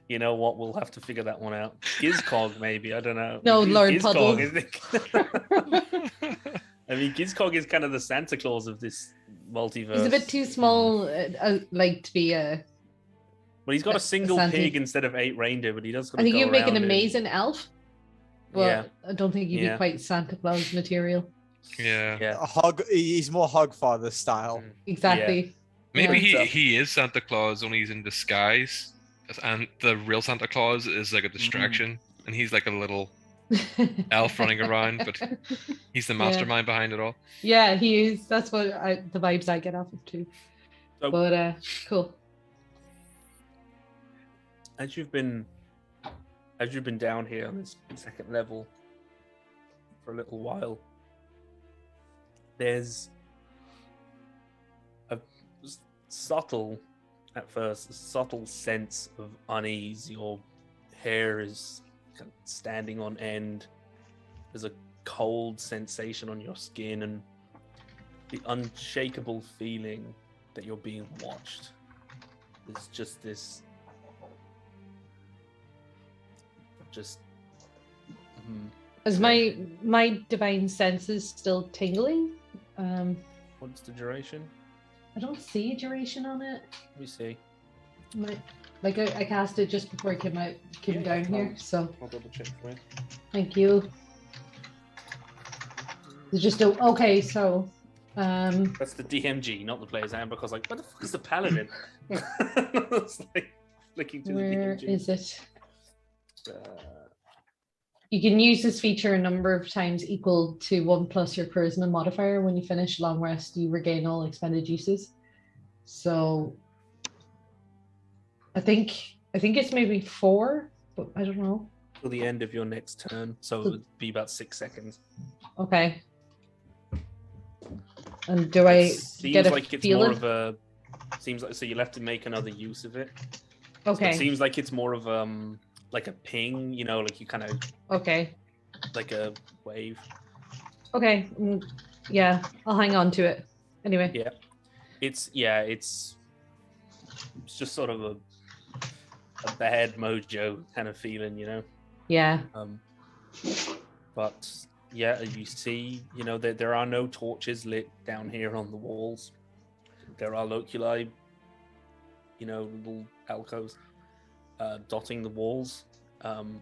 you know what? We'll have to figure that one out. Gizcog, maybe. I don't know. No, Lord Gizcog, Puddle. I think. I mean, Gizcog is kind of the Santa Claus of this multiverse. He's a bit too small, like to be a. Well, he's got a single Santa. pig instead of 8 reindeer, but he does. I think you'd make an around amazing elf. Well, Yeah. I don't think you'd be Yeah. quite Santa Claus material. Yeah. Yeah. A hog. He's more Hogfather style. Exactly. Maybe Yeah. he is Santa Claus, only he's in disguise, and the real Santa Claus is like a distraction, and he's like a little elf running around, but he's the mastermind behind it all. Yeah, he is. That's what the vibes I get off of too. So- But cool. As you've been down here on this second level for a little while, there's a subtle sense of unease. Your hair is kind of standing on end. There's a cold sensation on your skin and the unshakable feeling that you're being watched. There's just this Is my divine senses still tingling? What's the duration? I don't see a duration on it. Let me see. Like I cast it just before I came Yeah, down here. I'll- So I'll double check for you. thank you. It's just okay. So That's the DMG, not the player's handbook. I was like, what the fuck is the paladin? It's like flicking to where the DMG. is it? Uh, You can use this feature a number of times equal to 1 plus your charisma modifier. When you finish long rest, you regain all expended uses. So I think it's maybe 4, but I don't know. till the end of your next turn, so it would be about 6 seconds. Okay. And do I Seems get a like it's feeling? more of a. Seems like so you'll have to make another use of it. Okay. It seems like it's more of like a ping, like you kind of Okay. like a wave. Okay. Yeah, I'll hang on to it. Anyway. Yeah. It's just sort of a bad mojo kind of feeling, Yeah. But yeah, you see, there are no torches lit down here on the walls. There are loculi, little alcoves dotting the walls. Kind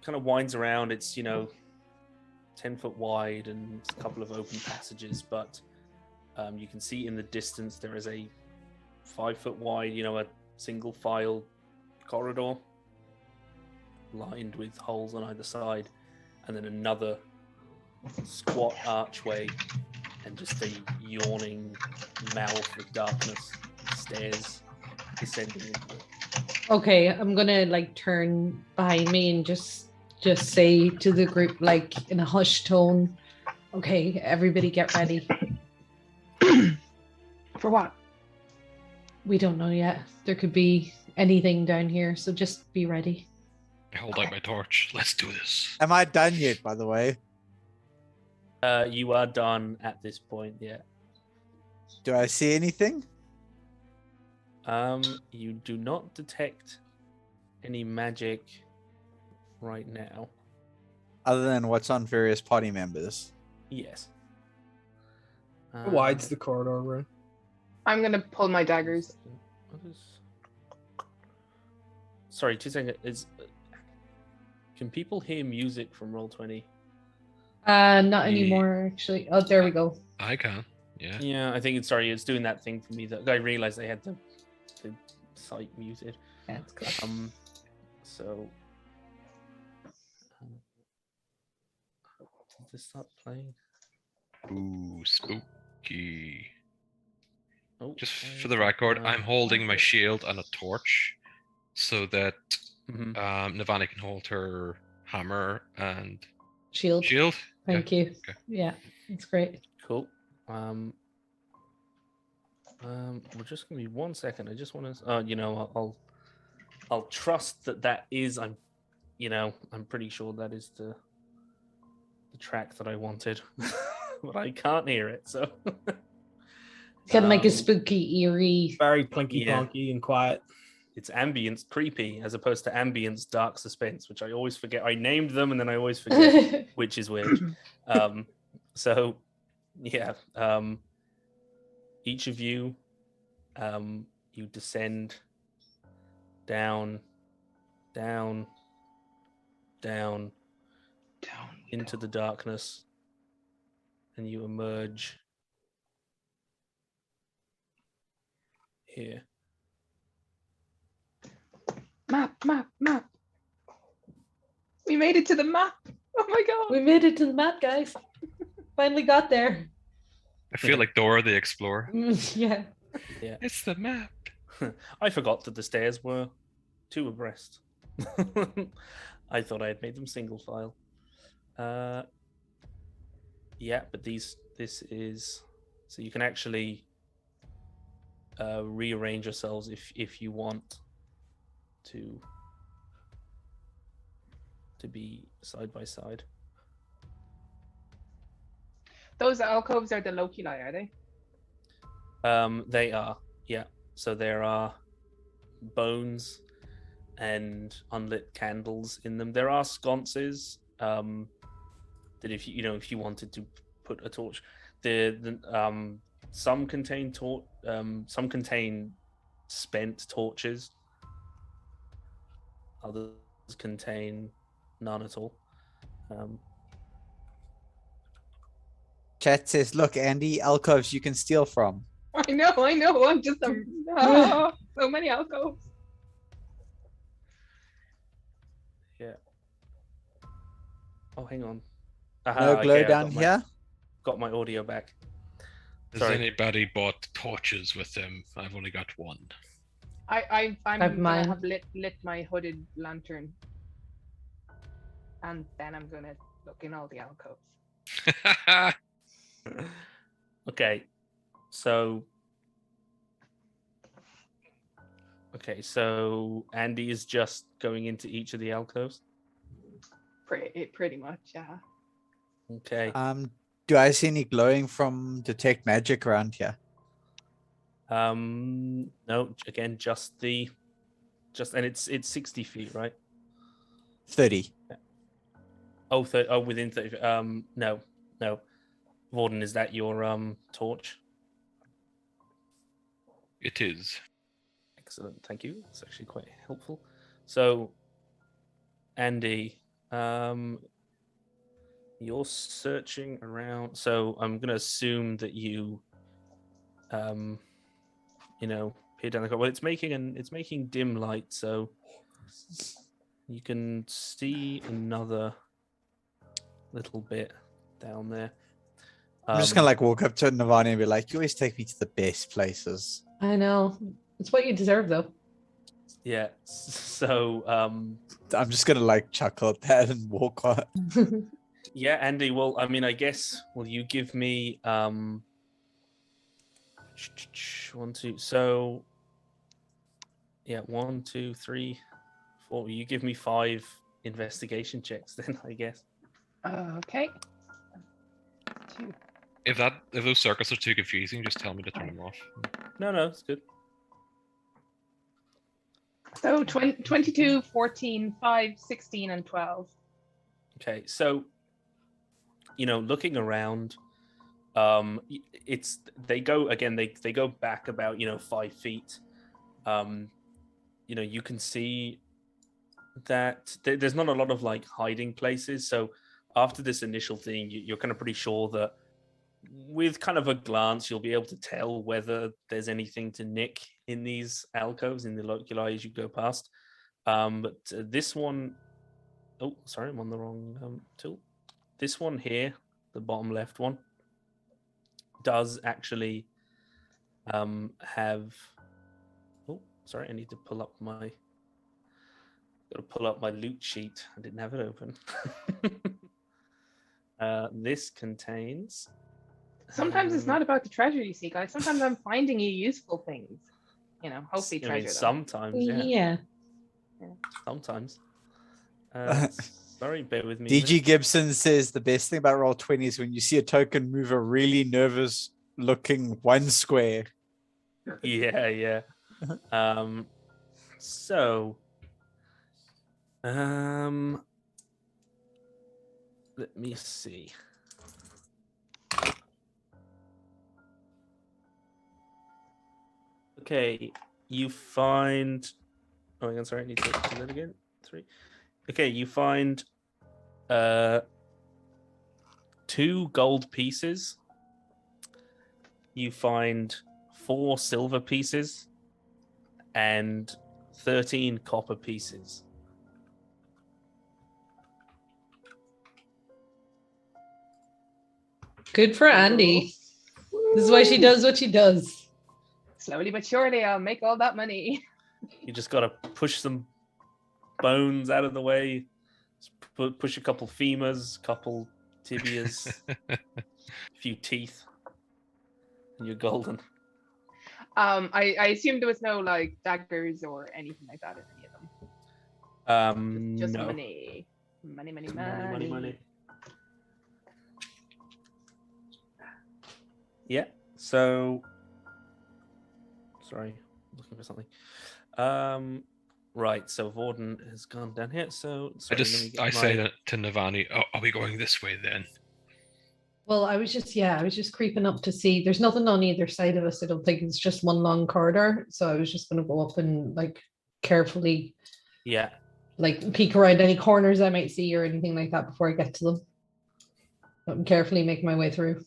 of winds around. It's 10 foot wide and a couple of open passages, but you can see in the distance there is a 5 foot wide, a single file corridor lined with holes on either side, and then another squat archway and just a yawning mouth of darkness, stairs descending into it. Okay, I'm gonna turn behind me and just say to the group in a hushed tone, okay, everybody get ready. For what? We don't know yet. There could be anything down here, so just be ready. I hold out my torch. Let's do this. Am I done yet, by the way? You are done at this point, yeah. Do I see anything? You do not detect any magic right now. Other than what's on various party members. Yes. How wide's the corridor, Ray? I'm gonna pull my daggers. What is... Sorry, 2 seconds. Can people hear music from Roll20? Not anymore, actually. Oh, there we go. I can. Yeah. Yeah, I think it's doing that thing for me that I realized they had the site muted. Yeah, it's cool. So did this start playing? Ooh, spooky. Oh, Just for the record, I'm holding my shield and a torch so that Mhm. Navani can hold her hammer and Shield. shield. Thank you. Okay. Yeah, it's great. Cool. We're just gonna be 1 second. I just want to. I'll trust that is. I'm pretty sure that is the track that I wanted, but I can't hear it. So It's got to make a spooky, eerie. Very plinky Yeah. plonky and quiet. it's ambience creepy as opposed to ambience dark suspense, which I always forget. I named them and then I always forget, which is weird. So yeah, each of you, you descend down into the darkness, and you emerge here. Map. We made it to the map. Oh my god. We made it to the map, guys. Finally got there. I feel like Dora the Explorer. Yeah. It's the map. I forgot that the stairs were 2 abreast. I thought I had made them single file. Yeah, but this is so you can actually rearrange yourselves if you want to be side by side. Those alcoves are the loculi, are they? They are, yeah. So there are bones and unlit candles in them. There are sconces that if you wanted to put a torch, some contain spent torches. Others contain none at all. Chat says, "Look, Andy, alcoves you can steal from." I know. I'm just so many alcoves. Yeah. Oh, hang on. No glow okay, down here. Got my audio back. Has Sorry. anybody bought torches with them? I've only got one. I'm I've gonna mine. have lit my hooded lantern, and then I'm gonna look in all the alcoves. Okay, so Andy is just going into each of the alcoves. Pretty much, yeah. Okay. Do I see any glowing from detect magic around here? No, again, and it's 60 feet, right? 30. Oh, within 30. No. Warden, is that your torch? It is. Excellent, thank you. It's actually quite helpful. So, Andy, you're searching around. So I'm gonna assume that you, peer down the corridor. Well, it's making dim light, so you can see another little bit down there. I'm just gonna walk up to Navani and be like, "You always take me to the best places." I know. It's what you deserve, though. Yeah. So I'm just gonna chuckle at that and walk on. yeah, Andy. Well, I mean, I guess. Will you give me 1, 2? So yeah, 1, 2, 3, 4. You give me 5 investigation checks, then I guess. Okay. 2. If those circles are too confusing, just tell me to turn them off. No, it's good. So 22, 14, 5, 16, and 12. Okay, so looking around, they go back about 5 feet. You can see that there's not a lot of hiding places. So after this initial thing, you're kind of pretty sure that with kind of a glance, you'll be able to tell whether there's anything to nick in these alcoves, in the loculi as you go past. But this one, oh, sorry, I'm on the wrong tool. This one here, the bottom left one, does actually have. Oh, sorry, I need to pull up my. Got to pull up my loot sheet. I didn't have it open. This contains. Sometimes it's not about the treasure, you see, guys. Sometimes I'm finding you useful things. You know, hopefully treasure them. Sometimes, Yeah. Sometimes. Sorry, bear with me. DG Gibson says the best thing about Roll20 is when you see a token move a really nervous looking one square. Yeah. So, let me see. Okay, you find. Oh, I'm sorry. I need to do that again. 3. Okay, you find 2 gold pieces. You find 4 silver pieces and 13 copper pieces. Good for Andy. This is why she does what she does. Slowly but surely, I'll make all that money. You just got to push some bones out of the way, push a couple femurs, couple tibias, a few teeth, and you're golden. I assume there was no like daggers or anything like that in any of them. Just No. money. Money. Yeah. So, sorry, looking for something. Right. So Vorden has gone down here. So sorry, I say that to Navani. Oh, are we going this way then? Well, I was just creeping up to see. There's nothing on either side of us. I don't think it's just one long corridor. So I was just going to go up and like carefully, like peek around any corners I might see or anything like that before I get to them. But carefully make my way through.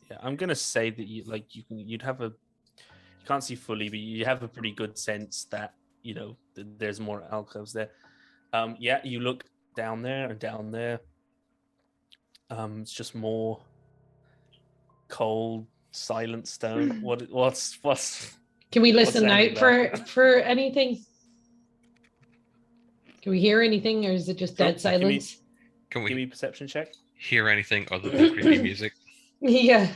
Yeah, I'm gonna say that you'd have you can't see fully, but you have a pretty good sense that there's more alcoves there. You look down there and down there. It's just more cold, silent stone. What's? Can we listen out for anything? Can we hear anything, or is it just dead silence? Can we give me a perception check? Hear anything other than creepy music? Yeah.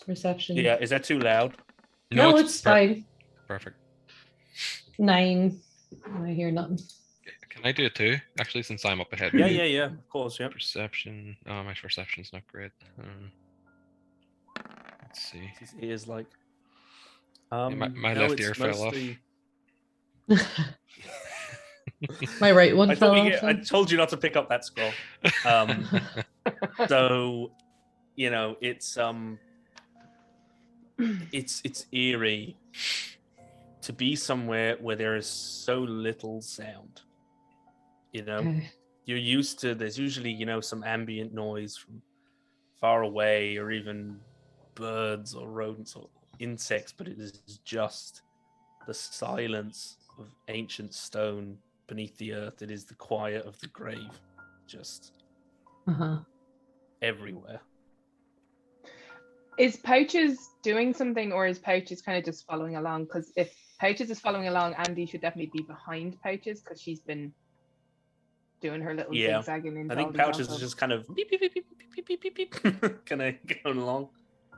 Perception. Yeah, is that too loud? No, it's fine. Perfect. 9. I hear nothing. Can I do it too? Actually, since I'm up ahead. Yeah. Of course, yeah. Perception. Oh, my perception's not great. Let's see. His ears like. My left ear fell off. My right one fell off. I told you not to pick up that scroll. So, it's eerie to be somewhere where there is so little sound. You're used to, there's usually, some ambient noise from far away or even birds or rodents or insects, but it is just the silence of ancient stone beneath the earth. It is the quiet of the grave, just everywhere. Is Pouches doing something, or is Pouches kind of just following along? Because if Pouches is following along, Andy should definitely be behind Pouches because she's been doing her little zigzagging into I think Pouches is just kind of beep, beep, beep, beep, beep, beep, beep, beep, kind of going along.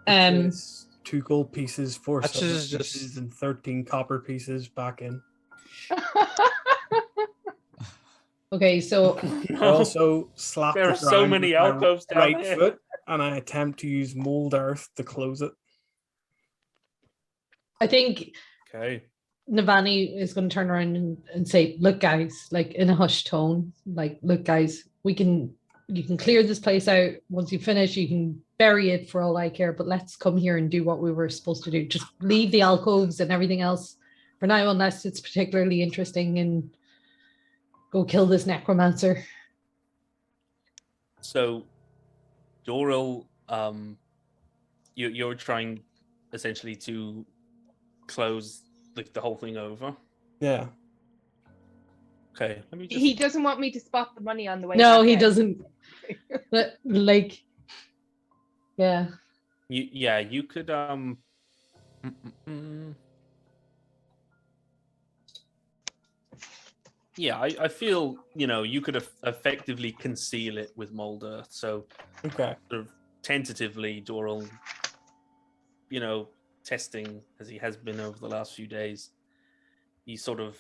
It's 2 gold pieces, 4 Pouches silver is just- pieces, and 13 copper pieces back in. Okay, so I also slap There the are so ground many with my alcoves down right there. foot, and I attempt to use mold earth to close it. I think Okay. Navani is going to turn around and say, "Look, guys," like in a hushed tone, like, "Look, guys, you can clear this place out. Once you finish, you can bury it for all I care. But let's come here and do what we were supposed to do. Just leave the alcoves and everything else for now, unless it's particularly interesting, and go kill this necromancer." So, Doral, you're trying essentially to close the whole thing over. Yeah. Okay, let me just. He doesn't want me to spot the money on the way. No, back he out. doesn't. But, like, yeah. You could Yeah, I feel, you could effectively conceal it with mold earth. So Okay. sort of tentatively, Doral, testing as he has been over the last few days, you sort of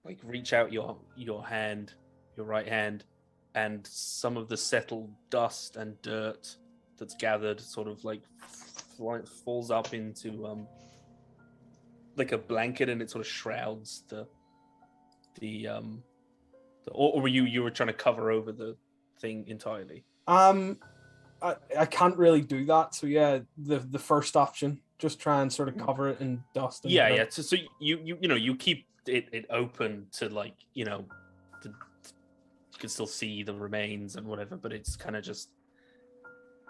like reach out your hand, your right hand, and some of the settled dust and dirt that's gathered sort of like falls up into like a blanket, and it sort of shrouds or were you were trying to cover over the thing entirely? I can't really do that. So yeah, the first option, just try and sort of cover it in dust. And Yeah, dirt. yeah. So you keep it open to like you can still see the remains and whatever, but it's kind of just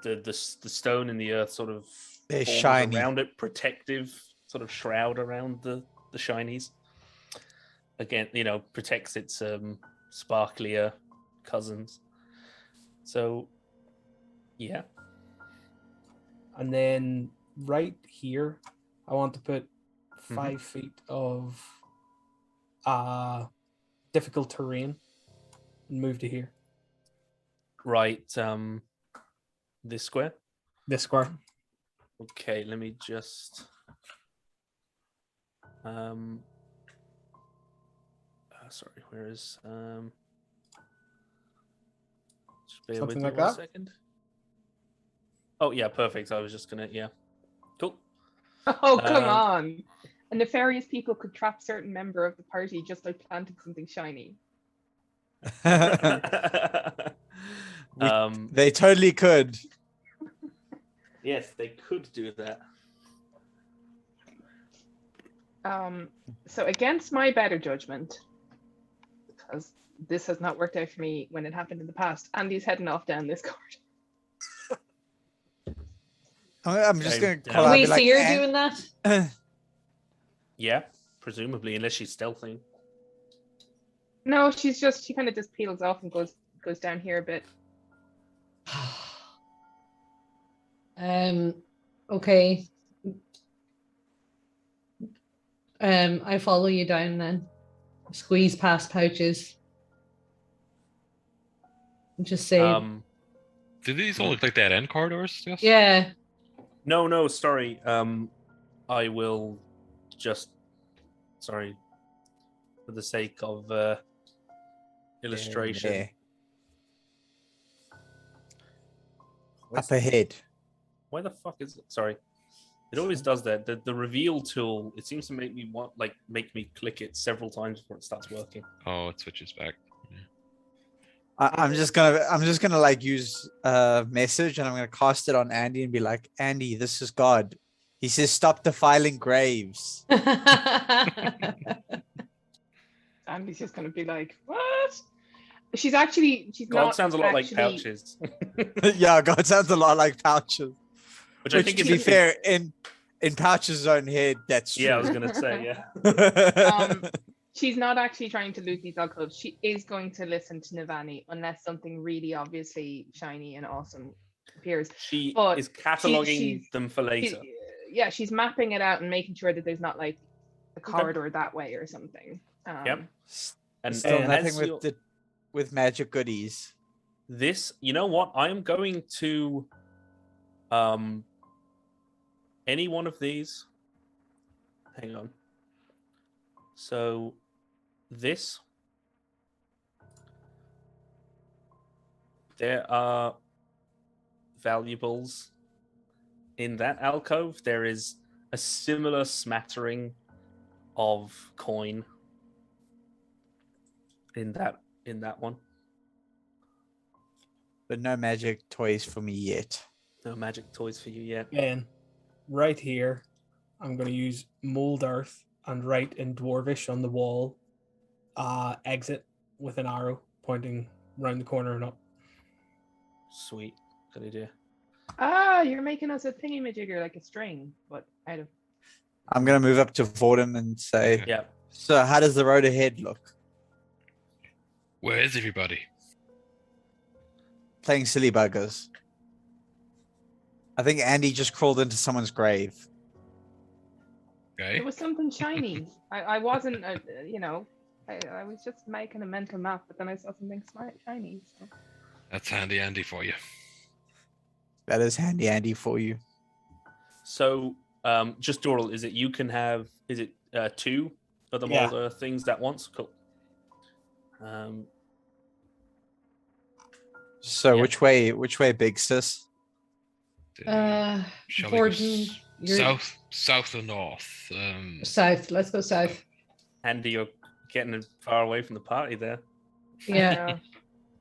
the stone and the earth sort of They're forms shiny. around it, protective sort of shroud around the shinies. Again, protects its sparklier cousins. So, yeah. And then right here, I want to put 5 feet of difficult terrain and move to here. Right. This square. This square. Okay, let me just. Sorry, where is just bear Something with me like 1 that? second. Oh yeah, perfect. I was just gonna cool. Oh, come on. A nefarious people could trap certain member of the party just by planting something shiny. They totally could. Yes, they could do that. So against my better judgment, because this has not worked out for me when it happened in the past, Andy's heading off down this corridor. I'm just going to Can call Can out. we Be like, see her doing that? Yeah, presumably, unless she's stealthing. No, she kind of just peels off and goes down here a bit. Okay. I follow you down then. Squeeze past pouches. And just say, Do these all look like dead end corridors? Yes? yeah. No, sorry. I will just, sorry, for the sake of illustration. There. Up ahead. Why the fuck is it? Sorry. It always does that. The reveal tool, it seems to make me click it several times before it starts working. Oh, it switches back. I'm just gonna like use a message, and I'm gonna cast it on Andy and be like, Andy, this is God. He says, stop defiling graves. Andy's just gonna be like, what? She's God not sounds a lot like actually- pouches. Yeah, God sounds a lot like pouches. Which I think to be fair, in Pouch's own head, that's true. Yeah, I was gonna say, yeah. She's not actually trying to loot these alcoves. She is going to listen to Navani unless something really obviously shiny and awesome appears. She But is cataloging she's- them for later. She's mapping it out and making sure that there's not like a corridor that way or something. Yep. And Still and nothing as with you're- with magic goodies. This, you know what? I am going to any one of these. Hang on. So this, there are valuables in that alcove. There is a similar smattering of coin in that one. But no magic toys for me yet. No magic toys for you yet. Then, right here, I'm going to use mold earth and write in Dwarvish on the wall, exit with an arrow pointing round the corner and up. Sweet. Good idea. You're making us a thingy-majigger like a string, but out of. I'm gonna move up to Vorden and say, Yeah. so how does the road ahead look? Where is everybody? Playing silly buggers. I think Andy just crawled into someone's grave. Okay. It was something shiny. I wasn't, I was just making a mental map, but then I saw something shiny. So. That's handy Andy for you. That is handy Andy for you. So, just Doral, is it you can have? Is it 2 of the Yeah. Molder things at once? Cool. So Yeah. which way, big sis? Shall we go Gordon, you're south or north? south. Let's go south. Andy, you're getting far away from the party there. Yeah.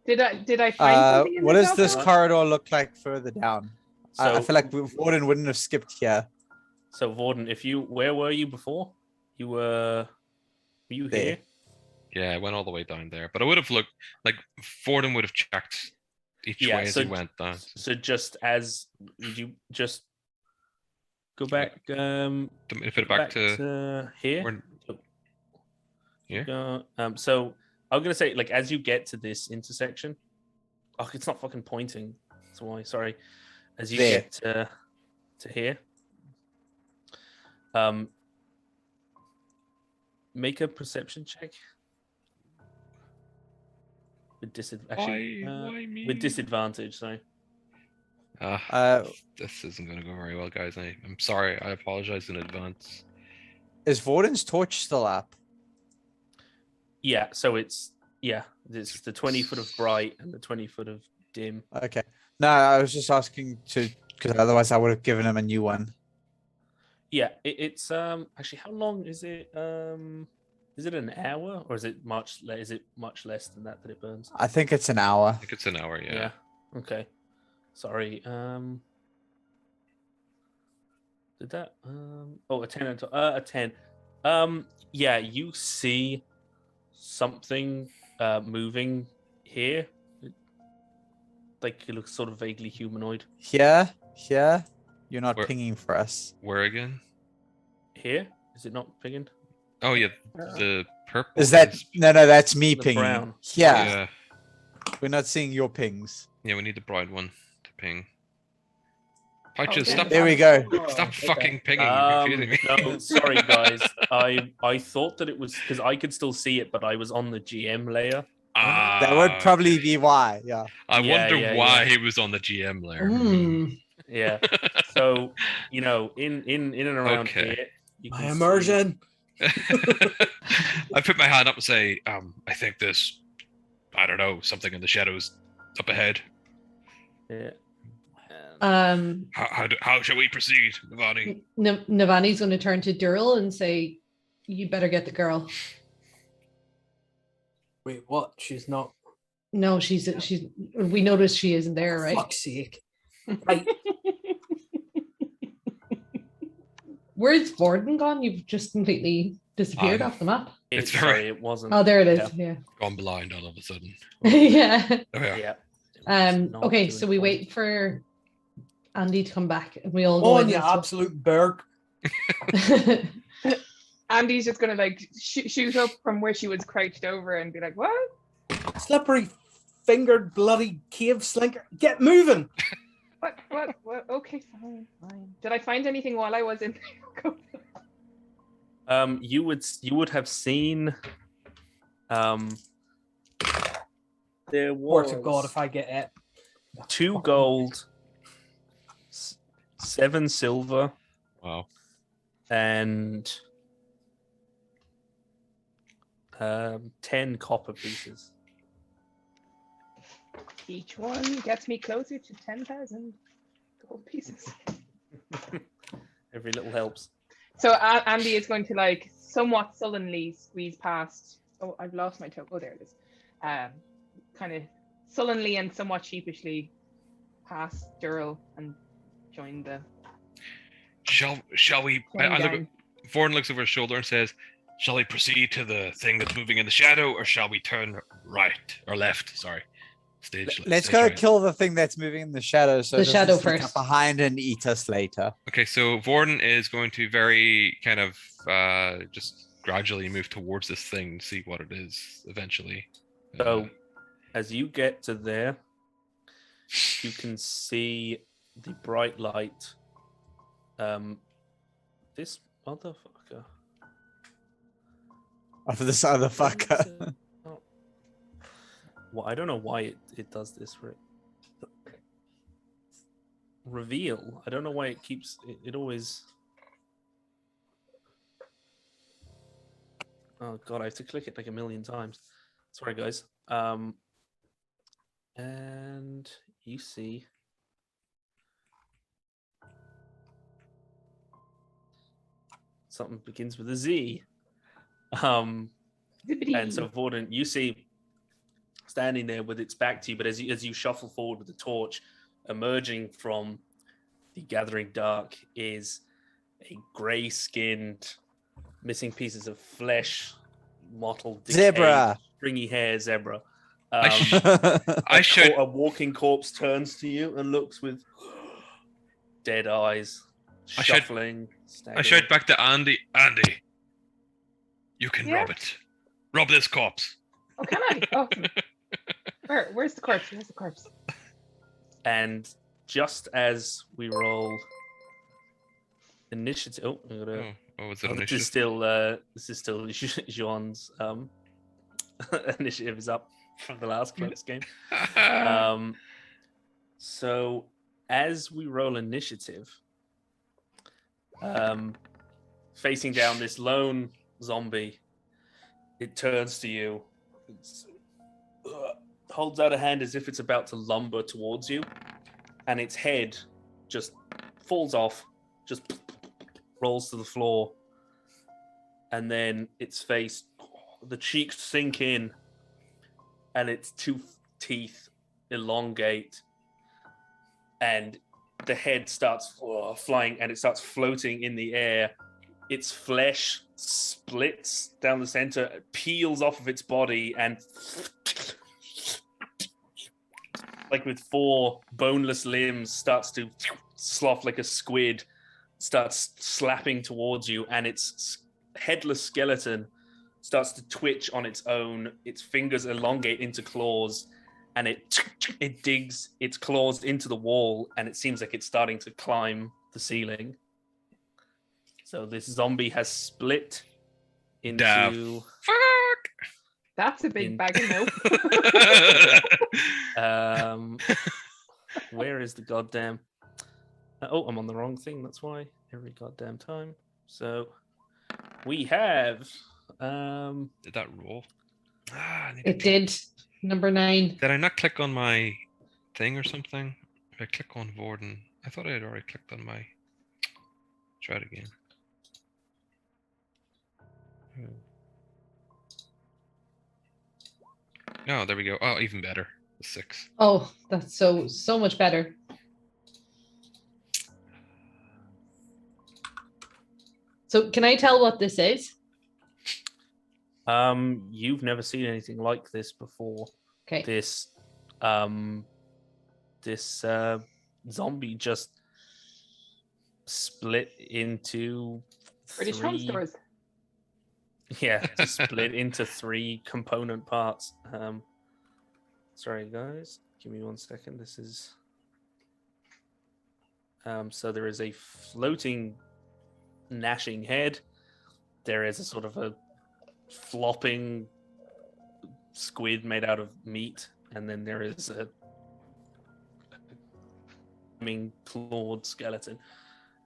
Did I find something in What this does this outfit? corridor look like further down? I So, feel like Warden wouldn't have skipped here. so Vorden, where were you before? Were you There. here? Yeah, I went all the way down there, but I would have looked like Fordham would have checked each Yeah, way as he went down. So would you just go back? Put it back to here. where- Yeah. So I'm gonna say, like, as you get to this intersection, it's not fucking pointing. That's why. Sorry. As you There. get to here, make a perception check with disadvantage. Why me? With disadvantage. Sorry. This isn't going to go very well, guys. I'm sorry. I apologize in advance. Is Warden's torch still up? Yeah. So it's the 20 foot of bright and the 20 foot of dim. Okay. No, I was just asking because otherwise I would have given him a new one. Yeah, it's actually, how long is it? Is it an hour or is it much less than that it burns? I think it's an hour. I think it's an hour, yeah. Okay. Sorry. Did that a 10 a 10. Yeah, you see something moving here. Like, it looks sort of vaguely humanoid. Here? You're not Where- pinging for us. Where again? Here? Is it not pinging? Oh yeah, the purple. Is that no? That's me the pinging. brown. Yeah, Yeah. we're not seeing your pings. Yeah, we need the bright one to ping. Pouches, Okay. stop! There we go. Stop fucking pinging! You're confusing me. No, sorry guys. I thought that it was because I could still see it, but I was on the GM layer. That would probably be why. Yeah. I Yeah, wonder yeah, why yeah. he was on the GM layer. Yeah. So, in and around Okay. here, you My can immersion. I put my hand up and say, I think this, I don't know, something in the shadows up ahead. See, yeah. How shall we proceed, Navani? Navani's going to turn to Dural and say, "You better get the girl." Wait, what? She's not. No, she's. We noticed she isn't there, right? Fuck's sake. Right. Where's Vorden gone? You've just completely disappeared off the map. It's Sorry, it wasn't. Oh, there it is. Yeah. Gone blind all of a sudden. Yeah. Oh, yeah. Yeah. It was not Okay, doing so we fine. wait for Andy to come back, and we all go On in you this absolute berg. one. Andy's just gonna like shoot up from where she was crouched over and be like, "What? Slippery fingered bloody cave slinker. Get moving. What? Okay, fine. Did I find anything while I was in there? You would have seen. There Swear was to God, if I get it. 2 gold, 7 silver, Wow. and 10 copper pieces. Each one gets me closer to 10,000 gold pieces. Every little helps. So Andy is going to like somewhat sullenly squeeze past. Oh, I've lost my toe. Oh, there it is. Kind of sullenly and somewhat sheepishly past Dural and join the. Shall we? I look at, Vaughn looks over his shoulder and says, "Shall we proceed to the thing that's moving in the shadow, or shall we turn right or left?" Sorry. Let's stage go right. kill the thing that's moving in the shadow. So The it doesn't shadow sneak up first. behind and eat us later. Okay, so Vorden is going to very kind of just gradually move towards this thing to see what it is eventually. So, as you get to there, you can see the bright light. This motherfucker. of this other fucker. Well, I don't know why it does this. Reveal. I don't know why it keeps it always. Oh god, I have to click it like a million times. Sorry, guys. And you see something begins with a Z. And so Vorden, you see standing there with its back to you, but as you shuffle forward with the torch, emerging from the gathering dark is a grey-skinned, missing pieces of flesh, mottled, decayed, Zebra. stringy hair zebra. I should. A walking corpse turns to you and looks with dead eyes, shuffling. I shout back to Andy. Andy, you can Yeah? rob it. Rob this corpse. Oh, can I? Oh, where's the corpse? Where's the corpse? And just as we roll initiative, I'm gonna. It's an This is still Jean's initiative is up from the last Cloaks game. So as we roll initiative, facing down this lone zombie, it turns to you, holds out a hand as if it's about to lumber towards you, and its head just falls off, just rolls to the floor, and then its face, the cheeks sink in, and its two teeth elongate, and the head starts flying, and it starts floating in the air. Its flesh splits down the center, peels off of its body, and like with 4 boneless limbs, starts to slough like a squid, starts slapping towards you, and its headless skeleton starts to twitch on its own. Its fingers elongate into claws, and it digs its claws into the wall, and it seems like it's starting to climb the ceiling. So this zombie has split into... Fuck! That's a big bag of nope. Where is the goddamn... Oh, I'm on the wrong thing. That's why. Every goddamn time. So we have... Did that roll? It did. Number 9. Did I not click on my thing or something? If I click on Vorden, I thought I had already clicked on my... Try it again. Oh, there we go. Oh, even better. 6. Oh, that's so much better. So can I tell what this is? You've never seen anything like this before. Okay. This zombie just split into British home 3... stores. Yeah, just split into 3 component parts. Sorry, guys. Give me 1 second. This is... So there is a floating, gnashing head. There is a sort of a flopping squid made out of meat. And then there is a clawed skeleton.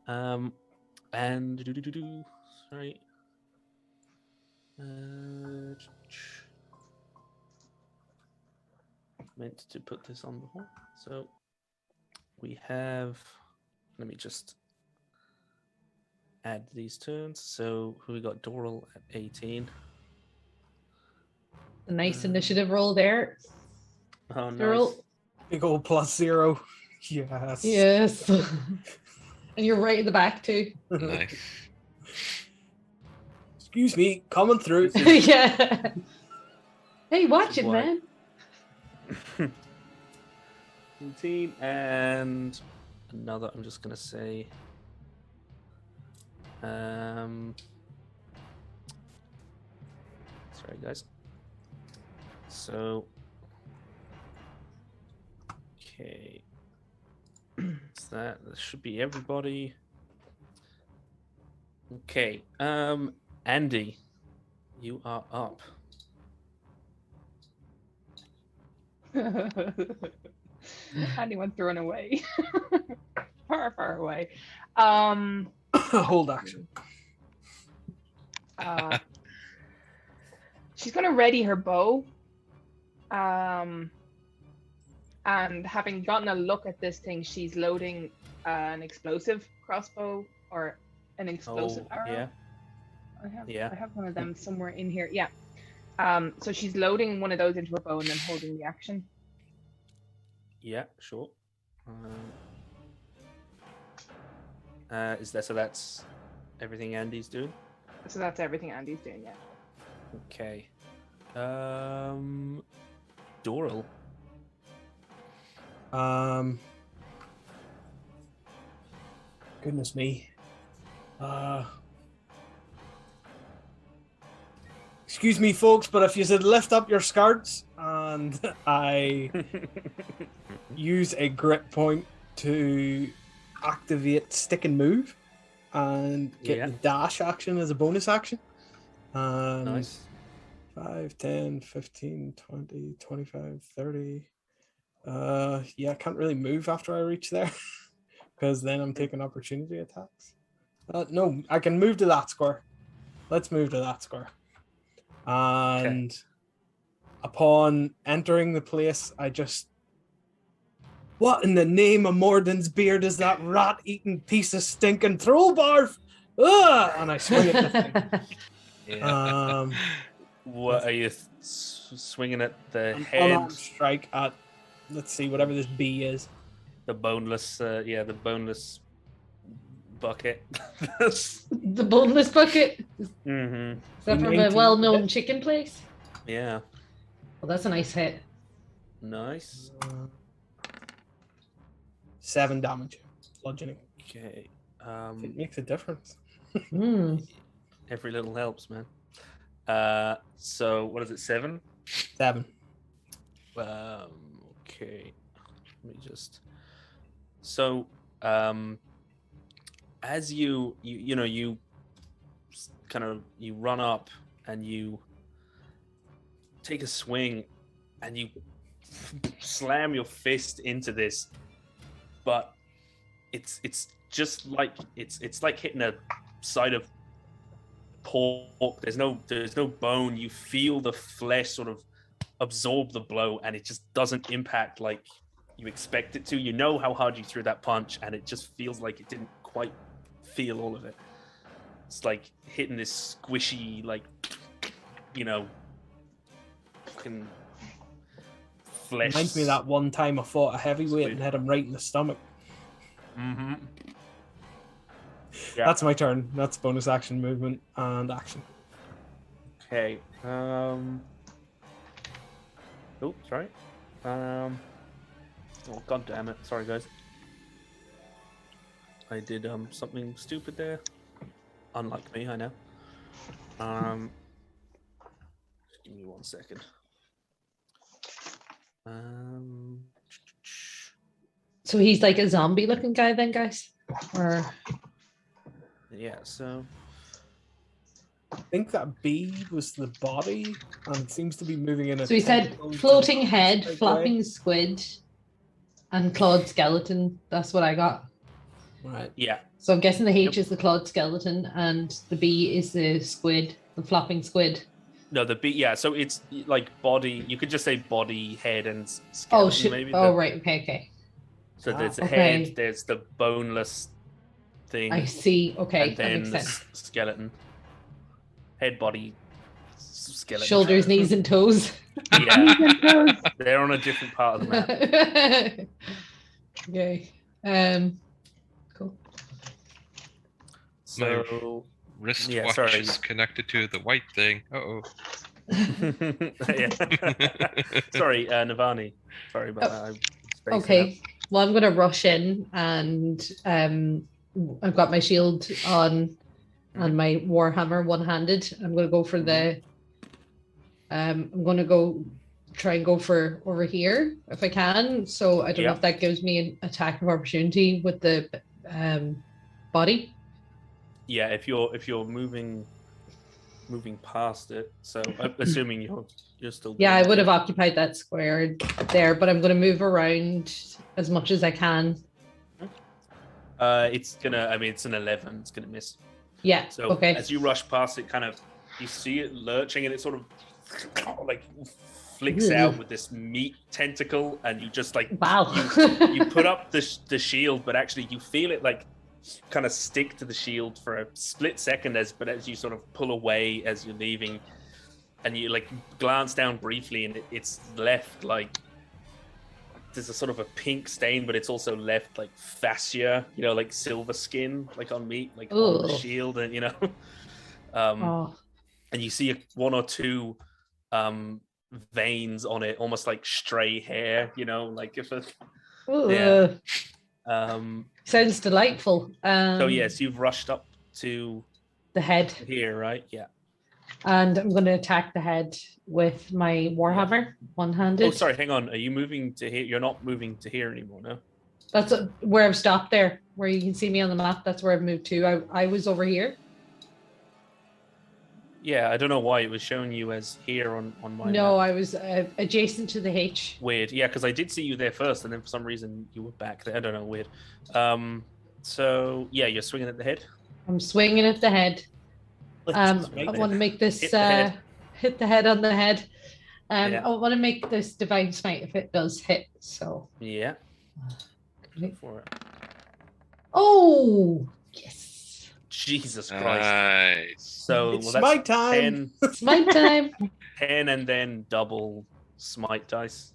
And... Sorry. Meant to put this on before. So we have, let me just add these turns. So we got Doral at 18. A nice initiative roll there. Oh, nice. Doral. Big old +0. Yes. Yes. And you're right in the back too. Nice. Excuse me, coming through. Yeah. Hey, watch it, man. 18 and another, I'm just gonna say sorry guys. So okay. So that should be everybody. Okay. Andy, You are up. Andy wants to run away. Far away. Hold action. She's going to ready her bow. And having gotten a look at this thing, she's loading an explosive crossbow or an explosive arrow. Yeah. I have one of them somewhere in here. Yeah. So she's loading one of those into her bow and then holding the action. Yeah, sure. Is that so? That's everything Andy's doing. So that's everything Andy's doing. Yeah. Okay. Doral. Goodness me. Excuse me, folks, but if you said lift up your skirts and I use a grip point to activate stick and move and get the dash action as a bonus action. Nice. 5, 10, 15, 20, 25, 30. Yeah, I can't really move after I reach there because then I'm taking opportunity attacks. No, I can move to that square. Let's move to that square. And upon entering the place, I just... What in the name of Morden's beard is that rat-eating piece of stinking troll barf? Ugh! And I swing at the thing. What are you swinging at the head? Unarmed strike at, let's see, whatever this bee is. The boneless, the boneless bucket. The boneless bucket? Mm-hmm. Is that from a well-known chicken place? Yeah. Well, that's a nice hit. Nice. 7 damage. Bludgeoning. Okay. It makes a difference. Every little helps, man. So what is it? 7? 7. Okay. Let me just. So, as you kind of run up and you take a swing and you slam your fist into this, but it's just like it's like hitting a side of pork. There's no bone. You feel the flesh sort of absorb the blow, and it just doesn't impact like you expect it to. You know how hard you threw that punch, and it just feels like it didn't quite feel all of it. It's like hitting this squishy, like, fucking flesh. Reminds me of that one time I fought a heavyweight and hit him right in the stomach. Mm-hmm. Yeah. That's my turn. That's bonus action, movement, and action. Okay. Oh, sorry. Oh, god damn it. Sorry, guys. I did something stupid there. Unlike me, I know. Just give me 1 second. So he's like a zombie-looking guy, then, guys? Or yeah. So I think that bee was the body, and it seems to be moving in a. So he said floating head, flapping squid, and clawed skeleton. That's what I got. Right. Yeah. So I'm guessing the H is the clawed skeleton, and the B is the squid, the flopping squid. No, the B. Yeah. So it's like body. You could just say body, head, and skeleton. Oh shit! Maybe. Right. Okay. So there's the okay. head. There's the boneless thing. I see. Okay, and that then makes the sense. skeleton. Head, body, skeleton. Shoulders, knees, and toes. Yeah. They're on a different part of the map. Okay. Cool. So wristwatch is connected to the white thing. Uh-oh. Sorry, Navani. Sorry about that. Okay. Well, I'm going to rush in, and I've got my shield on and my warhammer one-handed. I'm going to go for the... I'm going to try and go for over here if I can. So I don't know if that gives me an attack of opportunity with the body. Yeah, if you're moving moving past it. So I'm assuming you're still. Yeah, I doing would it. have occupied that square there, but I'm going to move around as much as I can. It's gonna. I mean, it's an 11. It's gonna miss. Yeah. So Okay. as you rush past it, kind of, you see it lurching, and it sort of like flicks out with this meat tentacle, and you just like Wow. you put up the shield, but actually you feel it like kind of stick to the shield for a split second but as you sort of pull away as you're leaving, and you like glance down briefly, and it's left like there's a sort of a pink stain, but it's also left like fascia, like silver skin, like on meat, like on the shield, and and you see one or two veins on it, almost like stray hair, like if sounds delightful. So yes, you've rushed up to the head here, right? Yeah. And I'm going to attack the head with my warhammer, one-handed. Oh, sorry, hang on. Are you moving to here? You're not moving to here anymore, no? That's where I've stopped there, where you can see me on the map. That's where I've moved to. I was over here. Yeah, I don't know why it was showing you as here on my No, map. I was adjacent to the H. Weird. Yeah, because I did see you there first, and then for some reason you were back there. I don't know, weird. So, yeah, you're swinging at the head? I'm swinging at the head. I want to make this hit the head on the head. I want to make this divine smite if it does hit. So yeah, go for it. Oh yes! Jesus Christ! Nice. So it's smite time. Smite time. 10 and then double smite dice.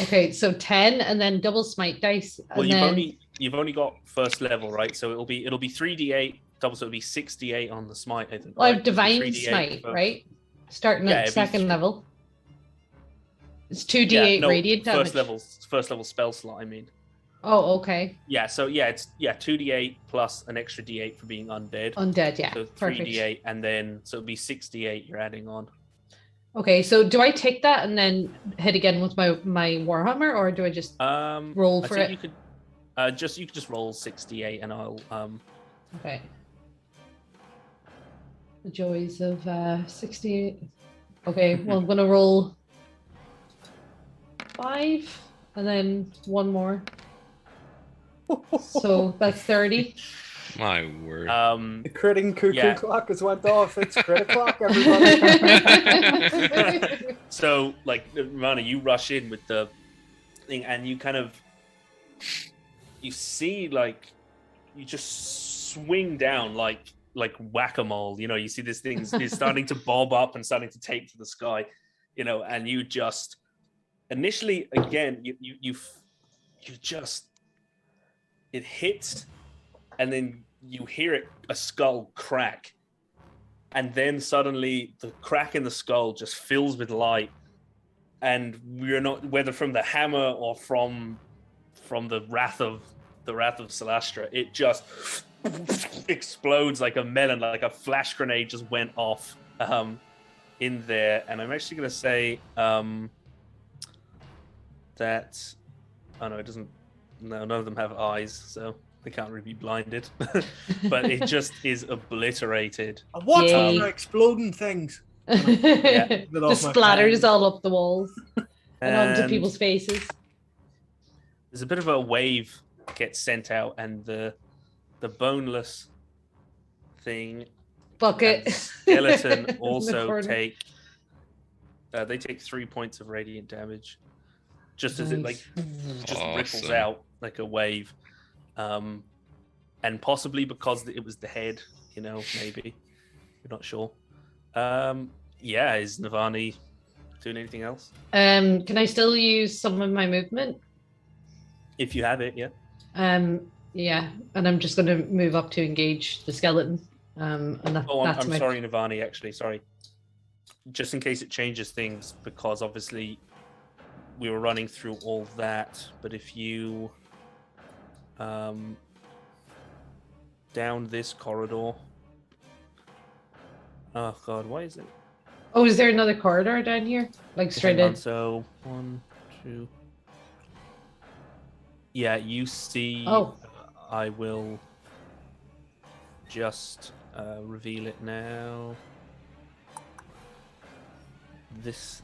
Okay, so 10 and then double smite dice. Well, you've only got first level, right? So it'll be 3d8 double, so it'll be 6d8 on the smite. I think. Well, I have divine smite, right? Starting at second level. It's 2d8 radiant damage. First level spell slot. I mean. Oh, okay. Yeah. So it's 2d8 plus an extra d8 for being undead. Undead, yeah. So 3d8, and then so it'll be 6d8 you're adding on. Okay, so do I take that and then hit again with my warhammer, or do I just roll for it? You could just roll 6d8, and I'll Okay. The joys of 68. Okay, well I'm gonna roll 5 and then one more. So that's 30. My word. The critting cuckoo clock has went off. It's crit o'clock, everybody. So, like, Rana, you rush in with the thing, and you kind of you see like you just swing down like whack-a-mole. You see this thing is starting to bob up and starting to take to the sky. And you just initially again you just it hits, and then you hear a skull crack, and then suddenly the crack in the skull just fills with light, and we're not, whether from the hammer or from the wrath of Celastra, it just explodes like a melon, like a flash grenade just went off in there. And I'm actually going to say that it doesn't. No, none of them have eyes, so they can't really be blinded. But it just is obliterated. What's on the exploding things? Just splatters all up the walls and onto people's faces. There's a bit of a wave gets sent out, and the boneless thing bucket skeleton also take 3 points of radiant damage, just as it ripples out like a wave, and possibly because it was the head, maybe we're not sure. Is Navani doing anything else? Can I still use some of my movement if you have it? Yeah, and I'm just going to move up to engage the skeleton. I'm sorry, Navani. Actually, sorry. Just in case it changes things, because obviously we were running through all that. But if you down this corridor. Oh God, why is it? Oh, is there another corridor down here? Like straight in? So 1, 2. Yeah, you see. Oh. I will just reveal it now.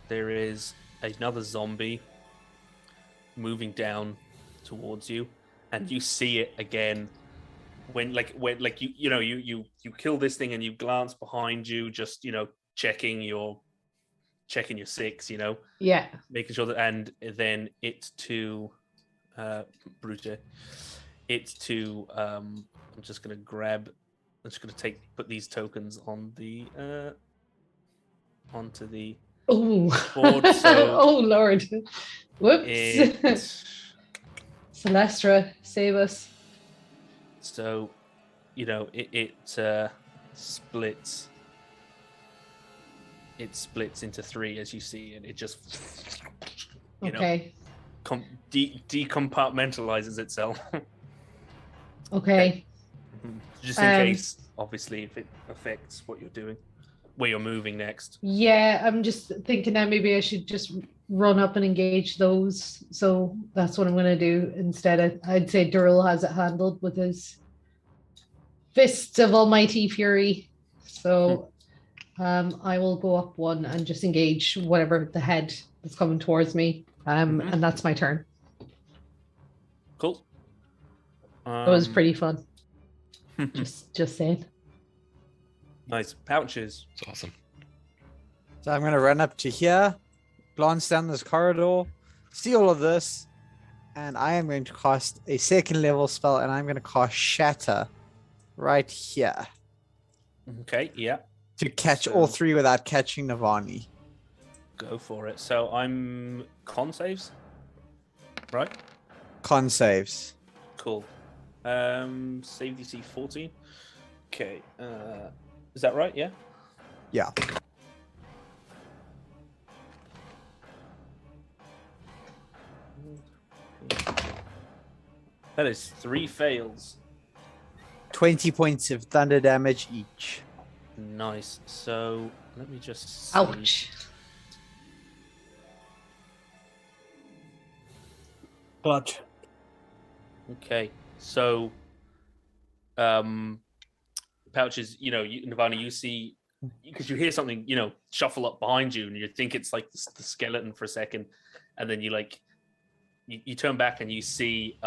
there is another zombie moving down towards you, and you see it again when you kill this thing and you glance behind you, just checking your six, Yeah. making sure that, and then it's to Brute. It's to I'm just gonna put these tokens on the onto the Oh. board. So oh Lord. Whoops. it, Celestra, save us. so it splits. It splits into three, as you see, and it just Okay. decompartmentalizes itself. Okay. Just in case, obviously, if it affects what you're doing, where you're moving next. Yeah, I'm just thinking that maybe I should just run up and engage those. So that's what I'm going to do instead. I'd say Durrell has it handled with his fists of almighty fury. So I will go up one and just engage whatever the head that's coming towards me. And that's my turn. Cool. It was pretty fun. just saying. Nice. Pouches. It's awesome. So I'm going to run up to here, glance down this corridor, see all of this, and I am going to cast a second level spell, and I'm going to cast Shatter right here Okay, yeah. to catch all three without catching Navani. Go for it. So I'm con saves, right? Con saves. Cool. Save DC 14. Okay. Is that right? Yeah. Yeah. That is 3 fails. 20 points of thunder damage each. Nice. So let me just see. Ouch. Clutch. Okay. So Pouches, Nirvana, you see, because you hear something, shuffle up behind you, and you think it's like the skeleton for a second, and then you turn back and you see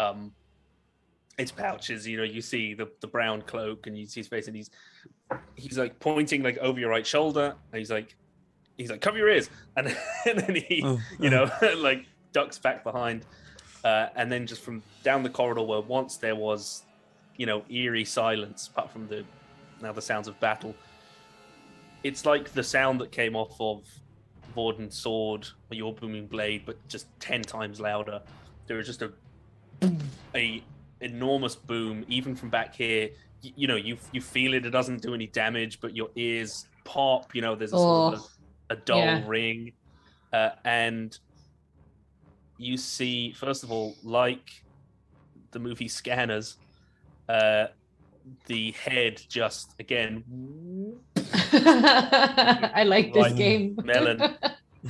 it's Pouches. You see the brown cloak, and you see his face, and he's like pointing like over your right shoulder, and he's like cover your ears, and then he like ducks back behind, and then just from down the corridor where once there was eerie silence, apart from the sounds of battle, it's like the sound that came off of Vorden's sword or your booming blade, but just 10 times louder. There was just a enormous boom, even from back here. You feel it doesn't do any damage, but your ears pop. There's a sort of a dull ring, and you see, first of all, like the movie Scanners, the head just again I like this game. melon.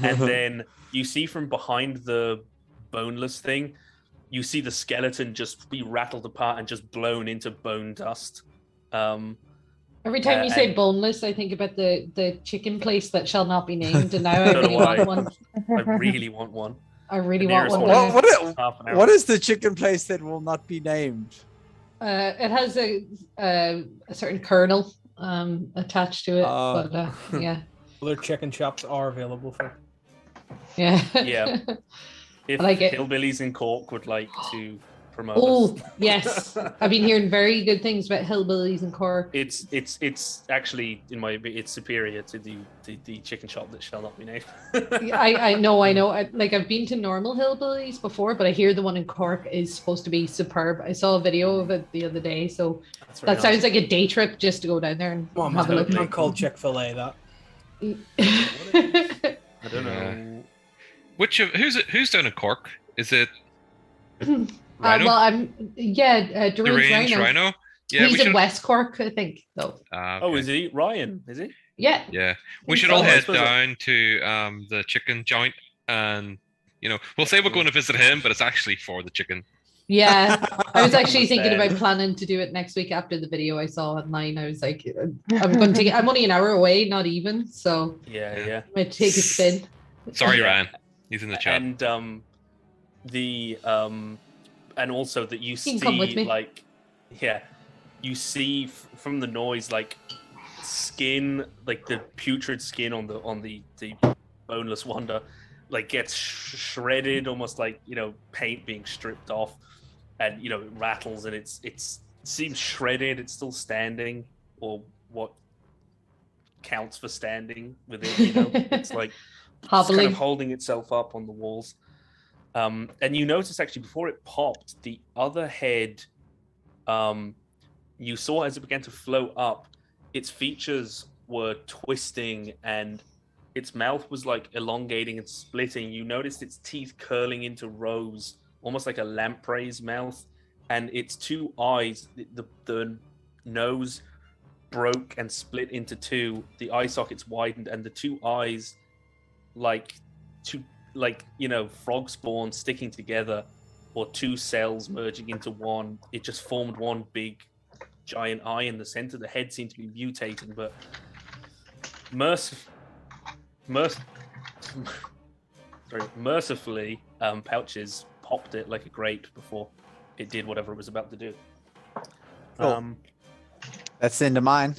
And then you see from behind the boneless thing, you see the skeleton just be rattled apart and just blown into bone dust. Every time you say boneless, I think about the chicken place that shall not be named, and now I really want one. I really want one. I really want one. What is the chicken place that will not be named? It has a certain kernel attached to it, but yeah. Other chicken shops are available for. Yeah. Yeah. If I like it. Hillbillies in Cork would like to promote us. Yes. I've been hearing very good things about Hillbillies in Cork. It's actually it's superior to the chicken shop that shall not be named. I know. I've been to normal Hillbillies before, but I hear the one in Cork is supposed to be superb. I saw a video of it the other day, so that sounds like a day trip just to go down there and have a look. Not called Chick-fil-A that. I don't know. Who's down in Cork? Is it Well, Rhino? Deranged Rhino? Yeah, he's in West Cork, I think, though. Oh, is he? Ryan, is he? Yeah. Yeah. We should all head down to the chicken joint, and we'll say we're going to visit him, but it's actually for the chicken. Yeah, I was actually thinking Understand. about planning to do it next week after the video I saw online. I was like, I'm only an hour away, not even, so Yeah, Yeah. yeah. I might take a spin. Sorry, Yeah. Ryan. He's in the chat. And and also that you can come with see me. like, yeah, you see from the noise like skin, like the putrid skin on the boneless wonder, like gets shredded, almost like, you know, paint being stripped off, and, you know, it rattles, and it seems shredded. It's still standing, or what counts for standing with it, you know. It's like it's kind Hobbling. of holding itself up on the walls. And you notice actually before it popped, the other head, you saw as it began to float up, its features were twisting and its mouth was like elongating and splitting. You noticed its teeth curling into rows, almost like a lamprey's mouth, and its two eyes, the nose broke and split into two. The eye sockets widened, and the two eyes, like two, like, you know, frog spawn sticking together, or two cells merging into one. It just formed one big giant eye in the center. The head seemed to be mutating, but mercifully, Pouches popped it like a grape before it did whatever it was about to do. Cool. That's the end of mine.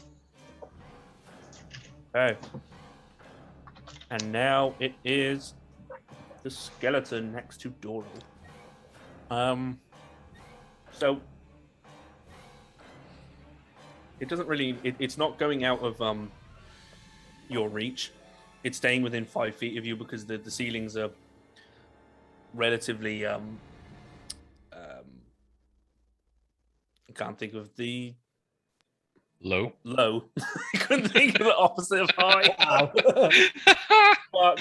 Okay. And now it is the skeleton next to Doral. So it doesn't really. It's not going out of your reach. It's staying within 5 feet of you because the ceilings are relatively. I can't think of the Low. low. I couldn't think of the opposite of high. Fuck.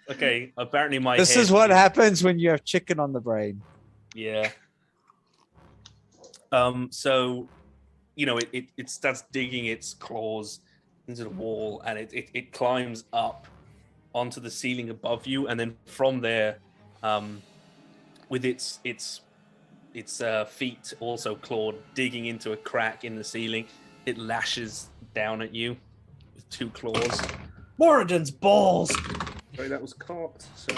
Okay, apparently my This head is what happens when you have chicken on the brain. Yeah. So, you know, it starts digging its claws into the wall, and it climbs up onto the ceiling above you, and then from there, with its feet also clawed, digging into a crack in the ceiling, it lashes down at you with two claws. Moradin's balls. Sorry, that was cocked. So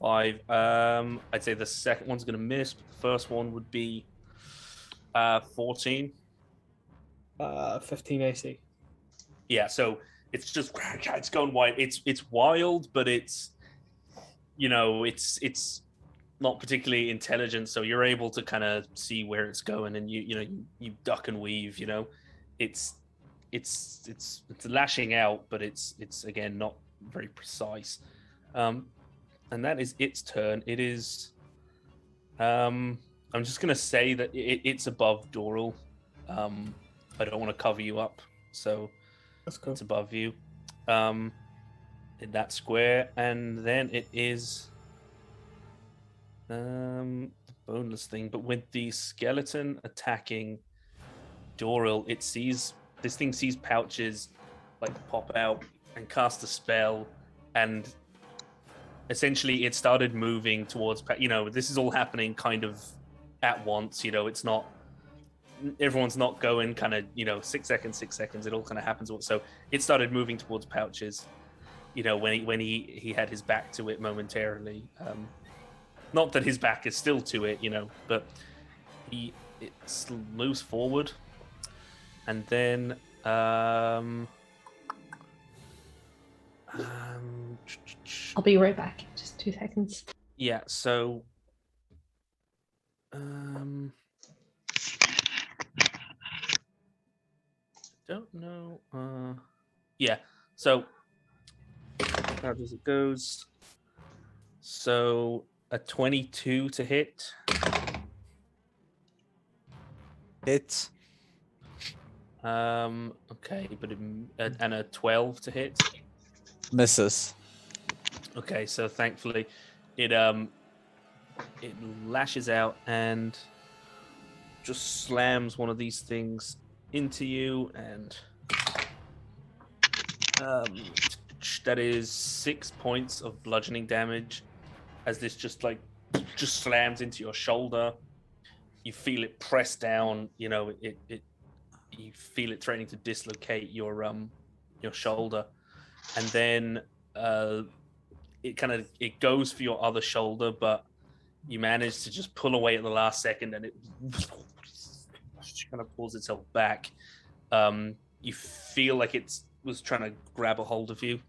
5. I'd say the second one's gonna miss, but the first one would be 14. 15 AC. Yeah, so it's just it's going wild. It's wild, but it's, you know, it's not particularly intelligent. So you're able to kind of see where it's going, and you duck and weave. You know, it's lashing out, but it's again not very precise. And that is its turn. It is. I'm just gonna say that it's above Doral. I don't want to cover you up, so That's cool. it's above you, in that square, and then it is the boneless thing. But with the skeleton attacking Doral, this thing sees Pouches like pop out and cast a spell, and essentially it started moving towards, you know, this is all happening kind of at once. You know, it's not, everyone's not going kind of, you know, 6 seconds. It all kind of happens. So it started moving towards Pouches, you know, when he had his back to it momentarily. Not that his back is still to it, you know, but it moves forward, and then I'll be right back. Just 2 seconds. yeah, so don't know. Yeah, so how does it goes? So a 22 to hit. Hits. Okay, but and a 12 to hit. Misses. Okay, so thankfully it lashes out and just slams one of these things into you, and that is 6 points of bludgeoning damage, as this just like just slams into your shoulder. You feel it press down. You know, you feel it threatening to dislocate your shoulder, and then it goes for your other shoulder, but you manage to just pull away at the last second, and it kind of pulls itself back. You feel like it was trying to grab a hold of you,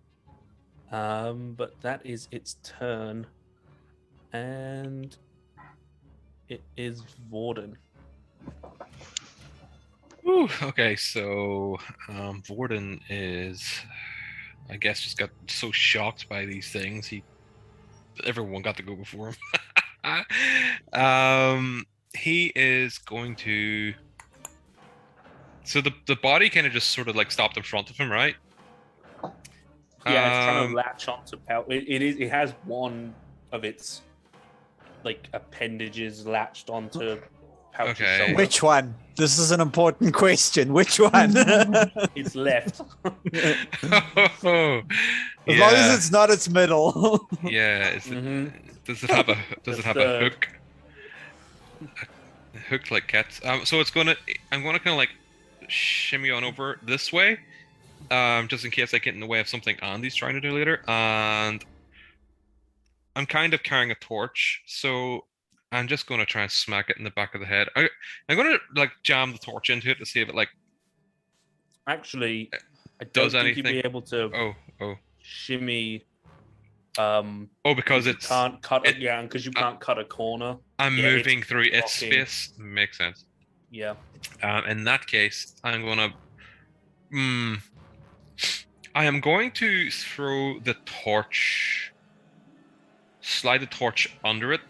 but that is its turn, and it is Vorden. Whew, okay, so Vorden is, I guess, just got so shocked by these things. Everyone got to go before him. He is going to. So the body kind of just sort of like stopped in front of him, right? Yeah, it's trying to latch onto power. It has one of its like appendages latched onto Pouch's shoulder. Which one? This is an important question. Which one? It's left. As long as it's not its middle. Yeah. Does it have a hook? A hook like cats. So I'm gonna kind of like shimmy on over this way, just in case I get in the way of something Andy's trying to do later. And I'm kind of carrying a torch, so I'm just gonna try and smack it in the back of the head. I'm gonna like jam the torch into it to see if it like. Actually, I don't does think anything. you'd be able to shimmy. Because you it can't cut it, yeah, because you can't cut a corner. I'm moving through its blocking. space. Makes sense. Yeah. In that case, I'm gonna. I am going to throw the torch. Slide the torch under it.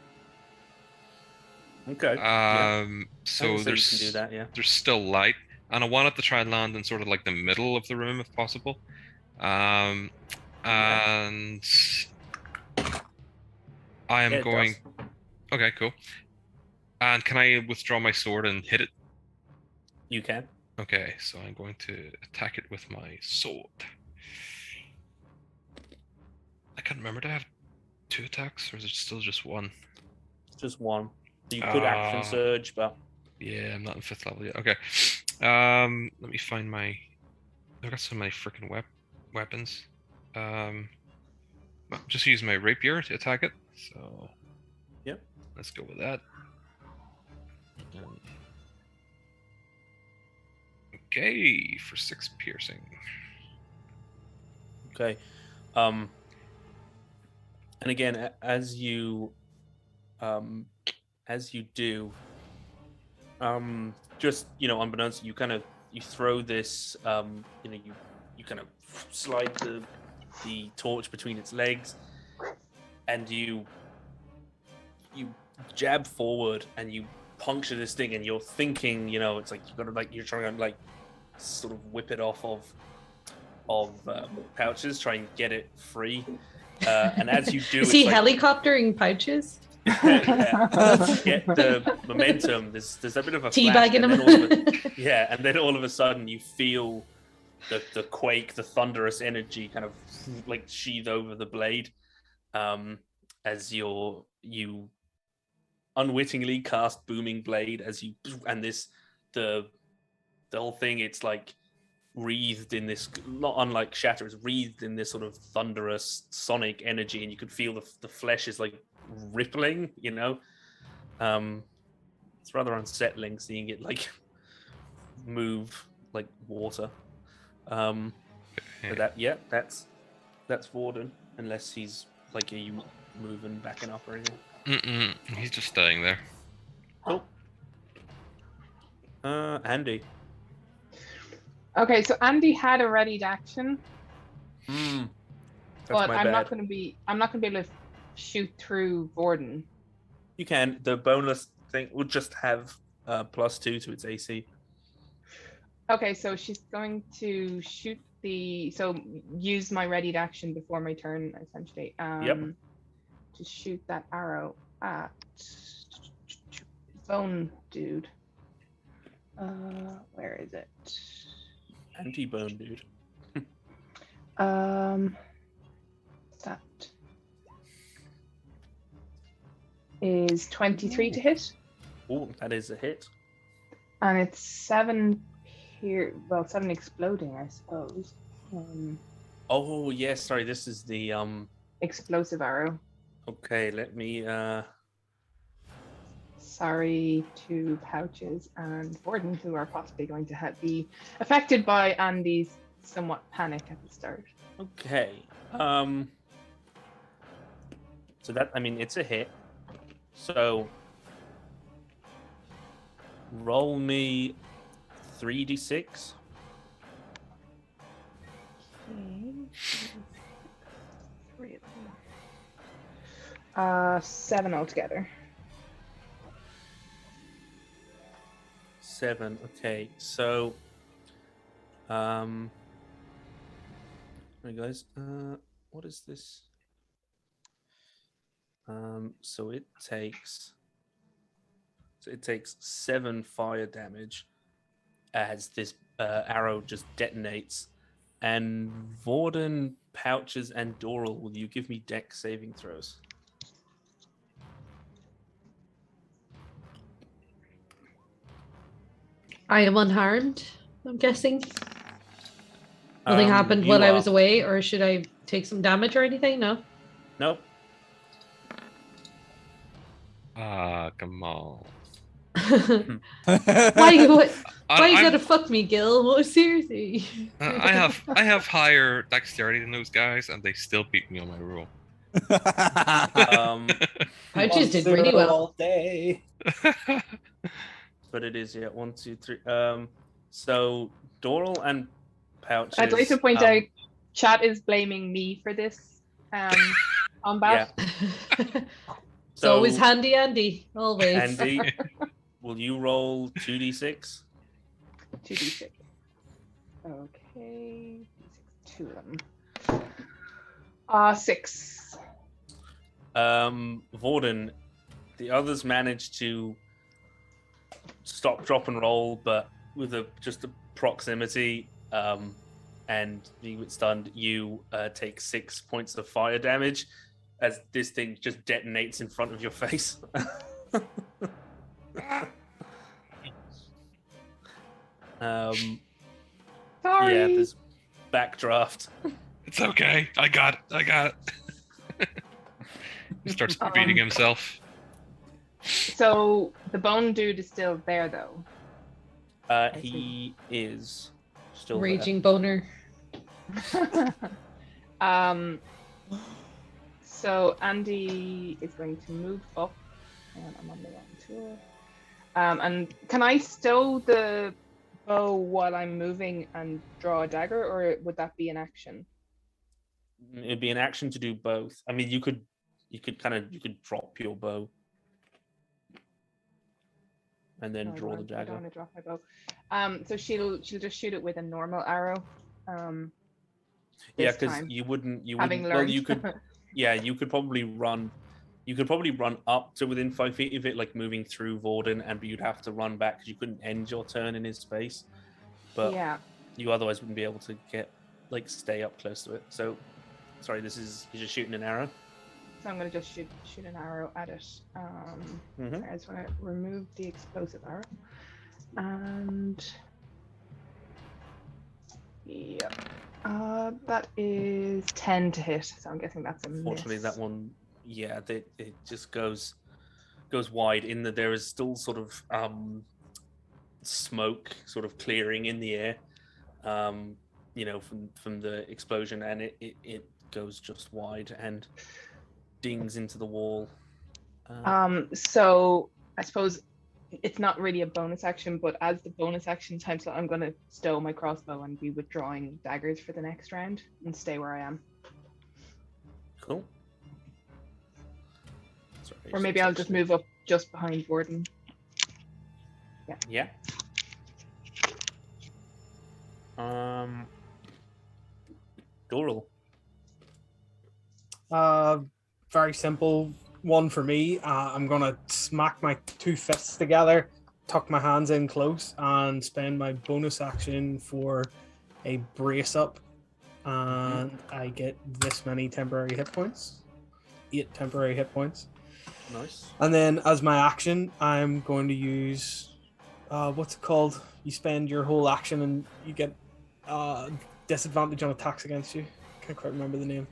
Okay. So there's you can do that, yeah. There's still light, and I want it to try and land in sort of like the middle of the room if possible. And I am going. Okay, cool. And can I withdraw my sword and hit it? You can. Okay, so I'm going to attack it with my sword. I can't remember. Do I have 2 attacks, or is it still just 1? Just 1. You could action surge, but yeah, I'm not in 5th level yet. Okay. Let me find my. I've got so many freaking weapons. Just use my rapier to attack it. So. Yep. Let's go with that. Okay, for 6 piercing. Okay. And again, as you do, just unbeknownst, you throw this, you kind of slide the torch between its legs, and you jab forward and you puncture this thing, and you're thinking, it's like you're trying to sort of whip it off of Pouches, try and get it free. And as you do, is he helicoptering Pouches? To get the momentum, there's a bit of a teabagging him. And then all of a sudden you feel the quake, the thunderous energy kind of like sheathe over the blade, as you unwittingly cast Booming Blade the whole thing, it's like wreathed in this, not unlike Shatter, is wreathed in this sort of thunderous sonic energy, and you can feel the flesh is like rippling, it's rather unsettling seeing it like move like water. But that's Vorden, unless he's like, are you moving, backing up or anything? He's just staying there. Cool. Andy. Okay, so Andy had a readied action, but I'm not going to be able to shoot through Vorden. You can. The bonus thing will just have +2 to its AC. Okay, so she's going to shoot use my readied action before my turn, essentially. To shoot that arrow at Bone Dude. Where is it? Anti-bone dude. That. is 23 to hit. Oh, that is a hit. And it's 7 here. Well, 7 exploding, I suppose. Oh yes, sorry. This is the Explosive arrow. Okay, let me. Sorry to Pouches and Borden, who are possibly going to be affected by Andy's somewhat panic at the start. Okay. So that, I mean, it's a hit. So roll me 3d6. Okay. 3 of them. 7 altogether. 7. Okay, so hey guys, what is this? So it takes 7 fire damage as this arrow just detonates. And Vorden, Pouches, and Doral, will you give me dex saving throws? I am unharmed, I'm guessing. Nothing happened while I was away, or should I take some damage or anything? No? Nope. Come on. Why you gotta fuck me, Gil? What, seriously? I have higher dexterity than those guys, and they still beat me on my rule. I just did really well all day. But it is 1, 2, 3. So Doral and Pouches. I'd like to point out, chat is blaming me for this combat. Yeah. It's always handy, Andy. Always. Andy, will you roll 2d6? 2d6. Okay. 2 of them. 6. Vorden, the others managed to stop, drop, and roll, but with just a proximity, and being stunned, you take 6 points of fire damage as this thing just detonates in front of your face. Sorry. Yeah, there's backdraft. It's okay. I got it. He starts beating himself. So the bone dude is still there, though. He is still raging boner. So Andy is going to move up. And I'm on the wrong tool. And can I stow the bow while I'm moving and draw a dagger, or would that be an action? It'd be an action to do both. I mean, you could drop your bow and then draw the dagger. I don't want to drop my bow. So she'll just shoot it with a normal arrow. Yeah, because you wouldn't. Well, you could. Yeah, you could probably run. You could probably run up to within 5 feet of it, like moving through Vorden, but you'd have to run back because you couldn't end your turn in his space. But yeah, you otherwise wouldn't be able to stay up close to it. So, sorry, you're just shooting an arrow. So I'm gonna just shoot an arrow at it. I just want to remove the explosive arrow, and yep, that is 10 to hit. So I'm guessing that's a miss. Fortunately, that one. Yeah, it just goes wide in that there is still sort of smoke sort of clearing in the air, from the explosion, and it goes just wide and dings into the wall. So I suppose it's not really a bonus action, but as the bonus action time slot, I'm going to stow my crossbow and be withdrawing daggers for the next round and stay where I am. Cool. Sorry, or maybe I'll just move up just behind Borden. Yeah. Doral. Very simple one for me. I'm gonna smack my 2 fists together, tuck my hands in close, and spend my bonus action for a brace up. And I get this many temporary hit points. 8 temporary hit points. Nice. And then as my action, I'm going to use what's it called? You spend your whole action and you get disadvantage on attacks against you. Can't quite remember the name.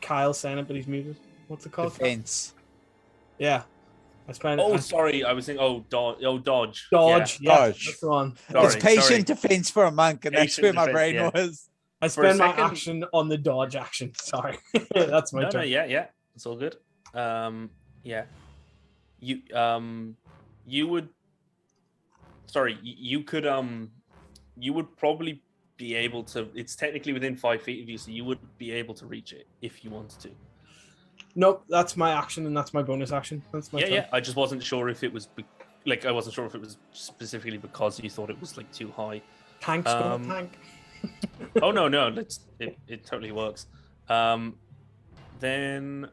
Kyle's saying it, but he's muted. What's it called? Defense. Yeah. Sorry. I was thinking. Dodge. Dodge. Yeah. Dodge. That's the one. It's patient defense for a monk, and that's where my brain was. I spend my action on the dodge action. Sorry, that's my turn. No, yeah, it's all good. Yeah, you would. Sorry, you could. You would probably be able to. It's technically within 5 feet of you, so you would be able to reach it if you wanted to. Nope, that's my action and that's my bonus action. That's my turn. Yeah. I just wasn't sure if it was I wasn't sure if it was specifically because you thought it was like too high. Tank's gonna tank. Oh no, it totally works. Then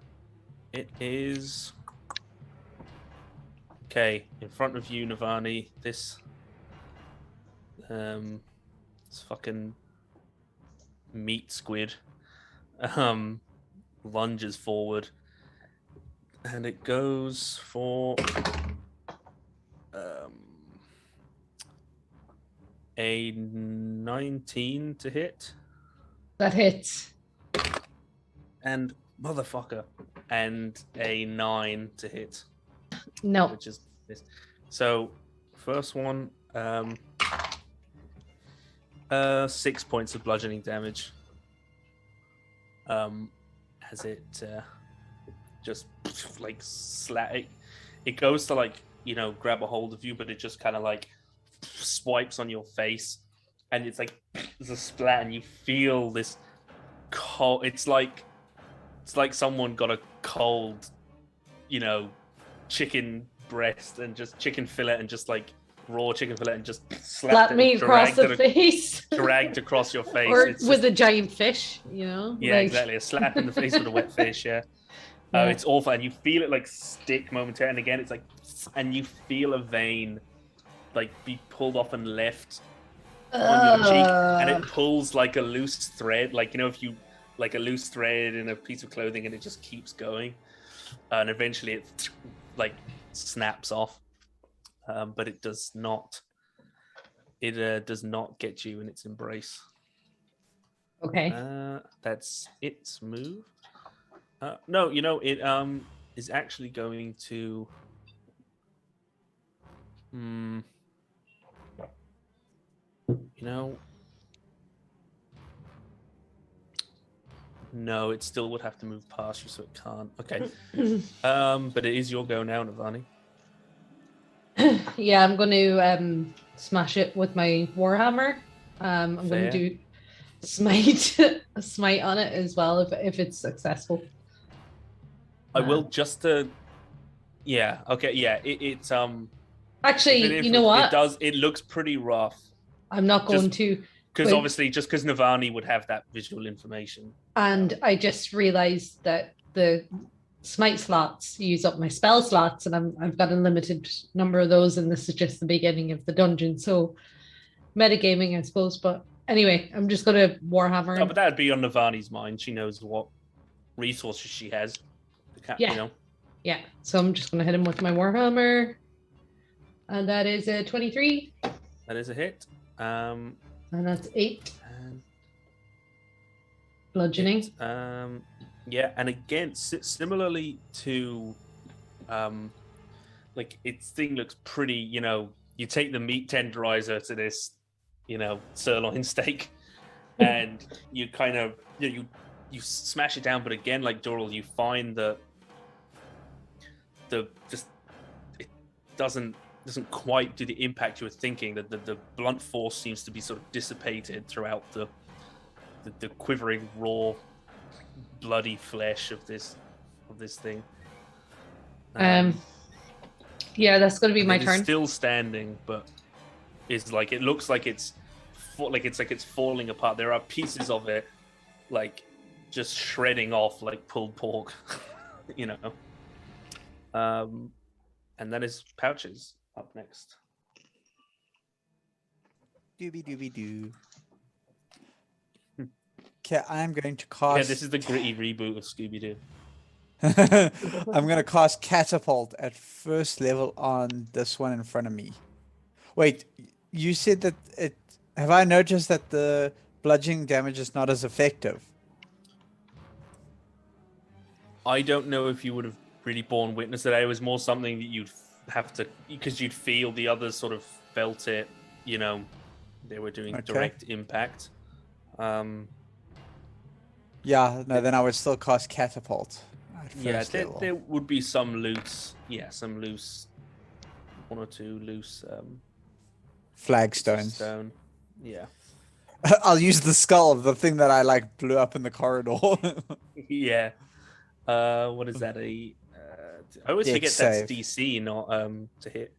it is okay in front of you, Navani. This fucking meat squid lunges forward, and it goes for a 19 to hit. That hits. And motherfucker. And a 9 to hit. No. Which is this. So first one, 6 points of bludgeoning damage. As it just like it goes to like, grab a hold of you, but it just kind of like swipes on your face, and it's like there's a splat, and you feel this cold. It's like someone got a cold, chicken breast and just chicken fillet and just like raw chicken fillet and just slapped me across the face, dragged across your face, or it's with a giant fish, Yeah, exactly. A slap in the face with a wet fish. Yeah. It's awful, and you feel it like stick momentarily, and again, it's like, and you feel a vein like be pulled off and left on your cheek, and it pulls like a loose thread, like if you like a loose thread in a piece of clothing, and it just keeps going, and eventually it like snaps off, but it does not get you in its embrace. Okay. That's its move. No, it is actually going to no, it still would have to move past you, so it can't. Okay. But it is your go now, Navani. Yeah, I'm going to smash it with my warhammer. I'm going to do smite on it as well if it's successful. I will just to. Yeah. Okay. Yeah. It's Actually, you know what? It looks pretty rough. I'm not going to. Because obviously, just because Navani would have that visual information. And I just realized that the smite slots use up my spell slots, and I've got a limited number of those, and this is just the beginning of the dungeon. So metagaming, I suppose. But anyway, I'm just going to warhammer. No, but that'd be on Navani's mind. She knows what resources she has. Yeah. Yeah. So I'm just going to hit him with my warhammer. And that is a 23. That is a hit. And that's 8. Bludgeoning. Yeah, and again, similarly to, like its thing looks pretty. You take the meat tenderizer to this, sirloin steak, and you kind of you smash it down. But again, like Doral, you find that it doesn't quite do the impact you were thinking. That the blunt force seems to be sort of dissipated throughout the quivering raw bloody flesh of this thing. Yeah, that's going to be my turn. It's still standing, but it's like it looks like it's falling apart. There are pieces of it like just shredding off like pulled pork. And that is Pouches up next. Doobie doobie doo. Okay, I'm going to Yeah, cast. this is the gritty reboot of Scooby-Doo. I'm going to cast Catapult at first level on this one in front of me. Wait, you said that it. Have I noticed that the bludgeoning damage is not as effective? I don't know if you would have really borne witness to that. It was more something that you'd have to, because you'd feel the others sort of felt it, you know, they were doing Okay. direct impact. Yeah, no, then I would still cast Catapult at Yeah, first there, level. there would be some loose, one or two loose Flagstones. stone. Yeah. I'll use the skull, the thing that I like blew up in the corridor. Yeah. What is that? I always Dex forget save. that's DC, not to hit.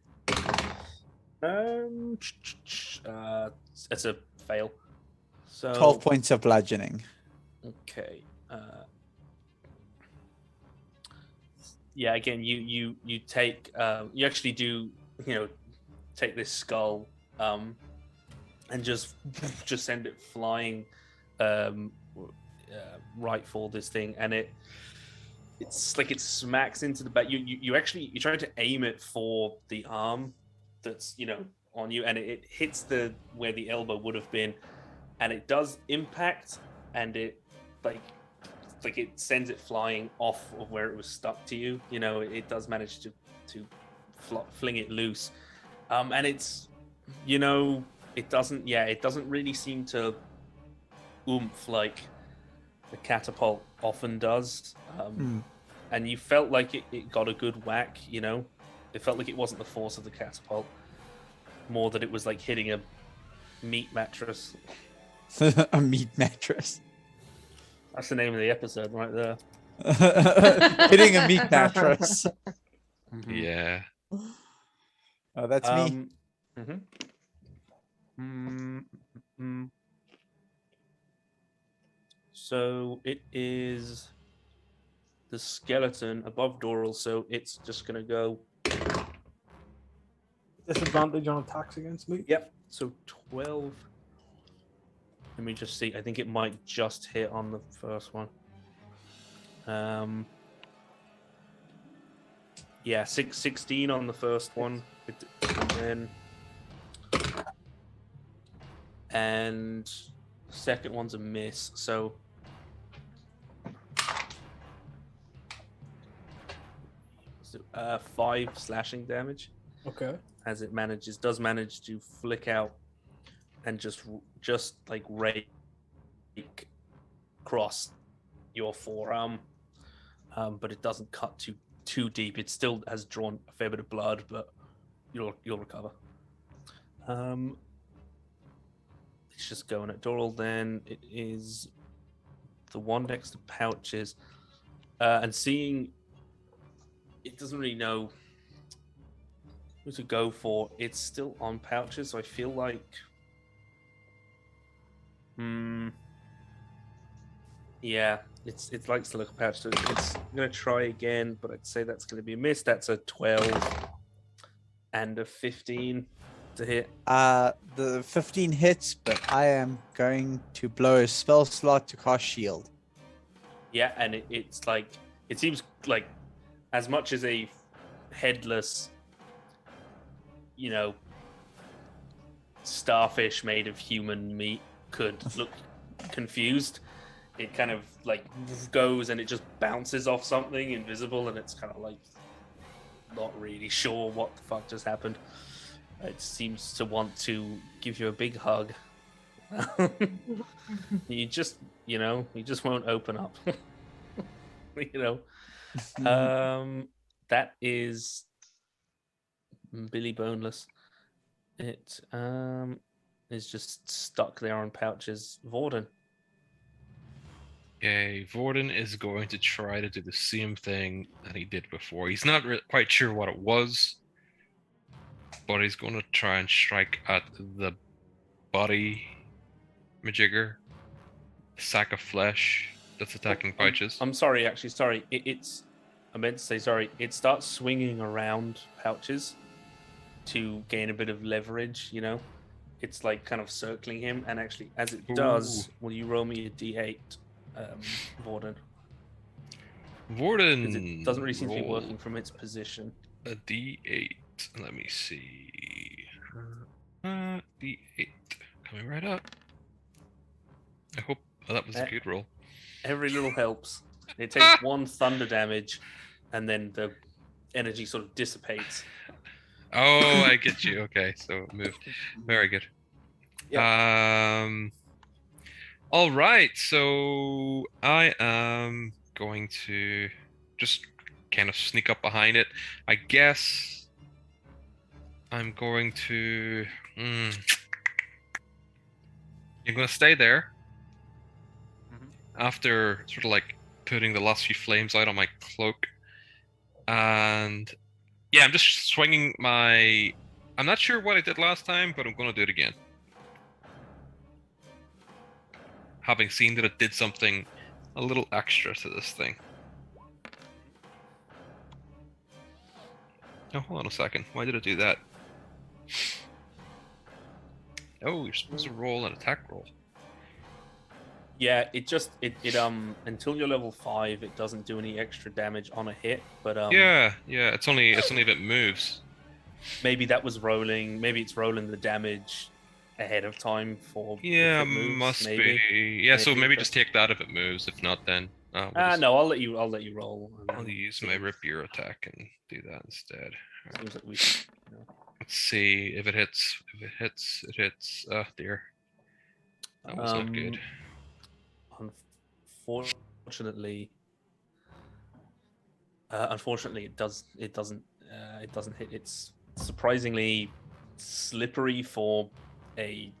It's a fail. So 12 points of bludgeoning. Okay. Yeah. Again, you take you actually do take this skull and just send it flying right for this thing, and it's like it smacks into the back. You're trying to aim it for the arm that's on you, and it hits where the elbow would have been, and it does impact, and it like it sends it flying off of where it was stuck to you. It does manage to fling it loose, and it's it doesn't really seem to oomph like the catapult often does. And you felt like it got a good whack. It felt like it wasn't the force of the catapult, more that it was like hitting a meat mattress. A meat mattress. That's the name of the episode right there. Hitting a meat mattress. Yeah. Oh, that's me. So it is the skeleton above Doral, so it's just going to go. Disadvantage on attacks against me. Yep. So 12. Let me just see. I think it might just hit on the first one. Yeah, 16 on the first one. And second one's a miss. So 5 slashing damage. Okay. As it does manage to flick out and just like rake across your forearm, but it doesn't cut too deep. It still has drawn a fair bit of blood, but you'll recover. It's just going at Doral. Then it is the one next to Pouches, and seeing it doesn't really know who to go for. It's still on Pouches, so I feel like yeah, it likes to look at Pouch. So it's gonna try again, but I'd say that's gonna be a miss. That's a 12 and a 15 to hit. The 15 hits, but I am going to blow a spell slot to cast shield. Yeah, and it's like it seems like as much as a headless, starfish made of human meat could look confused, it kind of like goes and it just bounces off something invisible, and it's kind of like not really sure what the fuck just happened. It seems to want to give you a big hug. you just won't open up. That is Billy Boneless. It is just stuck there on Pouches. Vorden. Okay, Vorden is going to try to do the same thing that he did before. He's not quite sure what it was, but he's going to try and strike at the body Majigger, sack of flesh that's attacking Pouches. I'm sorry, actually, sorry. I meant to say sorry. It starts swinging around Pouches to gain a bit of leverage, it's like kind of circling him, and actually, as it Ooh. does, will you roll me a d8, Warden? Warden. Because it doesn't really seem to be roll working from its position. A D8. Let me see. D8. Coming right up. I hope that was a good roll. Every little helps. It takes 1 thunder damage, and then the energy sort of dissipates. Oh, I get you. Okay, so it moved. Very good. All right, so I am going to just kind of sneak up behind it. I guess I'm going to. You're going to stay there. After sort of like putting the last few flames out on my cloak. And yeah, I'm just swinging my... I'm not sure what I did last time, but I'm going to do it again. Having seen that it did something a little extra to this thing. Oh, hold on a second. Why did it do that? Oh, you're supposed to roll an attack roll. Yeah, it until you're level 5, it doesn't do any extra damage on a hit. But yeah, it's only if it moves. Maybe that was rolling. Maybe it's rolling the damage ahead of time for. Yeah, if it moves, must maybe. be. Yeah, so maybe just take that if it moves. If not, then. No, I'll let you roll. I'll use my rapier attack and do that instead. Seems like we should, Let's see if it hits. If it hits. Oh dear, that was not good. Unfortunately, it doesn't hit. It's surprisingly slippery for a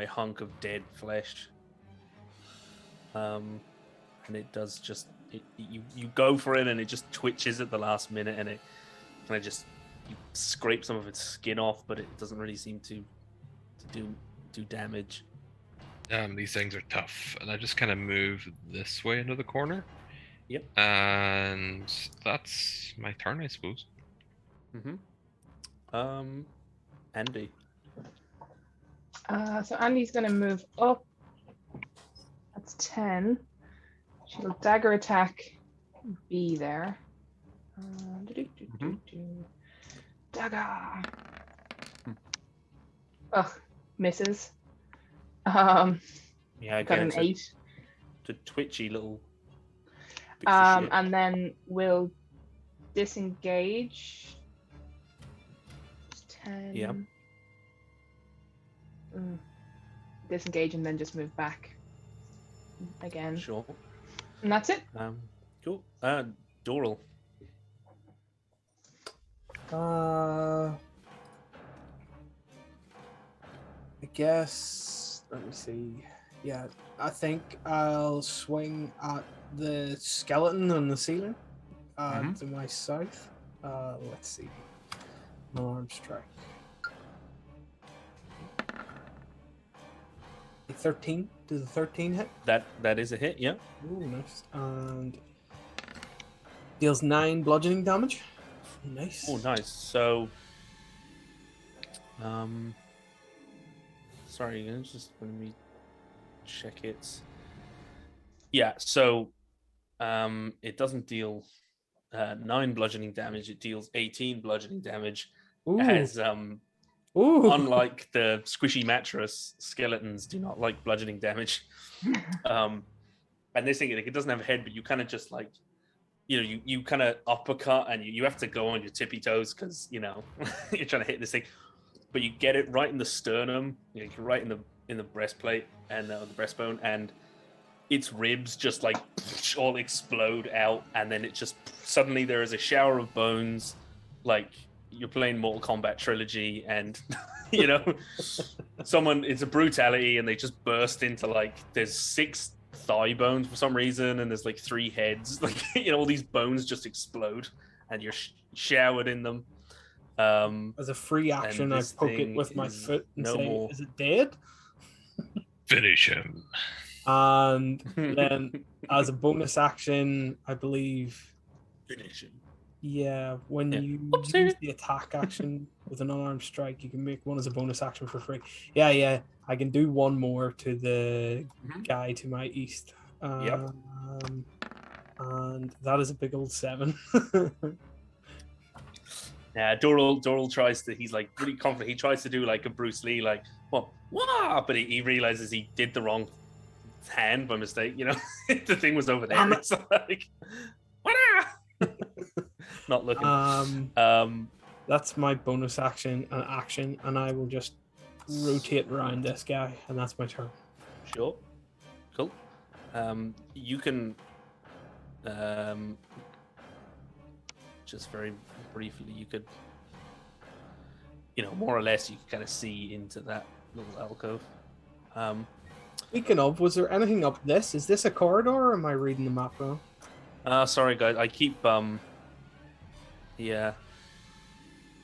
hunk of dead flesh. And it does just you go for it and it just twitches at the last minute, and it kind of just you scrape some of its skin off, but it doesn't really seem to do damage. These things are tough, and I just kind of move this way into the corner. Yep. And that's my turn, I suppose. Andy. So Andy's going to move up. That's 10. She'll dagger attack B there. Dagger. Ugh, misses. Yeah, got an 8. The twitchy little. Piece of shit. And then we'll disengage. 10. Yeah. Disengage and then just move back again. Sure. And that's it. Cool. Doral. I guess. Let me see. Yeah, I think I'll swing at the skeleton on the ceiling to my south. Let's see. Arm strike. 13. Does the 13 hit? That is a hit. Yeah. Ooh, nice. And deals 9 bludgeoning damage. Nice. Oh, nice. So, sorry, just let me check it. Yeah. So, it doesn't deal 9 bludgeoning damage. It deals 18 bludgeoning damage. Ooh. As Ooh. unlike the squishy mattress, skeletons do not like bludgeoning damage. And this thing, like, it doesn't have a head, but you kind of just like, you kind of uppercut, and you have to go on your tippy toes because you're trying to hit this thing, but you get it right in the sternum, right in the breastplate and the breastbone, and its ribs just like all explode out, and then it just suddenly there is a shower of bones, like you're playing Mortal Kombat Trilogy, and it's a brutality, and they just burst into like there's 6 thigh bones for some reason, and there's like 3 heads, like all these bones just explode, and you're showered in them. As a free action, I poke it with my foot and say, more. "Is it dead?" Finish him. And then, as a bonus action, I believe. Finish him. Yeah, when you Oopsie. use the attack action With an unarmed strike, you can make one as a bonus action for free. Yeah. I can do one more to the guy to my east. Yep. And that is a big old 7. Yeah, Doral tries to. He's like really confident. He tries to do like a Bruce Lee, like well, wah! But he realizes he did the wrong hand by mistake. You know, the thing was over there. It's like, wah! Not looking. That's my bonus action, and I will just rotate around this guy, and that's my turn. Sure. Cool. You can just very briefly, you could, more or less, you can kind of see into that little alcove. Speaking of, was there anything up this? Is this a corridor, or am I reading the map wrong? Sorry, guys. I keep yeah.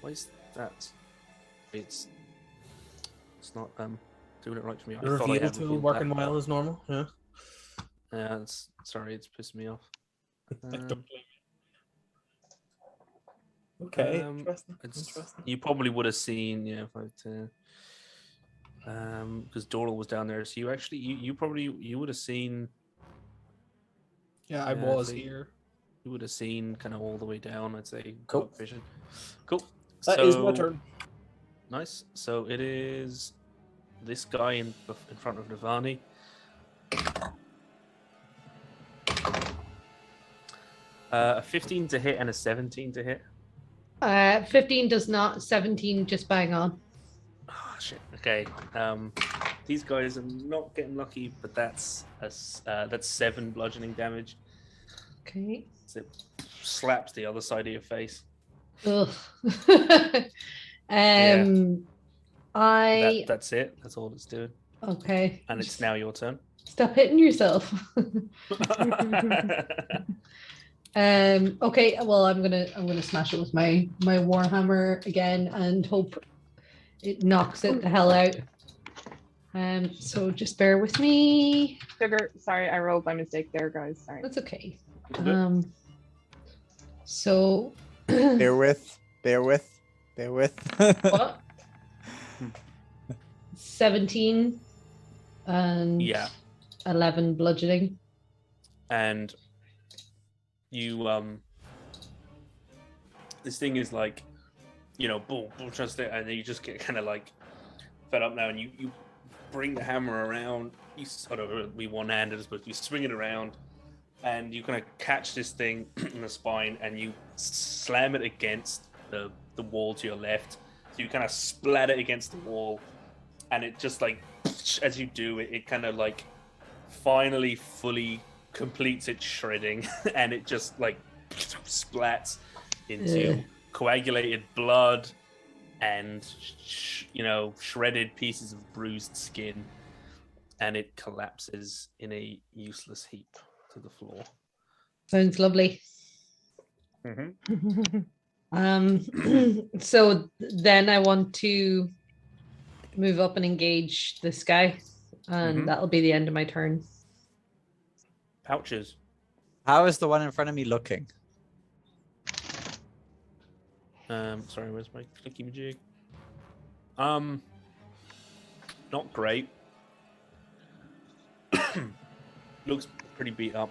Why is that? It's not doing it right for me. The reveal tool working well as normal. Yeah. Yeah. Sorry, it's pissed me off. Okay. Interesting. You probably would have seen, because Doral was down there. So you actually, you would have seen. Yeah, I was here. You would have seen kind of all the way down. I'd say. Cool. Vision. Cool. That is my turn. Nice. So it is this guy in front of Navani. A 15 to hit and a 17 to hit. 15 does not. 17 just bang on. Oh shit. Okay. These guys are not getting lucky, but that's 7 bludgeoning damage. Okay. So it slaps the other side of your face. Ugh. That's it. That's all it's doing. Okay. And it's now your turn. Stop hitting yourself. Okay, well I'm gonna smash it with my warhammer again and hope it knocks it the hell out. So just bear with me. Sugar, sorry, I rolled by mistake there, guys. Sorry. That's okay. So bear with. What? 17 and 11 bludgeoning. And you this thing is like, boom, trust it, and then you just get kind of like fed up now, and you bring the hammer around. You sort of be one-handed, but you swing it around, and you kind of catch this thing in the spine, and you slam it against the wall to your left. So you kind of splat it against the wall, and it just like, as you do it, it kind of like finally fully completes its shredding, and it just like splats into coagulated blood and shredded pieces of bruised skin, and it collapses in a useless heap to the floor. Sounds lovely. So then I want to move up and engage this guy, and that'll be the end of my turn. Pouches. How is the one in front of me looking? Sorry, where's my clicky majig? Not great. Looks pretty beat up.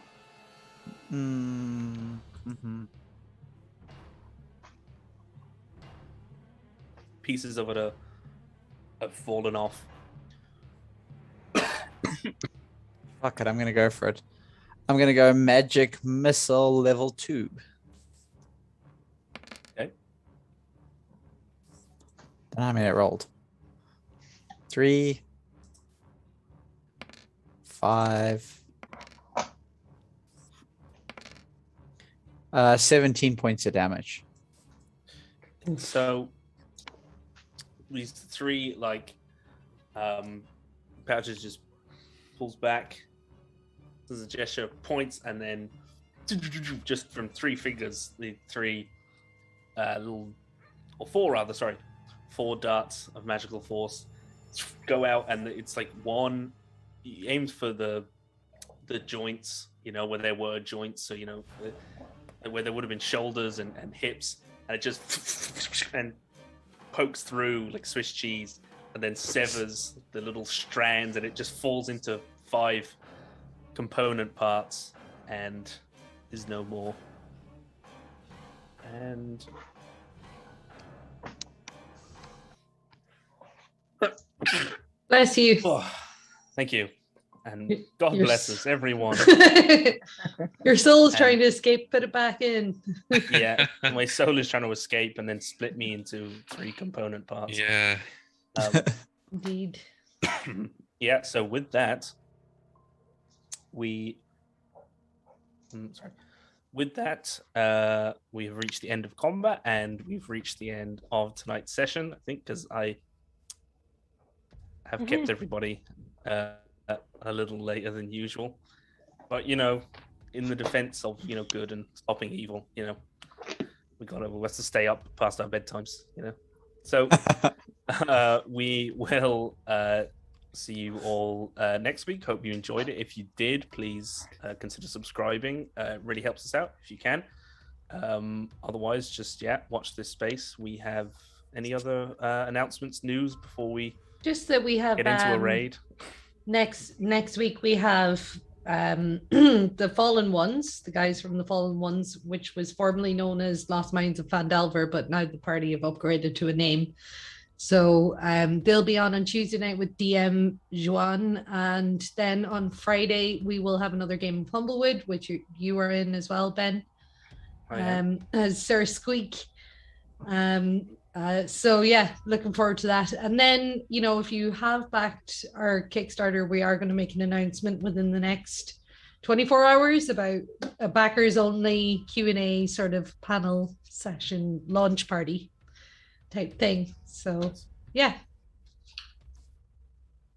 Pieces of it have fallen off. Fuck it, I'm gonna go for it. I'm gonna go magic missile level 2. Okay. Don't know how many it rolled. 3, 5, 17 points of damage. So these 3 pouches just pulls back. There's a gesture, points, and then just from 3 fingers, the 3 4 darts of magical force go out, and it's like one. He aims for the joints, where there were joints, so where there would have been shoulders and hips, and it just and pokes through like Swiss cheese and then severs the little strands, and it just falls into 5 component parts and is no more. And Bless you. oh, thank you. And God bless us, everyone. Your soul's trying to escape, put it back in. Yeah, my soul is trying to escape and then split me into 3 component parts. Yeah. Indeed. Yeah, so with that, we have reached the end of combat, and we've reached the end of tonight's session, I think, because I have kept everybody a little later than usual. But, you know, in the defense of, you know, good and stopping evil, you know, we have to stay up past our bedtimes, you know. So we will see you all next week. Hope you enjoyed it. If you did, please consider subscribing. It really helps us out if you can. Otherwise, just watch this space. We have any other announcements, news before we just that we have get into a raid? Next week we have the Fallen Ones, the guys from the Fallen Ones, which was formerly known as Lost Minds of Phandelver, but now the party have upgraded to a name. So they'll be on Tuesday night with DM Juan, and then on Friday we will have another game of Humblewood, which you are in as well, Ben, as Sir Squeak. So yeah, looking forward to that. And then, you know, if you have backed our Kickstarter, we are going to make an announcement within the next 24 hours about a backers only Q&A sort of panel session launch party type thing. So yeah,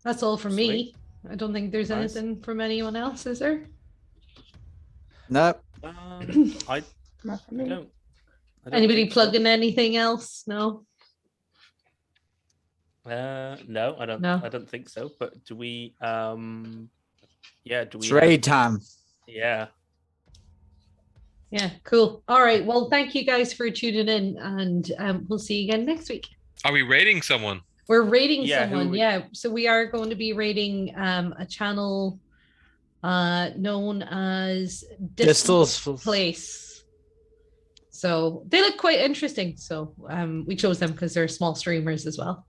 that's all from me. I don't think there's anything from anyone else, is there? Nope. I don't. Anybody plugging anything else? No. No, I don't. No. I don't think so. But do we? It's raid time. Yeah. Yeah. Cool. All right. Well, thank you guys for tuning in, and we'll see you again next week. Are we raiding someone? We're raiding someone. Yeah. So we are going to be raiding a channel known as Distal's Place. So they look quite interesting. So we chose them because they're small streamers as well.